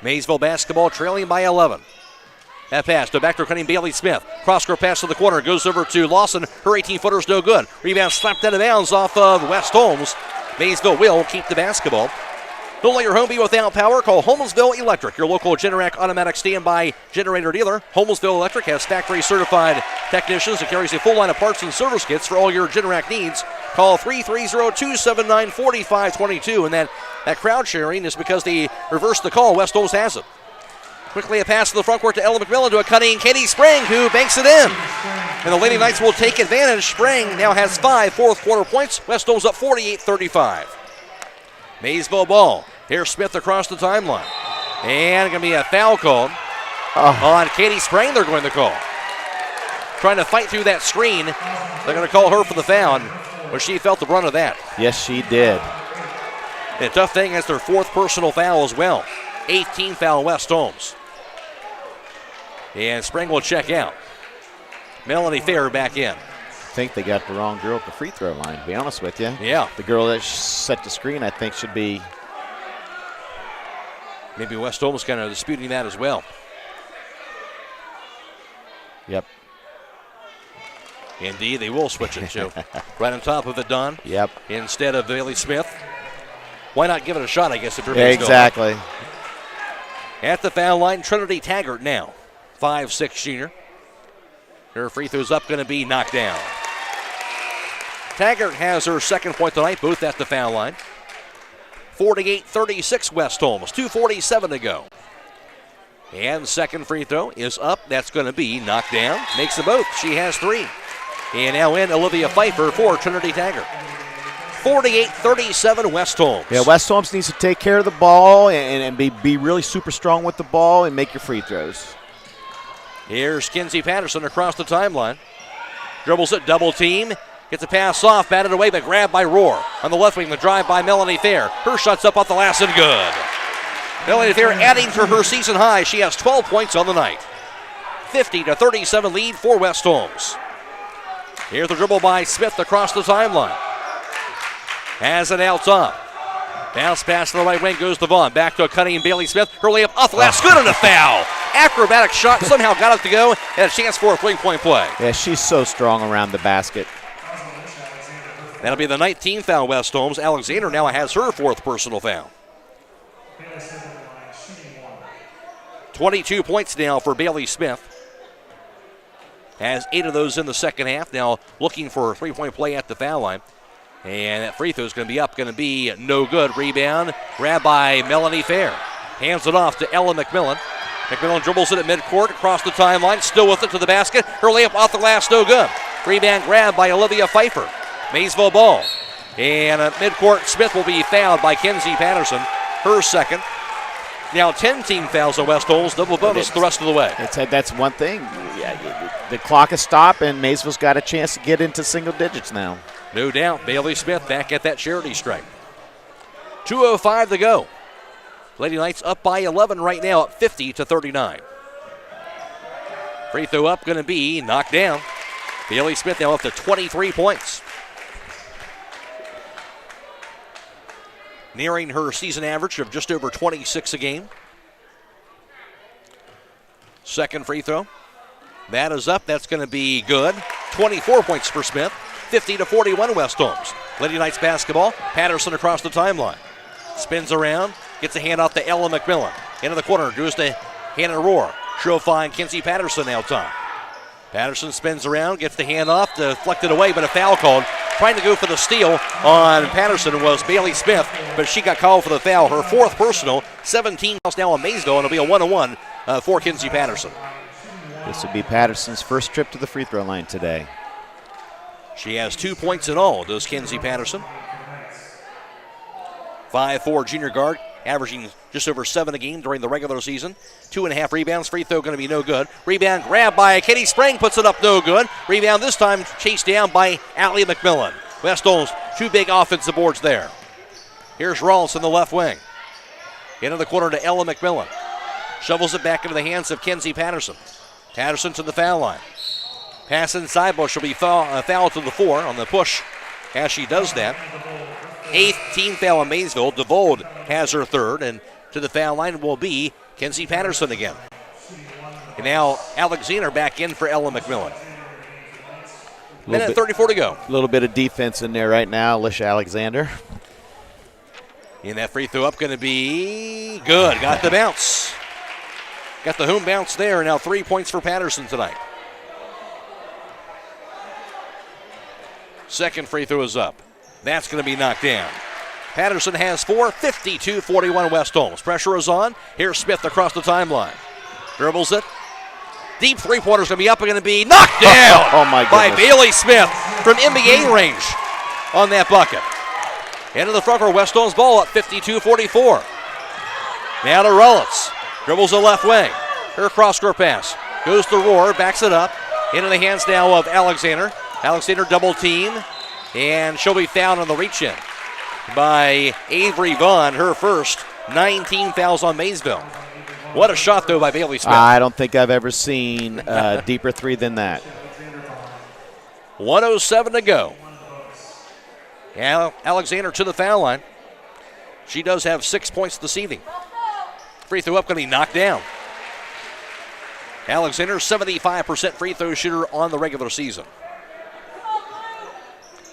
Speaker 2: Maysville basketball trailing by 11. That pass to backdoor cutting Bailey Smith. Cross-court pass to the corner. Goes over to Lawson. Her 18-footer's no good. Rebound slapped out of bounds off of West Holmes. Maysville will keep the basketball. Don't let your home be without power. Call Holmesville Electric, your local Generac automatic standby generator dealer. Holmesville Electric has factory-certified technicians and carries a full line of parts and service kits for all your Generac needs. Call 330-279-4522. And that crowd sharing is because they reversed the call. West Holmes has it. Quickly a pass to the front court to Ella McMillan to a cutting Katie Spring, who banks it in. And the Lady Knights will take advantage. Spring now has 5 fourth-quarter points. West Holmes up 48-35. Maysville ball. Here's Smith across the timeline. And going to be a foul called on Katie Spring. They're going to call. Trying to fight through that screen. They're going to call her for the foul. But she felt the brunt of that.
Speaker 20: Yes, she did.
Speaker 2: And a tough thing is their fourth personal foul as well. 18 foul West Holmes. And Spring will check out. Melanie Fair back in.
Speaker 20: I think they got the wrong girl at the free throw line, to be honest with you.
Speaker 2: Yeah.
Speaker 20: The girl that set the screen, I think, should be.
Speaker 2: Maybe West Holmes kind of disputing that as well.
Speaker 20: Yep.
Speaker 2: Indeed, they will switch it, Joe. Right on top of it, Don.
Speaker 20: Yep.
Speaker 2: Instead of Bailey Smith. Why not give it a shot, I guess, if you're
Speaker 20: exactly.
Speaker 2: At the foul line, Trinity Taggart now. 5'6" junior. Her free throw's up, going to be knocked down. Taggart has her second point tonight, both at the foul line. 48-36 West Holmes, 2:47 to go. And second free throw is up. That's going to be knocked down. Makes them both. She has 3. And now in Olivia Pfeiffer for Trinity Taggart. 48-37 West Holmes.
Speaker 20: Yeah, West Holmes needs to take care of the ball and be really super strong with the ball and make your free throws.
Speaker 2: Here's Kenzie Patterson across the timeline. Dribbles it, double team. Gets a pass off, batted away, but grabbed by Rohr. On the left wing, the drive by Melanie Thayer. Her shot's up off the last and good. Melanie Thayer adding to her season high. She has 12 points on the night. 50-37 lead for West Holmes. Here's the dribble by Smith across the timeline. Has it out top. Bounce pass to the right wing, goes to Vaughn. Back to a cutting Bailey Smith. Her layup off the last, good and a foul. Acrobatic shot, somehow got it to go, and a chance for a three-point play.
Speaker 20: Yeah, she's so strong around the basket.
Speaker 2: That'll be the 19th foul, West Holmes. Alexander now has her fourth personal foul. 22 points now for Bailey Smith. Has 8 of those in the second half. Now looking for a three-point play at the foul line. And that free throw is going to be up, going to be no good. Rebound, grabbed by Melanie Fair. Hands it off to Ella McMillan. McMillan dribbles it at midcourt, across the timeline, still with it to the basket. Her layup off the glass, no good. Rebound grabbed by Olivia Pfeiffer. Maysville ball. And at midcourt, Smith will be fouled by Kenzie Patterson, her second. Now 10 team fouls on West Holmes, double bonus the rest of the way.
Speaker 20: That's one thing. Yeah, the clock is stopped, and Maysville's got a chance to get into single digits now.
Speaker 2: No doubt, Bailey Smith back at that charity stripe. 2:05 to go. Lady Knights up by 11 right now at 50-39. Free throw up, going to be knocked down. Bailey Smith now up to 23 points. Nearing her season average of just over 26 a game. Second free throw. That is up. That's going to be good. 24 points for Smith. 50-41 West Holmes. Lady Knights basketball. Patterson across the timeline. Spins around. Gets a hand off to Ella McMillan. Into the corner. Goes to Hannah Rohr. She'll find Kenzie Patterson now top. Patterson spins around. Gets the hand off. Deflected away, but a foul called. Trying to go for the steal on Patterson was Bailey Smith, but she got called for the foul. Her fourth personal. 17 fouls now on Maysville, and it'll be a 1-1 for Kenzie Patterson.
Speaker 20: This would be Patterson's first trip to the free throw line today.
Speaker 2: She has 2 points in all, does Kenzie Patterson. 5'4" junior guard, averaging just over 7 a game during the regular season. 2.5 rebounds. Free throw going to be no good. Rebound grabbed by Katie Sprang, puts it up no good. Rebound this time chased down by Allie McMillan. West Holmes, 2 big offensive boards there. Here's Rawls in the left wing. Into the corner to Ella McMillan. Shovels it back into the hands of Kenzie Patterson. Patterson to the foul line. Pass inside, but she'll be fouled to the floor on the push as she does that. 8th team foul on Maysville. DeVold has her third, and to the foul line will be Kenzie Patterson again. And now Alexander back in for Ella McMillan. Minute 34 to go.
Speaker 20: A little bit of defense in there right now, Alicia Alexander.
Speaker 2: And that free throw up going to be good. Got the bounce. Got the home bounce there. Now 3 points for Patterson tonight. Second free throw is up. That's going to be knocked down. Patterson has 4, 52-41 West Holmes. Pressure is on. Here's Smith across the timeline. Dribbles it. Deep three-pointer's going to be up and going to be knocked down by Bailey Smith from NBA range on that bucket. Into the front row, West Holmes ball at 52-44. Now to Rullitz. Dribbles the left wing. Her cross-court pass. Goes to Rohr, backs it up. Into the hands now of Alexander. Alexander double team. And she'll be fouled on the reach-in by Avery Vaughn, her first. 19 fouls on Maysville. What a shot, though, by Bailey Smith.
Speaker 20: I don't think I've ever seen a deeper three than that.
Speaker 2: 1:07 to go. Alexander to the foul line. She does have 6 points this evening. Free throw up going to be knocked down. Alexander, 75% free throw shooter on the regular season.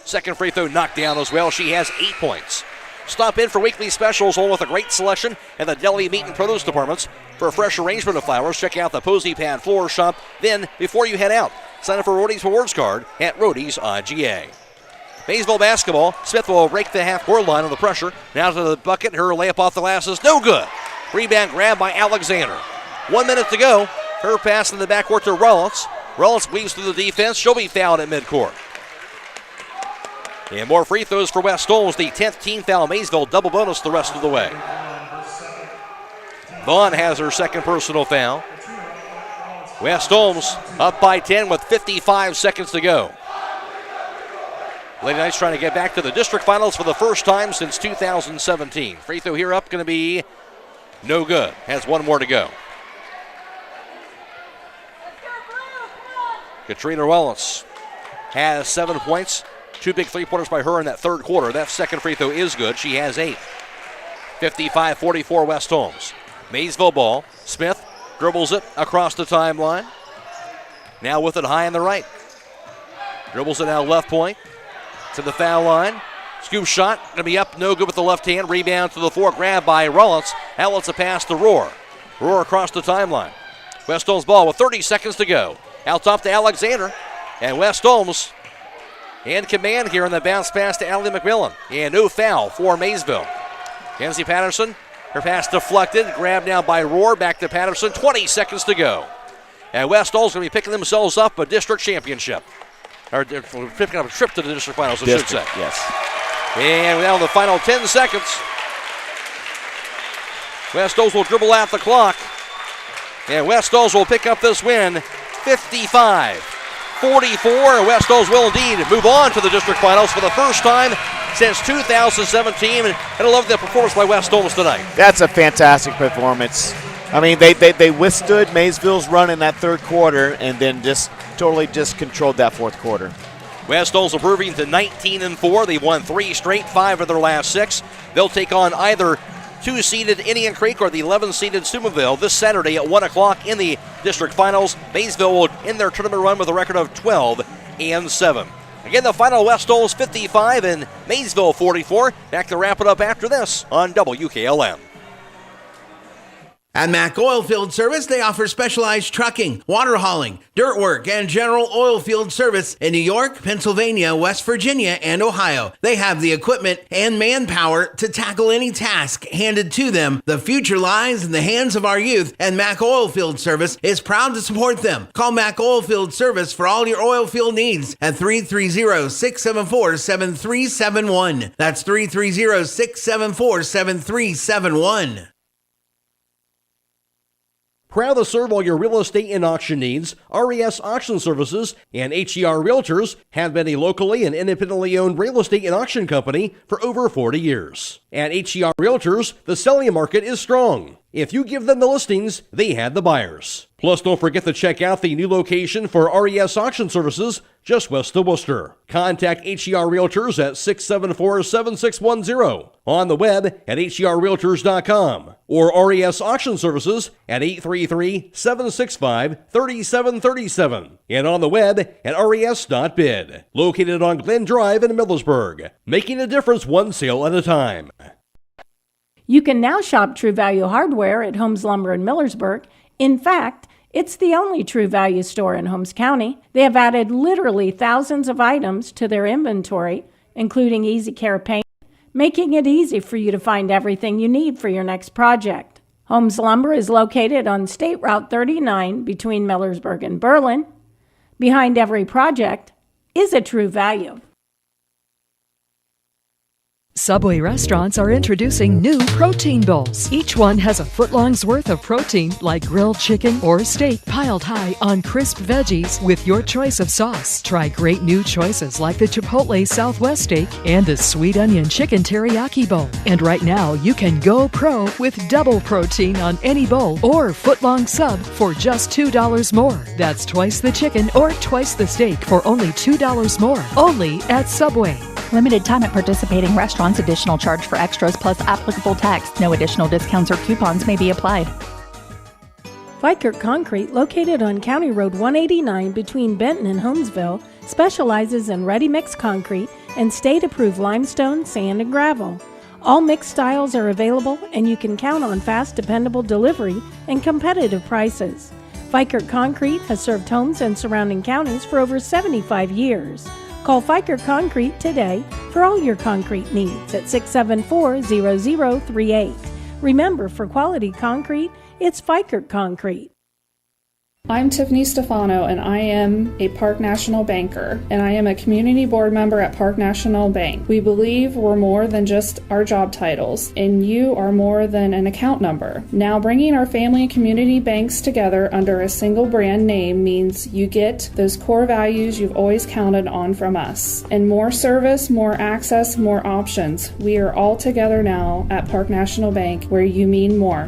Speaker 2: Second free throw knocked down as well. She has 8 points. Stop in for weekly specials along with a great selection in the deli, meat, and produce departments. For a fresh arrangement of flowers, check out the Posey Pad Floral Shop. Then, before you head out, sign up for Rody's Rewards Card at Rody's IGA. Maysville basketball. Smith will rake the half-court line on the pressure. Now to the bucket. Her layup off the glass is no good. Rebound grab by Alexander. 1 minute to go. Her pass in the backcourt to Rullitz. Rullitz weaves through the defense. She'll be fouled at midcourt. And more free throws for West Holmes. The 10th team foul. Maysville double bonus the rest of the way. Vaughn has her second personal foul. West Holmes up by 10 with 55 seconds to go. Lady Knights trying to get back to the district finals for the first time since 2017. Free throw here up going to be no good. Has 1 more to go. Katrina Rullitz has 7 points. 2 big three-pointers by her in that third quarter. That second free throw is good. She has 8. 55-44 West Holmes. Maysville ball. Smith dribbles it across the timeline. Now with it high on the right. Dribbles it now left point to the foul line. Scoop shot going to be up, no good with the left hand. Rebound to the floor, grab by Rullitz. Outlets a pass to Rohr. Roar across the timeline. West Holmes ball with 30 seconds to go. Out top to Alexander. And West Holmes in command here on the bounce pass to Allie McMillan. And no foul for Maysville. Kenzie Patterson, her pass deflected. Grabbed now by Roar. Back to Patterson. 20 seconds to go. And West Holmes going to be picking themselves up a district championship. Or they're picking up a trip to the district finals, I should say.
Speaker 20: Yes.
Speaker 2: And now in the final 10 seconds, West Holmes will dribble out the clock. And West Holmes will pick up this win 55-44. West Holmes will indeed move on to the district finals for the first time since 2017. And I love the performance by West Holmes tonight.
Speaker 20: That's a fantastic performance. I mean, they withstood Maysville's run in that third quarter and then just totally just controlled that fourth quarter.
Speaker 2: West Holmes improving to 19-4. They've won 3 straight, 5 of their last 6. They'll take on either 2-seeded Indian Creek or the 11-seeded Summerville this Saturday at 1 o'clock in the district finals. Maysville will end their tournament run with a record of 12-7. Again, the final, West Holmes 55 and Maysville 44. Back to wrap it up after this on WKLM.
Speaker 9: At Mack Oilfield Service, they offer specialized trucking, water hauling, dirt work, and general oil field service in New York, Pennsylvania, West Virginia, and Ohio. They have the equipment and manpower to tackle any task handed to them. The future lies in the hands of our youth, and Mack Oilfield Service is proud to support them. Call Mack Oilfield Service for all your oil field needs at 330-674-7371. That's 330-674-7371.
Speaker 14: Proud to serve all your real estate and auction needs, RES Auction Services and HER Realtors have been a locally and independently owned real estate and auction company for over 40 years. At HER Realtors, the selling market is strong. If you give them the listings, they have the buyers. Plus, don't forget to check out the new location for RES Auction Services just west of Worcester. Contact HER Realtors at 674-7610, on the web at herrealtors.com, or RES Auction Services at 833-765-3737, and on the web at res.bid. Located on Glen Drive in Millersburg, making a difference one sale at a time.
Speaker 17: You can now shop True Value Hardware at Holmes Lumber in Millersburg. In fact, it's the only True Value store in Holmes County. They have added literally thousands of items to their inventory, including Easy Care paint, making it easy for you to find everything you need for your next project. Holmes Lumber is located on State Route 39 between Millersburg and Berlin. Behind every project is a True Value.
Speaker 6: Subway restaurants are introducing new protein bowls. Each one has a foot-long's worth of protein, like grilled chicken or steak piled high on crisp veggies with your choice of sauce. Try great new choices like the Chipotle Southwest steak and the sweet onion chicken teriyaki bowl. And right now, you can go pro with double protein on any bowl or foot-long sub for just $2 more. That's twice the chicken or twice the steak for only $2 more. Only at Subway.
Speaker 12: Limited time at participating restaurants. Additional charge for extras plus applicable tax. No additional discounts or coupons may be applied.
Speaker 17: Fikert Concrete, located on County Road 189 between Benton and Holmesville, specializes in ready-mix concrete and state-approved limestone, sand, and gravel. All mixed styles are available, and you can count on fast, dependable delivery and competitive prices. Fikert Concrete has served Holmes and surrounding counties for over 75 years. Call Fikert Concrete today for all your concrete needs at 674-0038. Remember, for quality concrete, it's Fikert Concrete.
Speaker 26: I'm Tiffany Stefano, and I am a Park National banker, and I am a community board member at Park National Bank. We believe we're more than just our job titles, and you are more than an account number. Now, bringing our family and community banks together under a single brand name means you get those core values you've always counted on from us. And more service, more access, more options. We are all together now at Park National Bank, where you mean more.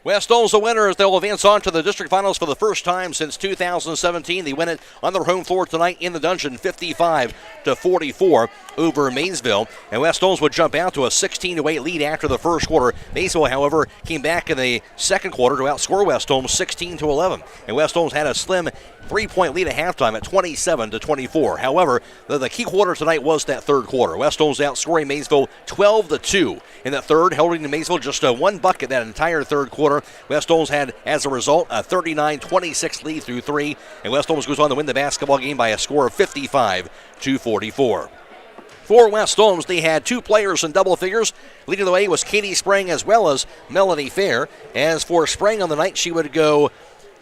Speaker 2: West Holmes the winner as they'll advance on to the district finals for the first time since 2017. They win it on their home floor tonight in the Dungeon, 55-44 over Maysville. And West Holmes would jump out to a 16-8 lead after the first quarter. Maysville, however, came back in the second quarter to outscore West Holmes 16-11. And West Holmes had a slim 3-point lead at halftime at 27-24. However, the key quarter tonight was that third quarter. West Holmes outscoring Maysville 12-2 in the third, holding to Maysville just one bucket that entire third quarter. West Holmes had, as a result, a 39-26 lead through three, and West Holmes goes on to win the basketball game by a score of 55-44. For West Holmes, they had two players in double figures. Leading the way was Katie Spring as well as Melanie Fair. As for Spring on the night, she would go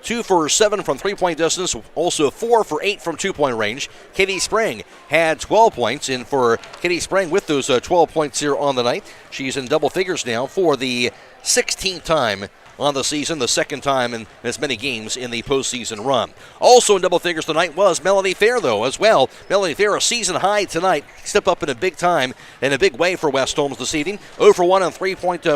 Speaker 2: 2 for 7 from three-point distance, also 4 for 8 from two-point range. Katie Spring had 12 points, and for Katie Spring with those 12 points here on the night, she's in double figures now for the 16th time on the season, the second time in as many games in the postseason run. Also in double figures tonight was Melanie Fair, though, as well. Melanie Fair, a season high tonight, step up in a big time, in a big way for West Holmes this evening. 0 for 1 on three-point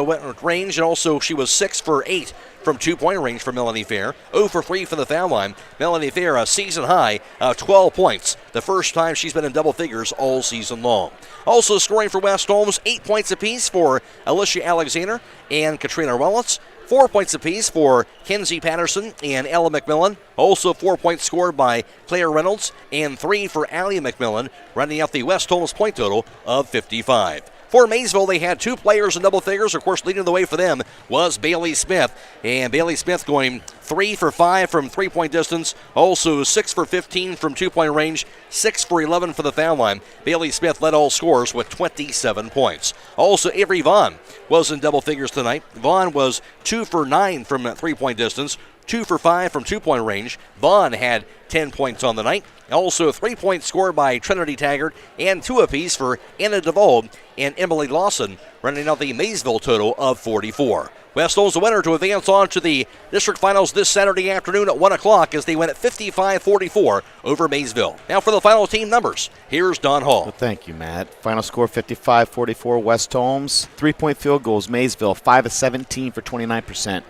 Speaker 2: range, and also she was 6 for 8 from two-point range for Melanie Fair. 0 for 3 from the foul line. Melanie Fair, a season high of 12 points. The first time she's been in double figures all season long. Also scoring for West Holmes, 8 points apiece for Alicia Alexander and Katrina Wellets. 4 points apiece for Kenzie Patterson and Ella McMillan. Also 4 points scored by Claire Reynolds and 3 for Allie McMillan, rounding out the West Holmes point total of 55. For Maysville, they had two players in double figures. Of course, leading the way for them was Bailey Smith. And Bailey Smith going 3 for 5 from three-point distance. Also 6 for 15 from two-point range. 6 for 11 for the foul line. Bailey Smith led all scorers with 27 points. Also, Avery Vaughn was in double figures tonight. Vaughn was 2 for 9 from three-point distance. 2 for 5 from two-point range. Vaughn had 10 points on the night. Also 3 points scored by Trinity Taggart and 2 apiece for Anna DeVold and Emily Lawson, running out the Maysville total of 44. West Holmes the winner to advance on to the district finals this Saturday afternoon at 1 o'clock as they win at 55-44 over Maysville. Now for the final team numbers, here's Don Hall.
Speaker 20: Well, thank you, Matt. Final score 55-44 West Holmes. 3-point field goals, Maysville 5 of 17 for 29%.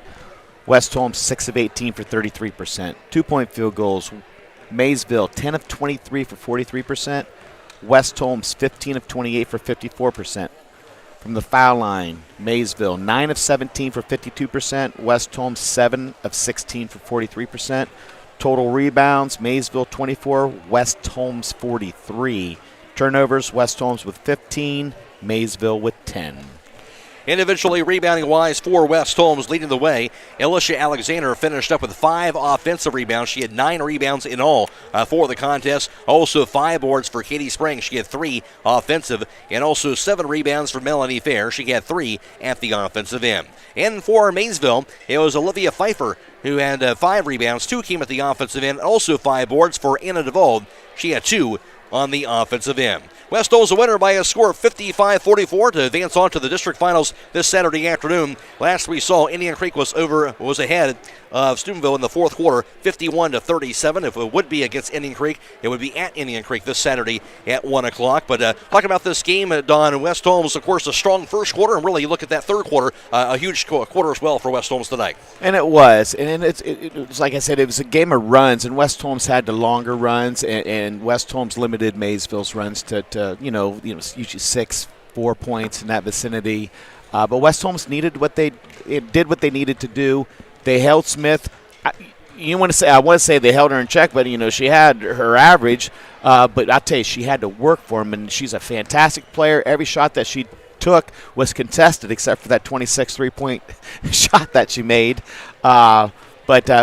Speaker 20: West Holmes 6 of 18 for 33%. 2-point field goals, Maysville 10 of 23 for 43%. West Holmes 15 of 28 for 54%. From the foul line, Maysville 9 of 17 for 52%. West Holmes 7 of 16 for 43%. Total rebounds, Maysville 24, West Holmes 43. Turnovers, West Holmes with 15, Maysville with 10.
Speaker 2: Individually rebounding-wise for West Holmes, leading the way, Alicia Alexander finished up with 5 offensive rebounds. She had 9 rebounds in all for the contest. Also 5 boards for Katie Spring. She had 3 offensive, and also 7 rebounds for Melanie Fair. She had 3 at the offensive end. And for Maysville, it was Olivia Pfeiffer who had 5 rebounds. 2 came at the offensive end. Also 5 boards for Anna DeVold. She had 2 on the offensive end. West Holmes a winner by a score of 55-44 to advance on to the district finals this Saturday afternoon. Last we saw, Indian Creek was ahead of Steubenville in the fourth quarter, 51-37. If it would be against Indian Creek, it would be at Indian Creek this Saturday at 1 o'clock. But talking about this game, Don, West Holmes, of course, a strong first quarter, and really you look at that third quarter, a huge quarter as well for West Holmes tonight.
Speaker 20: And it was. And it was, like I said, it was a game of runs, and West Holmes had the longer runs, and West Holmes limited Maysville's runs to usually 6-4 points in that vicinity. But West Holmes did what they needed to do. They held Smith. I want to say they held her in check, but she had her average. But I tell you, she had to work for him, and she's a fantastic player. Every shot that she took was contested, except for that 26 3-point shot that she made. But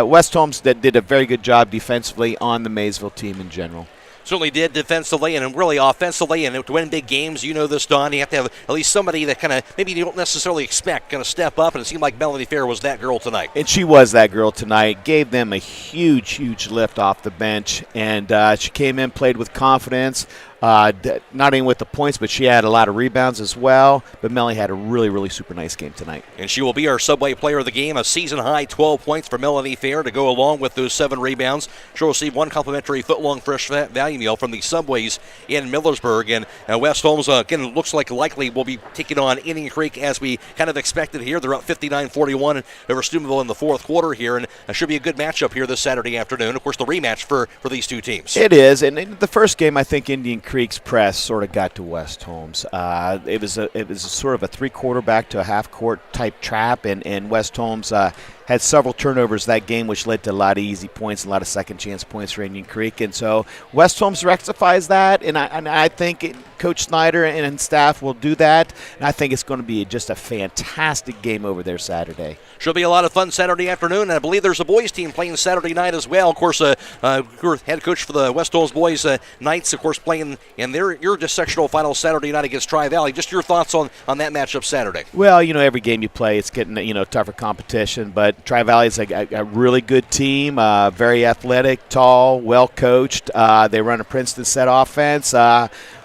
Speaker 20: West Holmes did a very good job defensively on the Maysville team in general.
Speaker 2: Certainly did defensively and really offensively, and to win big games, you know this, Don, you have to have at least somebody that kind of maybe you don't necessarily expect going to step up, and it seemed like Melanie Fair was that girl tonight.
Speaker 20: And she was that girl tonight, gave them a huge lift off the bench, and she came in, played with confidence. not only with the points, but she had a lot of rebounds as well. But Melanie had a really, really super nice game tonight.
Speaker 2: And she will be our Subway Player of the Game, a season-high 12 points for Melanie Fair to go along with those 7 rebounds. She'll receive 1 complimentary foot-long fresh value meal from the Subways in Millersburg. And West Holmes, again, looks like likely will be taking on Indian Creek as we kind of expected here. They're up 59-41 over Steubenville in the fourth quarter here, and it should be a good matchup here this Saturday afternoon. Of course, the rematch for these two teams.
Speaker 20: It is, and in the first game, I think Indian Creek's press sort of got to West Holmes. It was a sort of a 3-quarterback to a half-court type trap, and West Holmes had several turnovers that game, which led to a lot of easy points, a lot of second-chance points for Indian Creek. And so West Holmes rectifies that, and I think Coach Snyder and staff will do that. And I think it's going to be just a fantastic game over there Saturday.
Speaker 2: Should be a lot of fun Saturday afternoon, and I believe there's a boys team playing Saturday night as well. Of course, head coach for the West Holmes boys Knights, of course, playing in your sectional final Saturday night against Tri-Valley. Just your thoughts on that matchup Saturday.
Speaker 20: Well, every game you play, it's getting tougher competition, but Tri-Valley is a really good team, very athletic, tall, well coached. They run a Princeton set offense.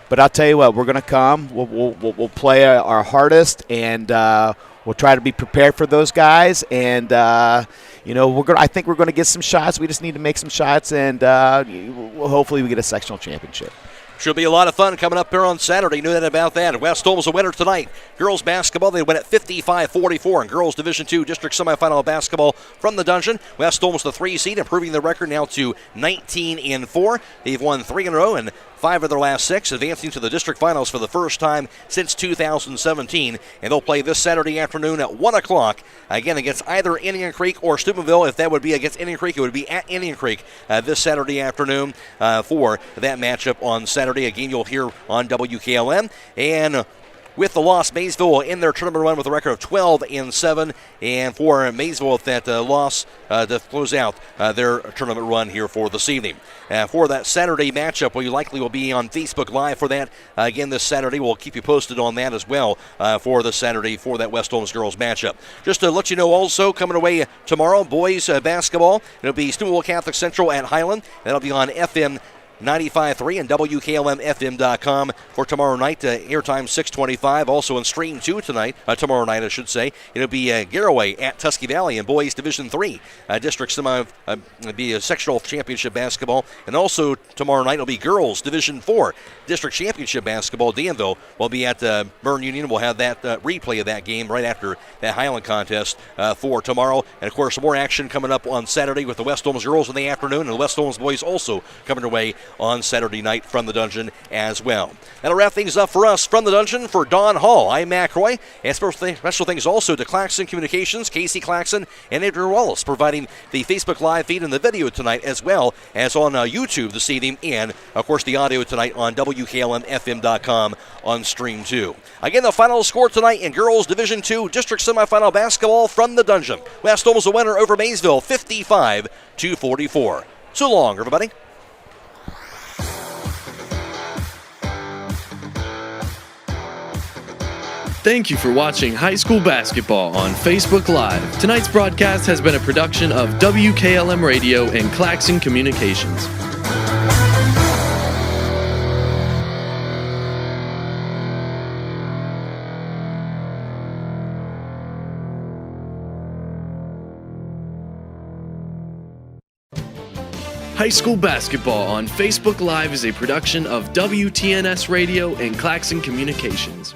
Speaker 20: But I'll tell you what, we're going to come. We'll play our hardest, and we'll try to be prepared for those guys. And I think we're going to get some shots. We just need to make some shots, and hopefully we get a sectional championship.
Speaker 2: Should be a lot of fun coming up here on Saturday. Knew that about that. West Holmes a winner tonight. Girls basketball, they win at 55-44 in girls Division II district semifinal basketball from the Dungeon. West Holmes the 3 seed, improving their record now to 19-4. They've won 3 in a row and 5 of their last 6, advancing to the district finals for the first time since 2017. And they'll play this Saturday afternoon at 1 o'clock, again against either Indian Creek or Steubenville. If that would be against Indian Creek, it would be at Indian Creek this Saturday afternoon for that matchup on Saturday. Again, you'll hear on WKLM. And with the loss, Maysville in their tournament run with a record of 12-7, and for Maysville with that loss to close out their tournament run here for this evening. For that Saturday matchup, we likely will be on Facebook Live for that again this Saturday. We'll keep you posted on that as well for the Saturday for that West Holmes girls matchup. Just to let you know, also coming away tomorrow, boys basketball. It'll be Steubenville Catholic Central at Highland. That'll be on FM 95.3 and WKLM-FM.com for tomorrow night. Airtime 6:25. Also in Stream 2 tonight, tomorrow night I should say. It'll be Garaway at Tusky Valley in Boys Division 3 district semi. It'll be a sectional championship basketball. And also tomorrow night it'll be Girls Division 4 district championship basketball. Danville will be at Byrne Union. We'll have that replay of that game right after that Highland contest for tomorrow. And of course more action coming up on Saturday with the West Holmes girls in the afternoon, and the West Holmes boys also coming away on Saturday night from the Dungeon as well. That'll wrap things up for us from the Dungeon. For Don Hall, I'm Mac Roy. And special thanks also to Claxon Communications, Casey Claxon, and Andrew Wallace, providing the Facebook Live feed and the video tonight, as well as on YouTube this evening, and of course the audio tonight on WKLM-FM.com on Stream 2. Again, the final score tonight in Girls Division 2 District Semifinal Basketball from the Dungeon. West Holmes a winner over Maysville, 55-44. So long, everybody.
Speaker 4: Thank you for watching high school basketball on Facebook Live. Tonight's broadcast has been a production of WKLM Radio and Claxon Communications. High school basketball on Facebook Live is a production of WTNS Radio and Claxon Communications.